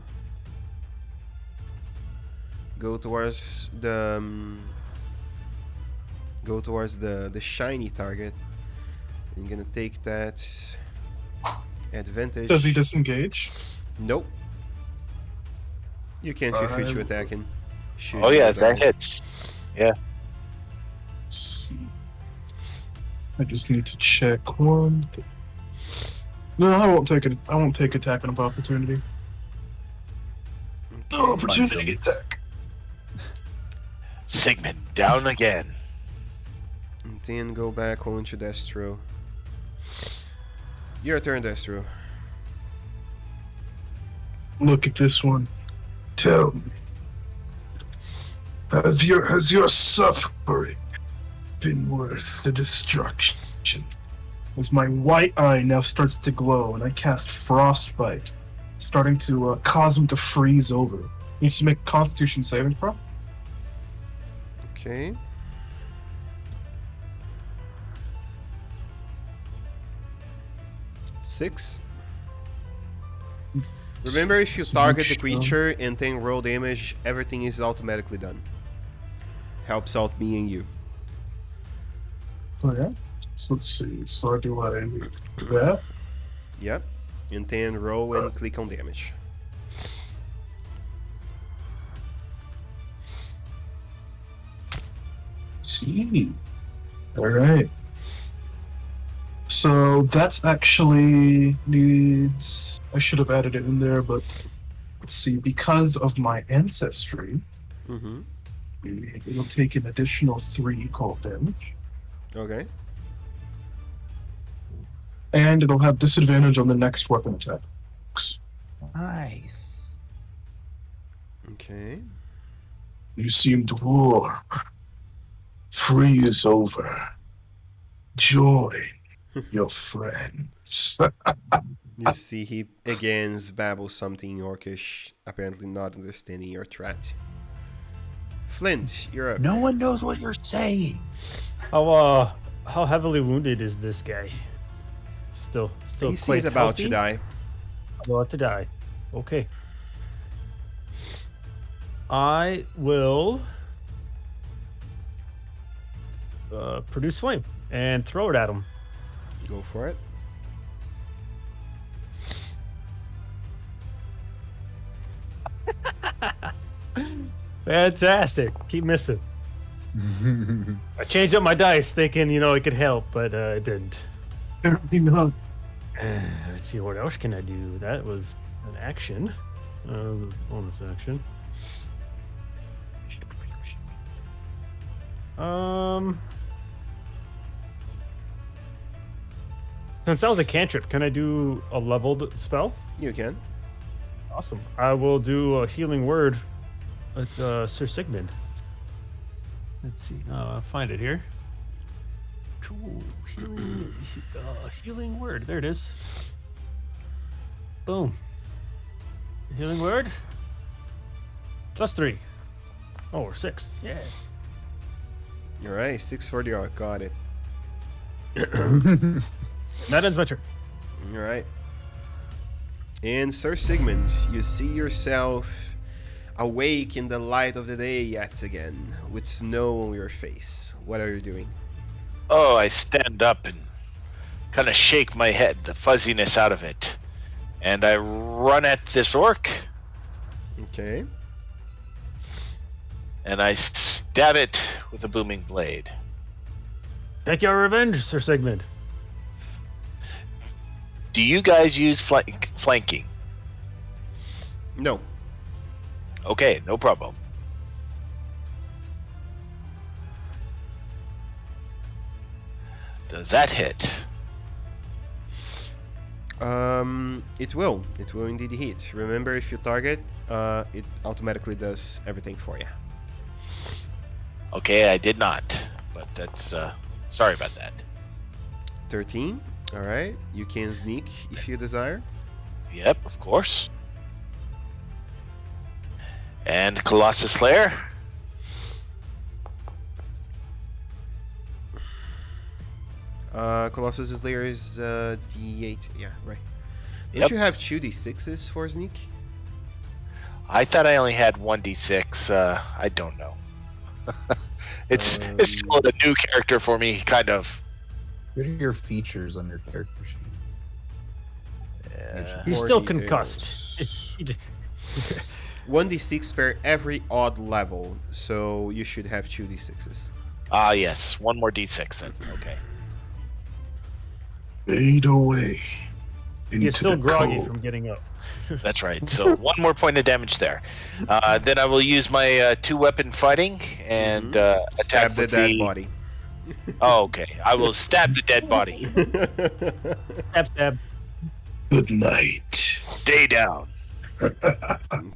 go towards the shiny target. I'm gonna take that advantage. Does he disengage? Nope. You can't feel free to attack him. Shoot Oh him yeah, as that I- hits. Yeah. Let's see. I just need to check one. No, I won't take it. I won't take attack of opportunity. No opportunity attack. Sigmund down again. And then go back on to Destro. Your turn, Destro. Look at this one. Tell me, has your suffering been worth the destruction? As my white eye now starts to glow, and I cast Frostbite, starting to cause him to freeze over. You need to make a Constitution saving throw. Okay. Six. Remember, if you target the creature and then roll damage, everything is automatically done. Helps out me and you. Oh yeah. So let's see. So I do that. Yep. And then roll and click on damage. See. All right. So that's actually needs. I should have added it in there, but let's see. Because of my ancestry, Mm-hmm. it'll take an additional 3 cold damage, Okay. and it'll have disadvantage on the next weapon attack. Nice. Okay. You seemed warm. Free is over. Join your friends. You see he again babbles something in Orcish, apparently not understanding your threat. Flint, you're up. No one knows what you're saying. How heavily wounded is this guy? Still He quite seems about healthy? to die. About to die. Okay. I will produce flame and throw it at him. Go for it. Fantastic. Keep missing. I changed up my dice thinking, it could help, but it didn't. Apparently not. Let's see, what else can I do? That was an action. That was a bonus action. Since that was a cantrip, can I do a leveled spell? You can. Awesome. I will do a healing word with Sir Sigmund. Let's see. I'll find it here. Cool. Healing word. There it is. Boom. Healing word. +3. Oh, or 6. Yeah. All right, 6 for the arc. Got it. That ends my turn. All right. And Sir Sigmund, you see yourself awake in the light of the day yet again, with snow on your face. What are you doing? Oh, I stand up and kind of shake my head, the fuzziness out of it. And I run at this orc, Okay. and I stab it with a booming blade. Take your revenge, Sir Sigmund. Do you guys use flanking? No. Okay, no problem. Does that hit? It will. It will indeed hit. Remember, if you target, it automatically does everything for you. Okay, I did not, but that's sorry about that. 13. All right. You can sneak if you desire. Yep, of course. And Colossus Slayer. Colossus Slayer is D8. Yeah, right. Don't Yep. you have 2d6s for sneak? I thought I only had 1d6. I don't know. It's still a new character for me, kind of. What are your features on your character sheet? He's More still details. concussed. He just- 1d6 per every odd level, so you should have 2d6s. Ah, yes. One more d6 then. Okay. Fade away. He's still the groggy cold. from getting up. That's right. So one more point of damage there. Then I will use my 2-weapon fighting and attack Stab the with dead the... body. Oh, okay. I will stab the dead body. Stab, stab. Good night. Stay down.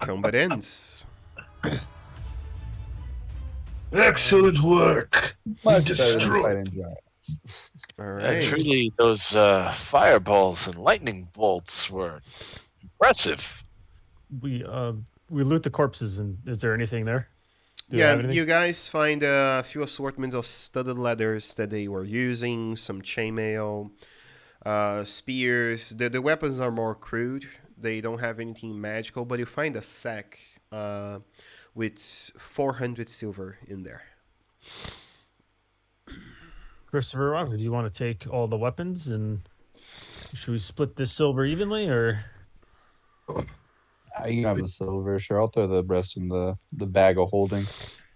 Combat ends. Excellent work. Much better than destroyed. fighting giants. All right. Truly, those fireballs and lightning bolts were impressive. We loot the corpses, and is there anything there? Do they Yeah, have anything? you guys find a few assortments of studded leathers that they were using, some chainmail, spears. The weapons are more crude. They don't have anything magical, but you find a sack with 400 silver in there. Christopher, do you want to take all the weapons and Should we split this silver evenly, or You can have the silver. Sure, I'll throw the rest in the bag of holding.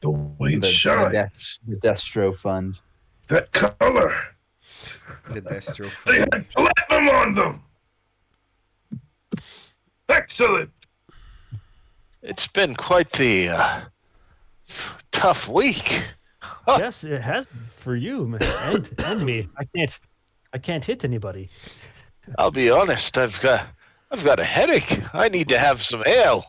The way it The shines. the Destro Fund. That color. The Destro They Fund. had platinum on them. Excellent. It's been quite the tough week. yes, it has for you and me. I can't hit anybody. I'll be honest. I've got a headache. I need to have some ale.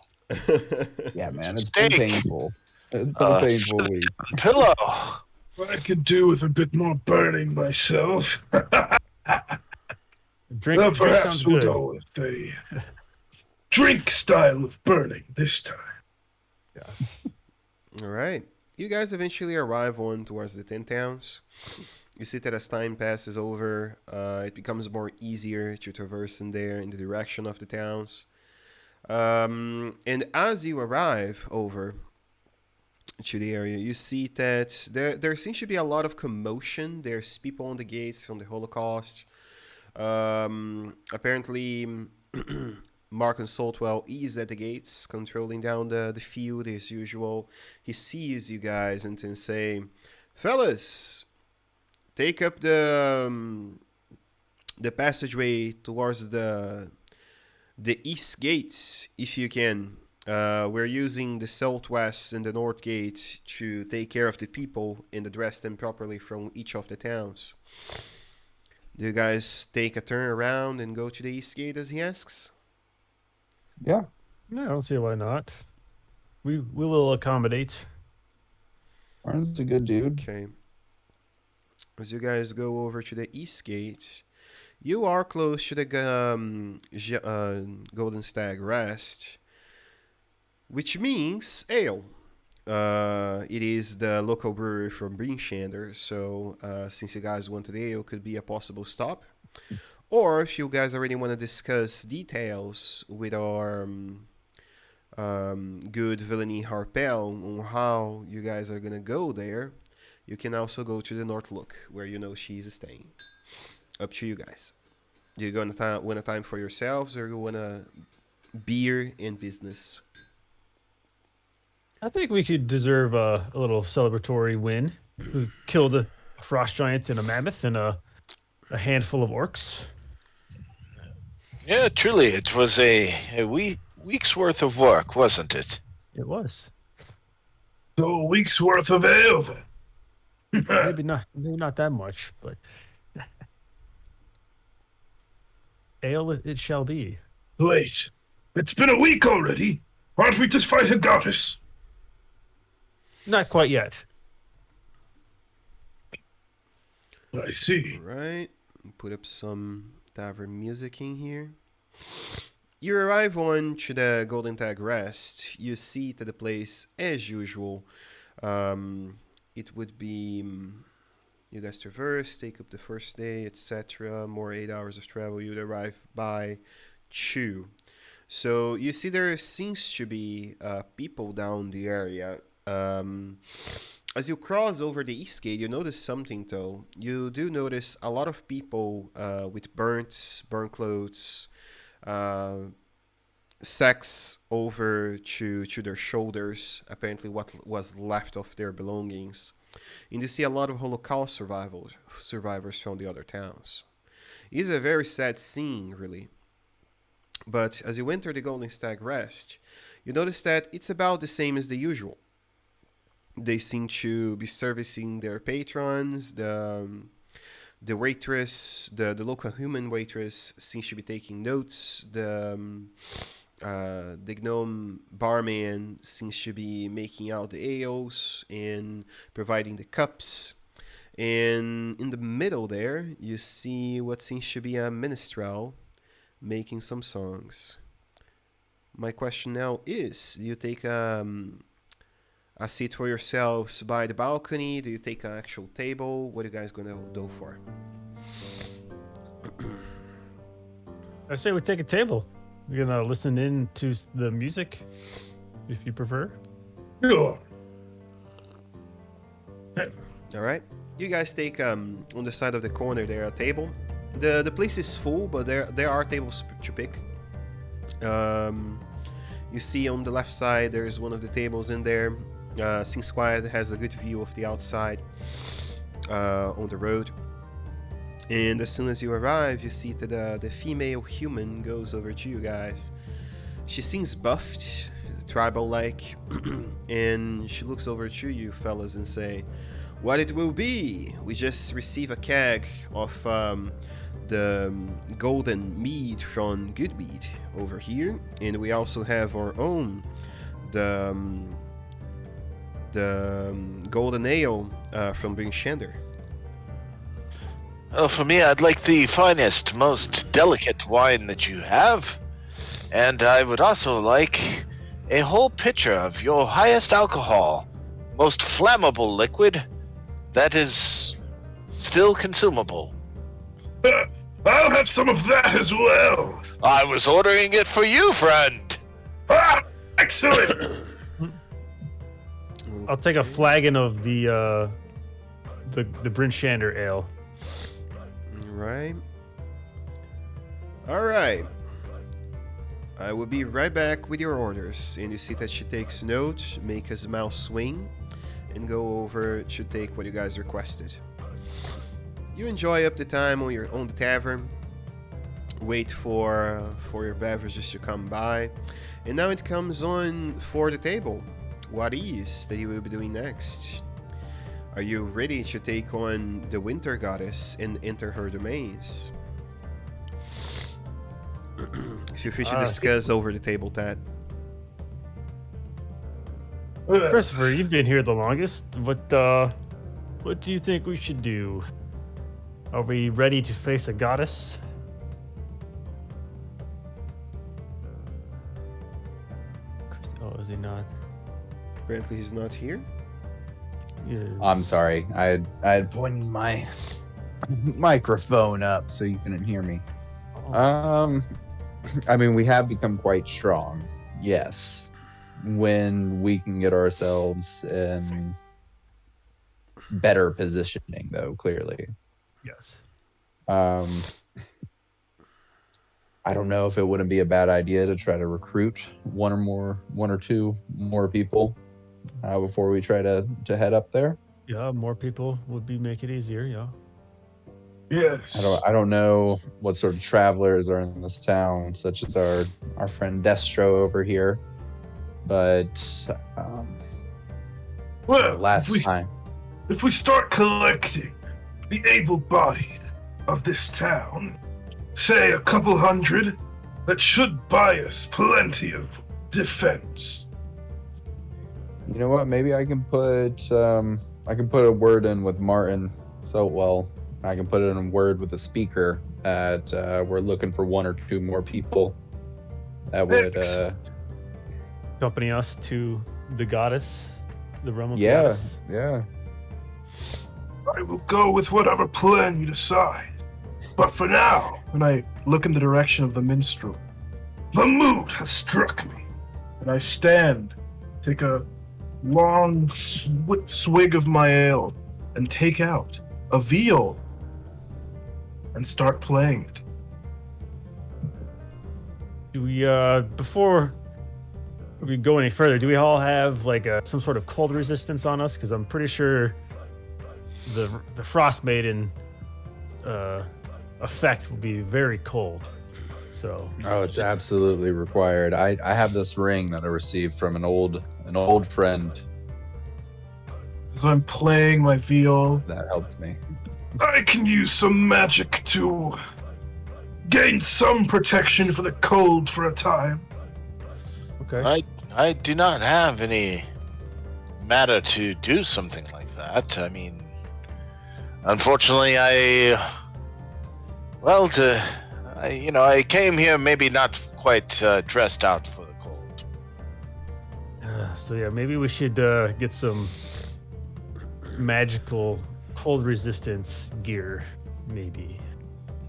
Yeah, man, Some it's been steak. painful. It's been a painful week. Pillow. I could do with a bit more burning myself. Drink, Well, drink perhaps sounds we'll good. go with a drink style of burning this time. Yes. All right. You guys eventually arrive on towards the 10 towns. You see that as time passes over, it becomes more easier to traverse in there in the direction of the towns. And as you arrive over to the area, you see that there seems to be a lot of commotion. There's people on the gates from the Holocaust. Apparently, Mark and Saltwell is at the gates, controlling down the field as usual. He sees you guys and then say, "Fellas, take up the passageway towards the east gates if you can. We're using the southwest and the north gate to take care of the people and address them properly from each of the towns." Do you guys take a turn around and go to the east gate as he asks? Yeah. No, I don't see why not. We will accommodate. Arn's a good dude. Okay. As you guys go over to the east gate, you are close to the Golden Stag Rest, which means ale. It is the local brewery from Brinshander, so since you guys wanted ale, could be a possible stop. Or if you guys already want to discuss details with our good villainy Harpel on how you guys are gonna go there, you can also go to the North Look, where you know she's staying. Up to you guys. Do you gonna want a time for yourselves, or you want a beer and business? I think we could deserve a little celebratory win. We killed a frost giant and a mammoth and a handful of orcs. Yeah, truly, it was a week's worth of work, wasn't it? It was. So a week's worth of ale then. Maybe not that much, but ale it shall be. Wait, it's been a week already. Aren't we to fight a goddess? Not quite yet. I see. Right. Put up some tavern music in here. You arrive on to the Golden Tag Rest. You see to the place as usual. It would be you guys traverse, take up the first day, etc. More 8 hours of travel. You'd arrive by 2. So you see there seems to be people down the area. As you cross over the east gate, you notice something though. You do notice a lot of people with burnt clothes, sacks over to their shoulders, apparently what was left of their belongings. And you see a lot of Holocaust survivors from the other towns. It is a very sad scene, really. But as you enter the Golden Stag Rest, you notice that it's about the same as the usual. They seem to be servicing their patrons. The waitress, the local human waitress, seems to be taking notes. The gnome barman seems to be making out the ales and providing the cups. And in the middle there, you see what seems to be a minstrel making some songs. My question now is, do you take a seat for yourselves by the balcony? Do you take an actual table? What are you guys gonna go for? I say we take a table. We're gonna listen in to the music, if you prefer. Sure. All right. You guys take on the side of the corner there a table. The place is full, but there are tables to pick. You see on the left side there's one of the tables in there. Seems quiet, has a good view of the outside on the road. And as soon as you arrive, you see that the female human goes over to you guys. She seems buffed, tribal-like, and she looks over to you fellas and say, "What it will be? We just received a keg of the golden mead from Goodmead over here, and we also have our own the golden ale from Brinshander." Well, for me, I'd like the finest, most delicate wine that you have. And I would also like a whole pitcher of your highest alcohol, most flammable liquid that is still consumable. I'll have some of that as well. I was ordering it for you, friend. Ah, excellent. I'll take a flagon of the Brinshander ale. Right. All right. I will be right back with your orders. And you see that she takes note, make his mouth swing, and go over to take what you guys requested. You enjoy up the time on the tavern. Wait for your beverages to come by. And now it comes on for the table. What is that you will be doing next? Are you ready to take on the Winter Goddess and enter her domains? Feel free to discuss over the table, Tat. Christopher, you've been here the longest. What do you think we should do? Are we ready to face a goddess? Oh, is he not? Apparently he's not here. Yes. I'm sorry. I had pointed my microphone up so you couldn't hear me. Oh. I mean, we have become quite strong. Yes. When we can get ourselves in better positioning, though, clearly. Yes. I don't know if it wouldn't be a bad idea to try to recruit one or two more people before we try to head up there. Yeah, more people would make it easier. Yeah. Yes. I don't know what sort of travelers are in this town, such as our friend Destro over here. But Well, time. if we start collecting the able-bodied of this town, say a couple hundred, that should buy us plenty of defense. You know what? Maybe I can put a word in with Martin. I can put it in a word with the speaker that we're looking for one or two more people that would accompany us to the goddess, the realm of yeah, goddess. yeah. I will go with whatever plan you decide. But for now, when I look in the direction of the minstrel, the mood has struck me. And I stand, take a long swig of my ale, and take out a viol and start playing it. Do we, before we go any further, do we all have like some sort of cold resistance on us? Because I'm pretty sure the Frost Maiden effect will be very cold. So. Oh, it's absolutely required. I have this ring that I received from an old friend. As I'm playing my viol, That helps me. I can use some magic to gain some protection for the cold for a time. Okay. I do not have any matter to do something like that. I mean, unfortunately, I came here maybe not quite dressed out for the cold. So yeah, maybe we should get some magical cold resistance gear, maybe.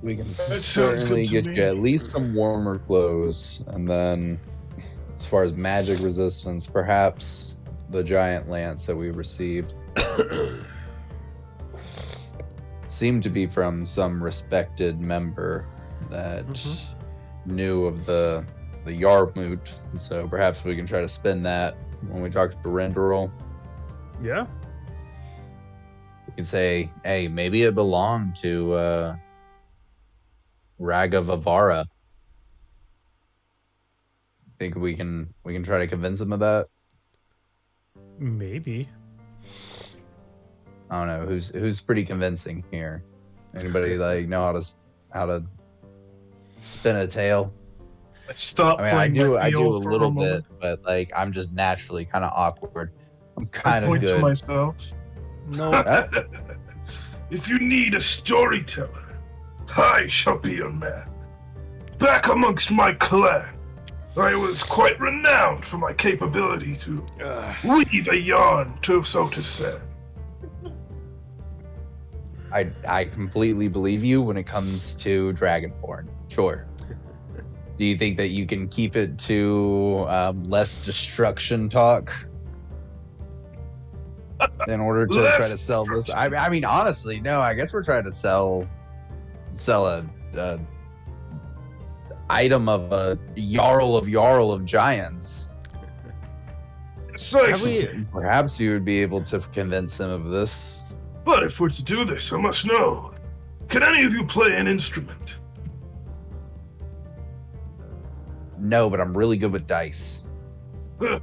We can sounds certainly good to get me. you at least some warmer clothes, and then as far as magic resistance, perhaps the giant lance that we received. seemed to be from some respected member that knew of the Jarlmoot, so perhaps we can try to spin that when we talk to Renderil. Yeah. We can say, hey, maybe it belonged to Ragavavara. Think we can try to convince him of that? Maybe. I don't know who's pretty convincing here. Anybody like know how to spin a tale? I stopped I mean, I playing my do a field for little a bit, moment. but like I'm just naturally kind of awkward. I'm I kind of point to good. myself. No. If you need a storyteller, I shall be your man. Back amongst my clan, I was quite renowned for my capability to weave a yarn, so to say. I completely believe you when it comes to Dragonborn. Sure. Do you think that you can keep it to less destruction talk in order to try to sell this? I mean, honestly, no. I guess we're trying to sell a item of a Jarl of Giants. Precisely. Perhaps you would be able to convince him of this. But if we're to do this, I must know. Can any of you play an instrument? No, but I'm really good with dice. You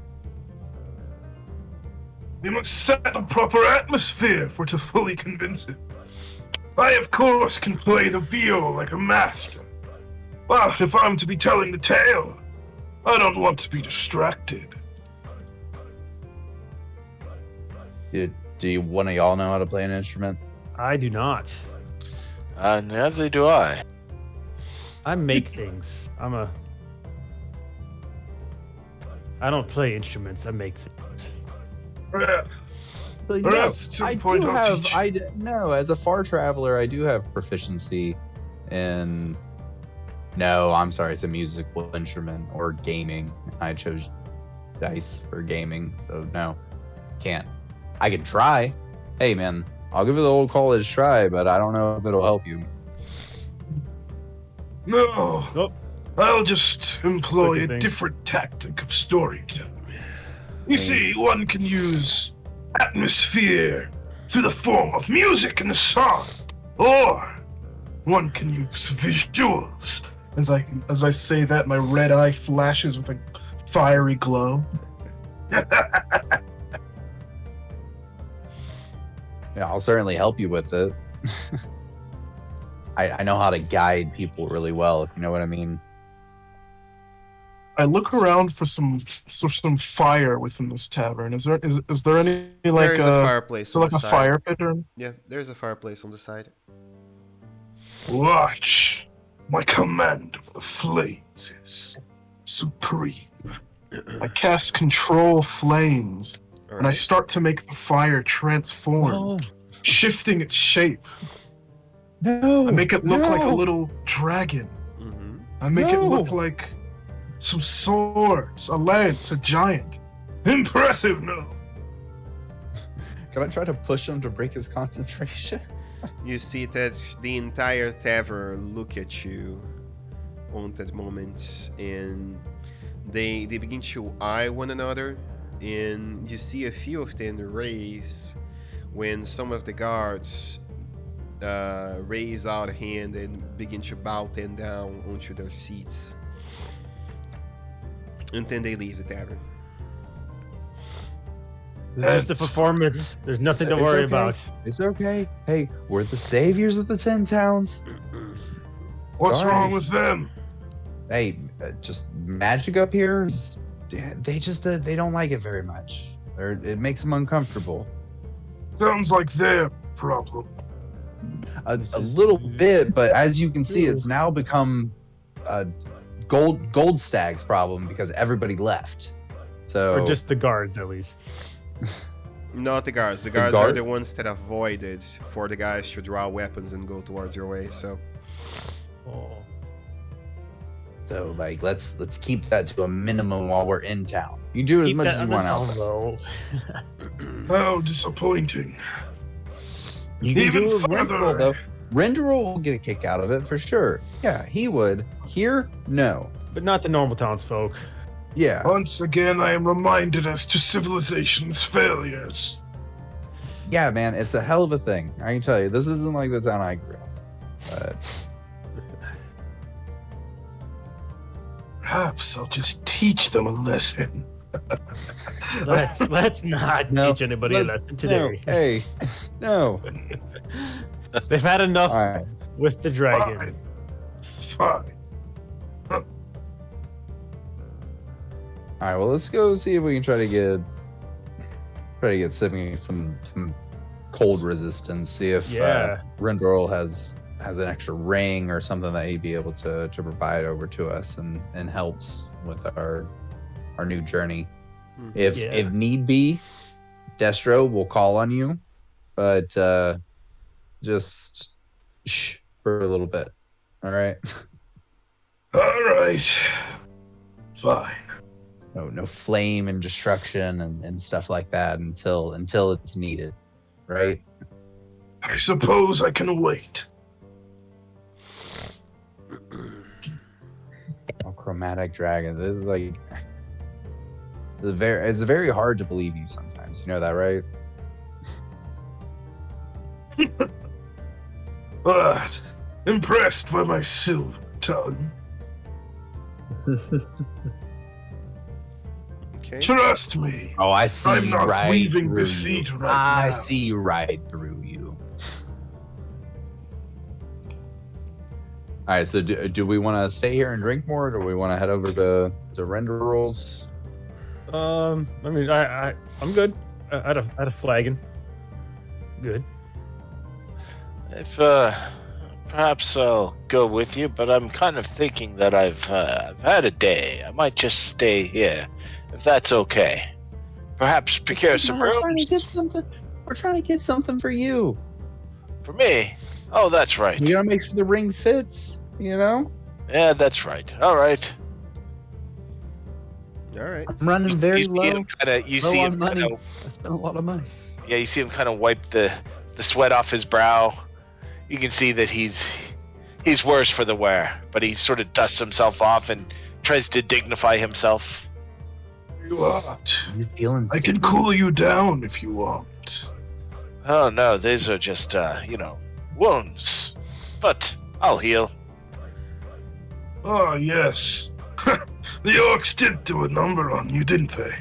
must set the proper atmosphere for to fully convince it. I, of course, can play the viol like a master. But if I'm to be telling the tale, I don't want to be distracted. Do one of y'all know how to play an instrument? I do not. Neither do I. I make things. I don't play instruments. I make things. Perhaps at some point I'll teach. No, as a far traveler, I do have proficiency in. No, I'm sorry, it's a musical instrument or gaming. I chose dice for gaming, so no, can't. I can try. Hey, man, I'll give it the old college try, but I don't know if it'll help you. No. Nope. I'll just employ a things. different tactic of storytelling. You see, one can use atmosphere through the form of music and a song, or one can use visuals. As I say that, my red eye flashes with a fiery glow. Yeah, I'll certainly help you with it. I know how to guide people really well, if you know what I mean. I look around for some fire within this tavern. Is there any like There is a fireplace so on like the a side. fire pit or? Yeah, there's a fireplace on the side. Watch. My command of the flames is supreme. I cast control flames, All and I right. start to make the fire transform, shifting its shape. No. I make it look like a little dragon. Mm-hmm. I make it look like some swords, a lance, a giant. Impressive, no? Can I try to push him to break his concentration? You see that the entire tavern look at you on that moment, and they begin to eye one another, and you see a few of them raise when some of the guards raise out a hand and begin to bow them down onto their seats, and then they leave the tavern. This is the performance. There's nothing to worry about. It's okay. Hey, we're the saviors of the 10 towns. What's Sorry. wrong with them? Hey, just magic up here. They just they don't like it very much. It makes them uncomfortable. Sounds like their problem. A little bit, but as you can see, it's now become a gold stag's problem because everybody left. So Or just the guards, at least. Not the guards. The guards are the ones that avoided for the guys to draw weapons and go towards your way. So, So like let's keep that to a minimum while we're in town. You do as much as you want outside. How disappointing. You can Even do it with further. Renderal, though. Renderal will get a kick out of it for sure. Yeah, he would. Here, no. But not the normal townsfolk. Yeah. Once again, I am reminded as to civilization's failures. Yeah, man, it's a hell of a thing. I can tell you, this isn't like the town I grew up. But Perhaps I'll just teach them a lesson. Let's not No, teach anybody a let's- lesson today. No, hey, no. They've had enough All right. with the dragon. Fine. All right, well, let's go see if we can try to get Sydney some cold resistance. See if Yeah. Renderal has an extra ring or something that he'd be able to provide over to us and helps with our new journey. If Yeah. if need be, Destro will call on you, but just shh for a little bit. All right. All right. Fine. No flame and destruction and stuff like that until it's needed, right? I suppose I can wait. Oh, chromatic dragon. This is like it's very hard to believe you sometimes. You know that, right? But impressed by my silver tongue. Okay. Trust me. Oh, I see I'm you not right weaving through deceit you. right I now. see you right through you. All right, so do we want to stay here and drink more, or do we want to head over to Renderals? I mean, I'm good. I had a flagon. Good. If perhaps I'll go with you, but I'm kind of thinking that I've had a day. I might just stay here, if that's okay. Perhaps procure some We're trying to rooms get something. We're trying to get something for you. for me. Oh, that's right. You gotta make sure the ring fits. You know. Yeah, that's right. All right. All right. I'm running very you see low. him kinda, you low see on him money. kinda, I spent a lot of money. yeah, you see him kind of wipe the sweat off his brow. You can see that he's worse for the wear, but he sort of dusts himself off and tries to dignify himself. You want? You feeling? I can cool you down if you want. Oh no, these are just wounds, but I'll heal. Oh, yes. The orcs did do a number on you, didn't they?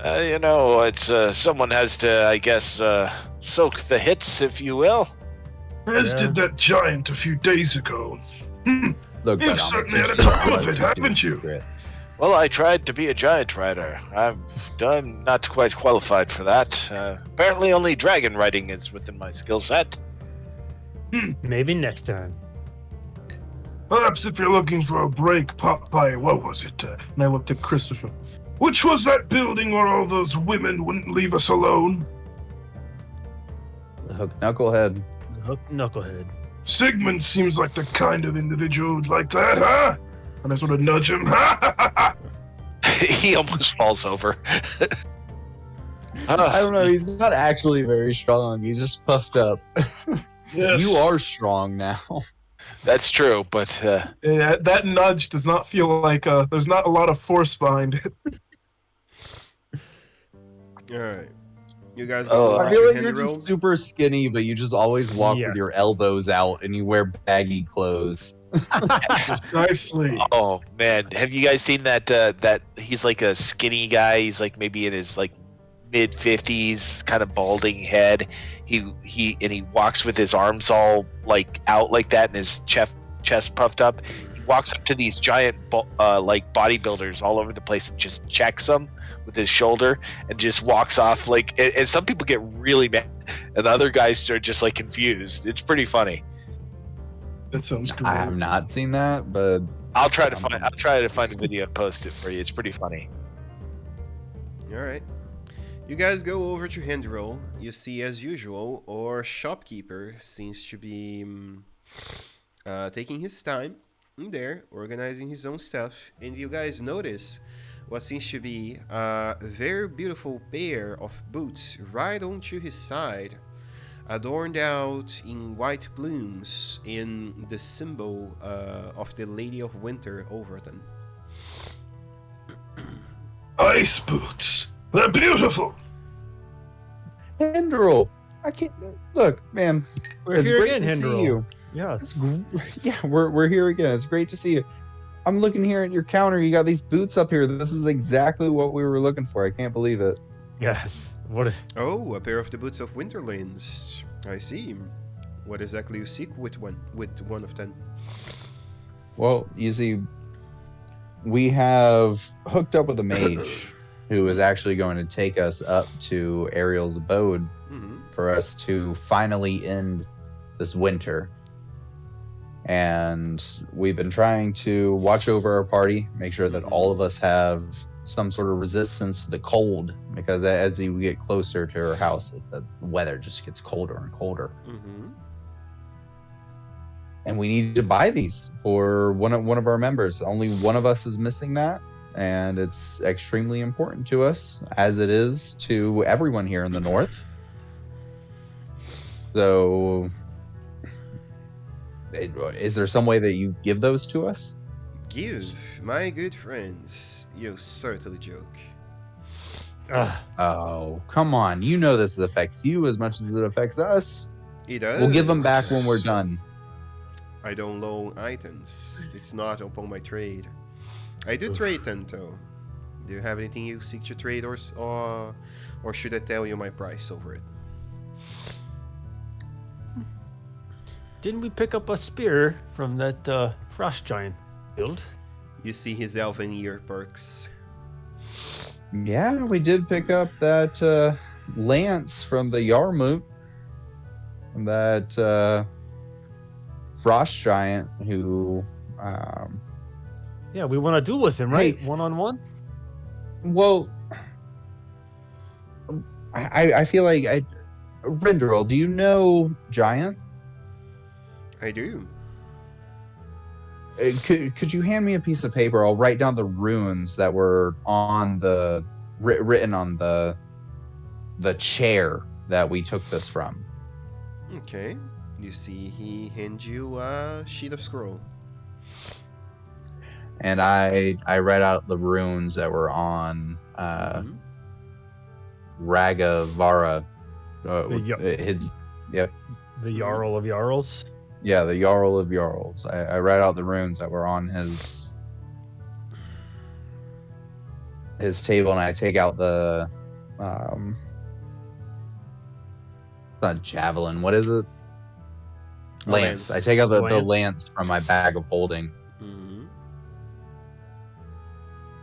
It's someone has to, I guess, soak the hits, if you will. As Yeah. did that giant a few days ago. Look, You've but I'm certainly a had a teacher, time of but it, it's a haven't you? secret. Well, I tried to be a giant rider. I'm not quite qualified for that. Apparently, only dragon riding is within my skill set. Maybe next time. Perhaps if you're looking for a break, pop by, what was it? And I looked at Christopher. Which was that building where all those women wouldn't leave us alone? The hook knucklehead. Hook knucklehead. Sigmund seems like the kind of individual who'd like that, huh? And I sort of nudge him. Ha ha ha ha! He almost falls over. I don't know. He's not actually very strong. He's just puffed up. Yes. You are strong now. That's true, but Yeah, that nudge does not feel like there's not a lot of force behind it. All right. You guys Oh, go I over feel to like you're Henry just Road? super skinny, but you just always walk Yes. with your elbows out and you wear baggy clothes. Precisely. oh man, have you guys seen that? That he's like a skinny guy. He's like maybe in his like mid-50s, kind of balding head. He walks with his arms all like out like that and his chest puffed up. He walks up to these giant like bodybuilders all over the place and just checks them with his shoulder and just walks off like. And some people get really mad, and the other guys are just like confused. It's pretty funny. That sounds great. I have not seen that, but I'll try to find a video and post it for you. It's pretty funny. All right. You guys go over to Hendril. You see, as usual, our shopkeeper seems to be taking his time in there, organizing his own stuff. And you guys notice what seems to be a very beautiful pair of boots right onto his side. adorned out in white blooms in the symbol of the Lady of Winter Overton. Ice boots. They're beautiful. Hendril, I can't look, man. We're It's here great again, to see Hendril. you. Yes. Yeah, we're here again. It's great to see you. I'm looking here at your counter. You got these boots up here. This is exactly what we were looking for. I can't believe it. Yes. What? Oh, a pair of the boots of Winterlands. I see. What exactly you seek with one of them? Well, you see, we have hooked up with a mage who is actually going to take us up to Ariel's abode for us to finally end this winter. And we've been trying to watch over our party, make sure that all of us have some sort of resistance to the cold, because as we get closer to her house, the weather just gets colder and colder. And we need to buy these for one of our members. Only one of us is missing that, and it's extremely important to us, as it is to everyone here in the north. So, is there some way that you give those to us? Give, my good friends. You certainly joke. Oh, come on. You know this affects you as much as it affects us. It does. We'll give them back when we're done. I don't loan items. It's not upon my trade. I do trade them, though. Do you have anything you seek to trade, or should I tell you my price over it? Didn't we pick up a spear from that frost giant field? You see his elven ear perks. Yeah, we did pick up that lance from the Jarlmoot. That frost giant who... Yeah, we want to duel with him, right? Hey. One-on-one? Well, I feel like... Renderil, do you know Giant? I do. Could you hand me a piece of paper? I'll write down the runes that were on the written on the chair that we took this from. Okay. You see, he hands you a sheet of scroll. And I read out the runes that were on Ragavara. His yep. The Jarl of Jarls. Yeah, the Jarl of Jarls. I read out the runes that were on his table, and I take out the it's not javelin. What is it? Lance. I take out the lance from my bag of holding.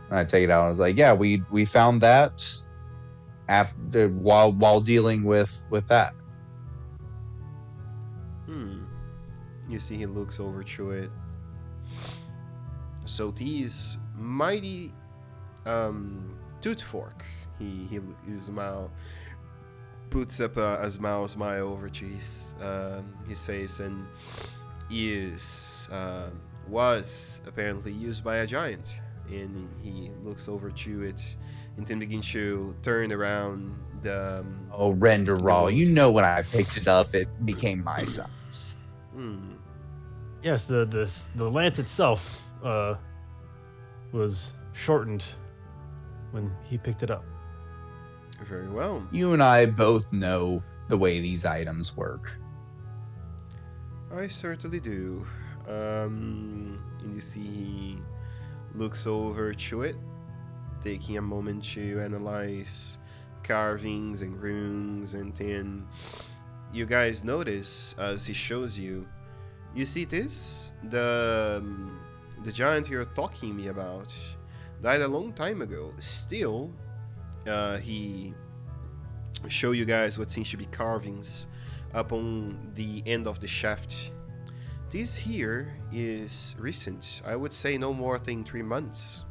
And I take it out. I was like, yeah, we found that after while dealing with that. You see, he looks over to it. So these mighty tooth fork. He smile, puts up a smile over to his face, and was apparently used by a giant. And he looks over to it and then begins to turn around the... Oh, render raw. You know, when I picked it up, it became my size. Yes, the lance itself was shortened when he picked it up. Very well. You and I both know the way these items work. I certainly do. And you see he looks over to it, taking a moment to analyze carvings and runes, and then you guys notice as he shows you, you see this? The giant you're talking me about died a long time ago. Still, he show you guys what seems to be carvings up on the end of the shaft. This here is recent. I would say no more than 3 months.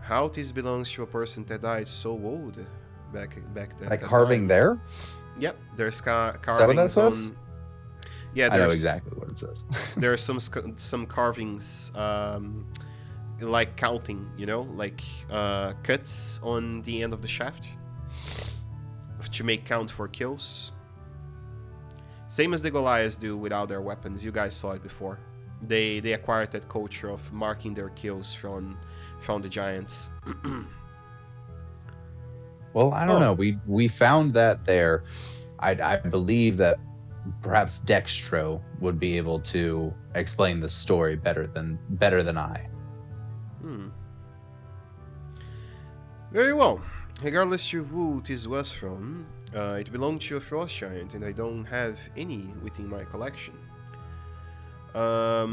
How this belongs to a person that died so old back then. Like carving there? Yep, there's carvings. Is that what that says? Yeah, I know exactly what it says. There are some carvings, like counting, like cuts on the end of the shaft to make count for kills. Same as the Goliaths do without their weapons. You guys saw it before. They acquired that culture of marking their kills from the giants. Well, I don't Oh. know. We found that there. I believe that perhaps Dextro would be able to explain the story better than I. Very well. Regardless to who this was from, it belonged to a frost giant, and I don't have any within my collection. I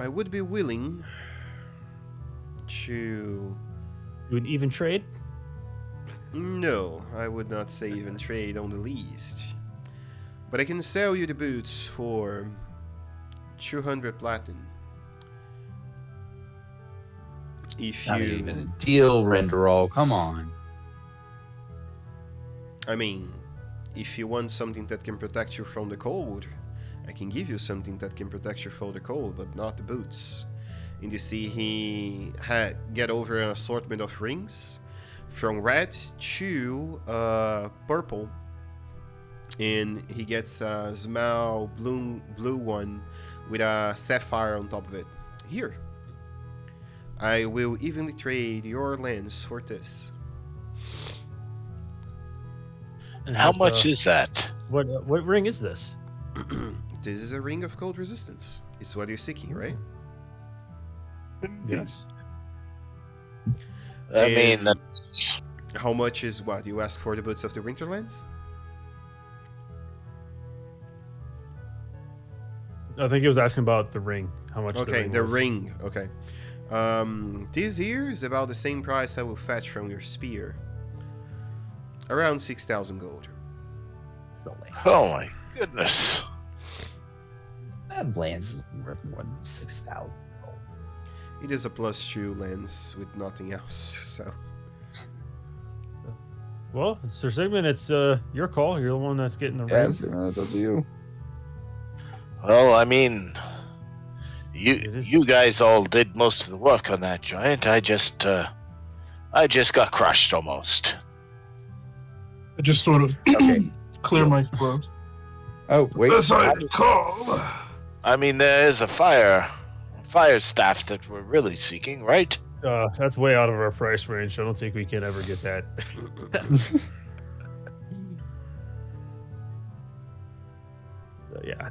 would be willing to. You would even trade? No, I would not say even trade on the least. But I can sell you the boots for 200 platinum. If Not you. even a deal, Renderall. Come on. I mean, if you want something that can protect you from the cold, I can give you something that can protect you from the cold, but not the boots. And you see he get over an assortment of rings, from red to purple. And he gets a small blue one with a sapphire on top of it. Here. I will evenly trade your lens for this. And How what, much is that? What ring is this? This is a ring of cold resistance. It's what you're seeking, right? Yes. I mean, And that's how much is what? You ask for the boots of the Winterlands? I think he was asking about the ring. How much? Okay, the the was. ring. Okay. This here is about the same price I will fetch from your spear. Around 6,000 gold. oh my goodness. That lance is worth more than 6,000. It is a +2 lens with nothing else, so. Well, Sir Sigmund, it's your call. You're the one that's getting the ring. Yes, it's up to you. Well, I mean, It is- you guys all did most of the work on that giant. I just got crushed almost. I just sort of Okay. clear my throat. Oh, wait. As I recall, I mean, there is a fire staff that we're really seeking, right? That's way out of our price range. I don't think we can ever get that. So, yeah.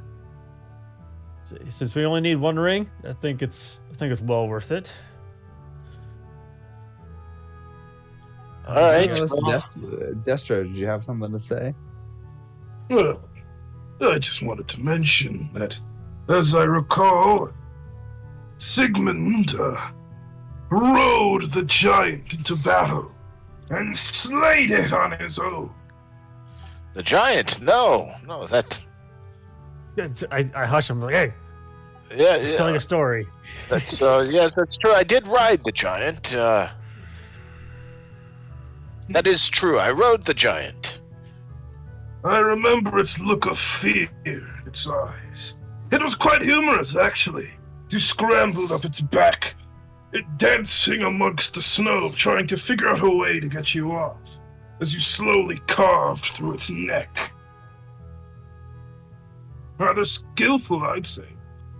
Since we only need one ring, I think it's well worth it. All right. Yes, well, Destro, did you have something to say? well, I just wanted to mention that, as I recall, Sigmund rode the giant into battle and slayed it on his own. the giant? No, that. I hush him like, hey, Yeah, he's telling yeah. a story. That's yes, that's true. I did ride the giant. That is true. I rode the giant. I remember its look of fear in its eyes. It was quite humorous, actually. You scrambled up its back, it dancing amongst the snow, trying to figure out a way to get you off, as you slowly carved through its neck. Rather skillful, I'd say.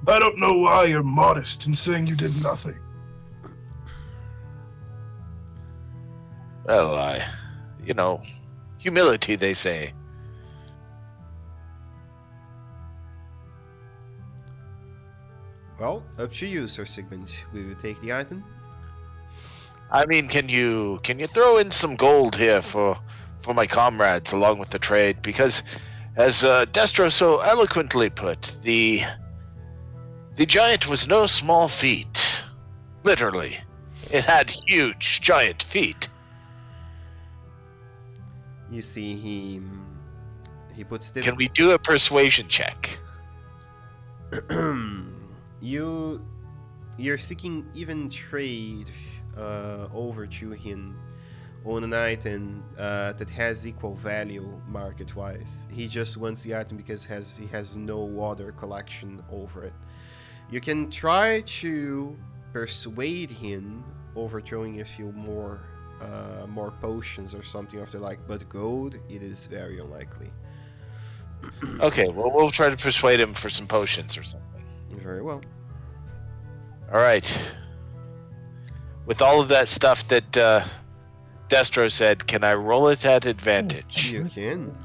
I don't know why you're modest in saying you did nothing. Well, humility, they say. Well, up to you, Sir Sigmund. Will you take the item? I mean, can you throw in some gold here for my comrades along with the trade? Because, as Destro so eloquently put, the giant was no small feat. Literally, it had huge, giant feet. You see, he puts the. Can we do a persuasion check? You're seeking even trade over to him on an item that has equal value market-wise. He just wants the item because he has no other collection over it. You can try to persuade him over throwing a few more potions or something of the like, but gold, it is very unlikely. Okay, well, we'll try to persuade him for some potions or something. Very well. All right. With all of that stuff that Destro said, can I roll it at advantage? You can.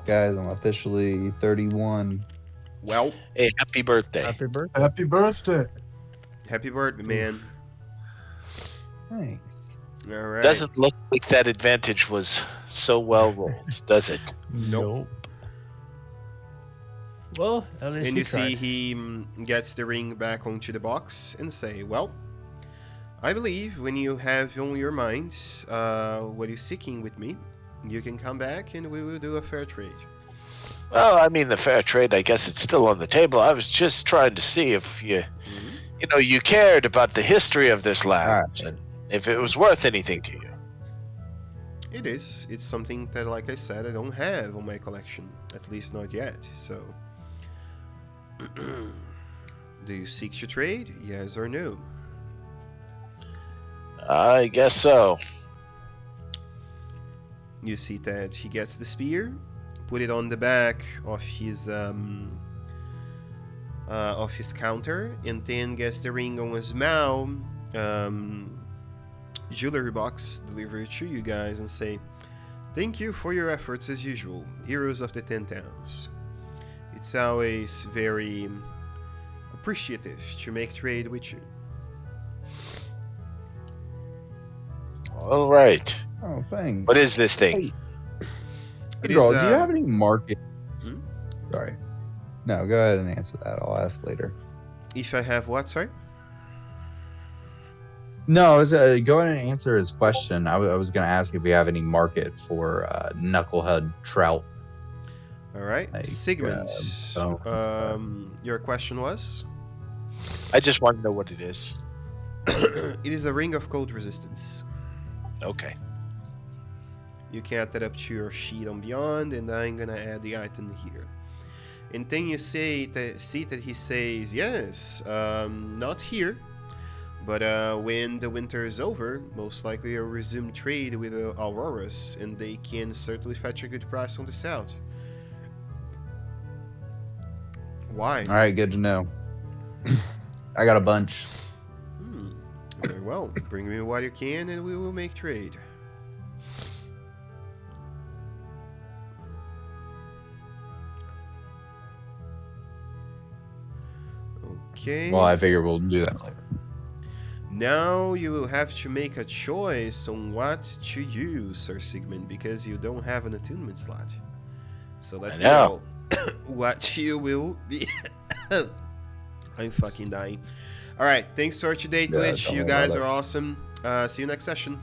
Guys, I'm officially 31. Well, Hey, happy birthday. Happy birthday. Happy birthday. happy birthday, man. Thanks. All right. Doesn't look like that advantage was so well rolled, does it? Nope. Well, at least And we you see tried. he gets the ring back onto the box and say, well, I believe when you have on your mind what you're seeking with me, you can come back and we will do a fair trade. Well, I mean, the fair trade, I guess it's still on the table. I was just trying to see if you cared about the history of this land and if it was worth anything to you. It is. It's something that, like I said, I don't have on my collection. At least not yet, so... Do you seek to trade? Yes or no? I guess so. You see that he gets the spear, put it on the back of his counter, and then gets the ring on his mouth, jewelry box delivered to you guys, and say, "Thank you for your efforts as usual, heroes of the 10 towns. It's always very appreciative to make trade with you." All right. Oh, thanks. What is this thing? It Girl, is, do you have any market? Hmm? Sorry. No, go ahead and answer that. I'll ask later. If I have what, sorry? No, go ahead and answer his question. I was going to ask if we have any market for knucklehead trout. All right, Like, Sigmund. Your question was? I just want to know what it is. It is a ring of cold resistance. Okay. You can add that up to your sheet on Beyond, and I'm gonna add the item here. And then you see that he says, yes, not here, but when the winter is over, most likely I'll resume trade with Auroras, and they can certainly fetch a good price on the south. Why? All right, good to know. I got a bunch. Very well. Bring me what you can, and we will make trade. Okay. Well, I figure we'll do that later. Now you will have to make a choice on what to use, Sir Sigmund, because you don't have an attunement slot. So let me know what you will be. I'm fucking dying. All right, thanks for today, Twitch. You guys are awesome. See you next session.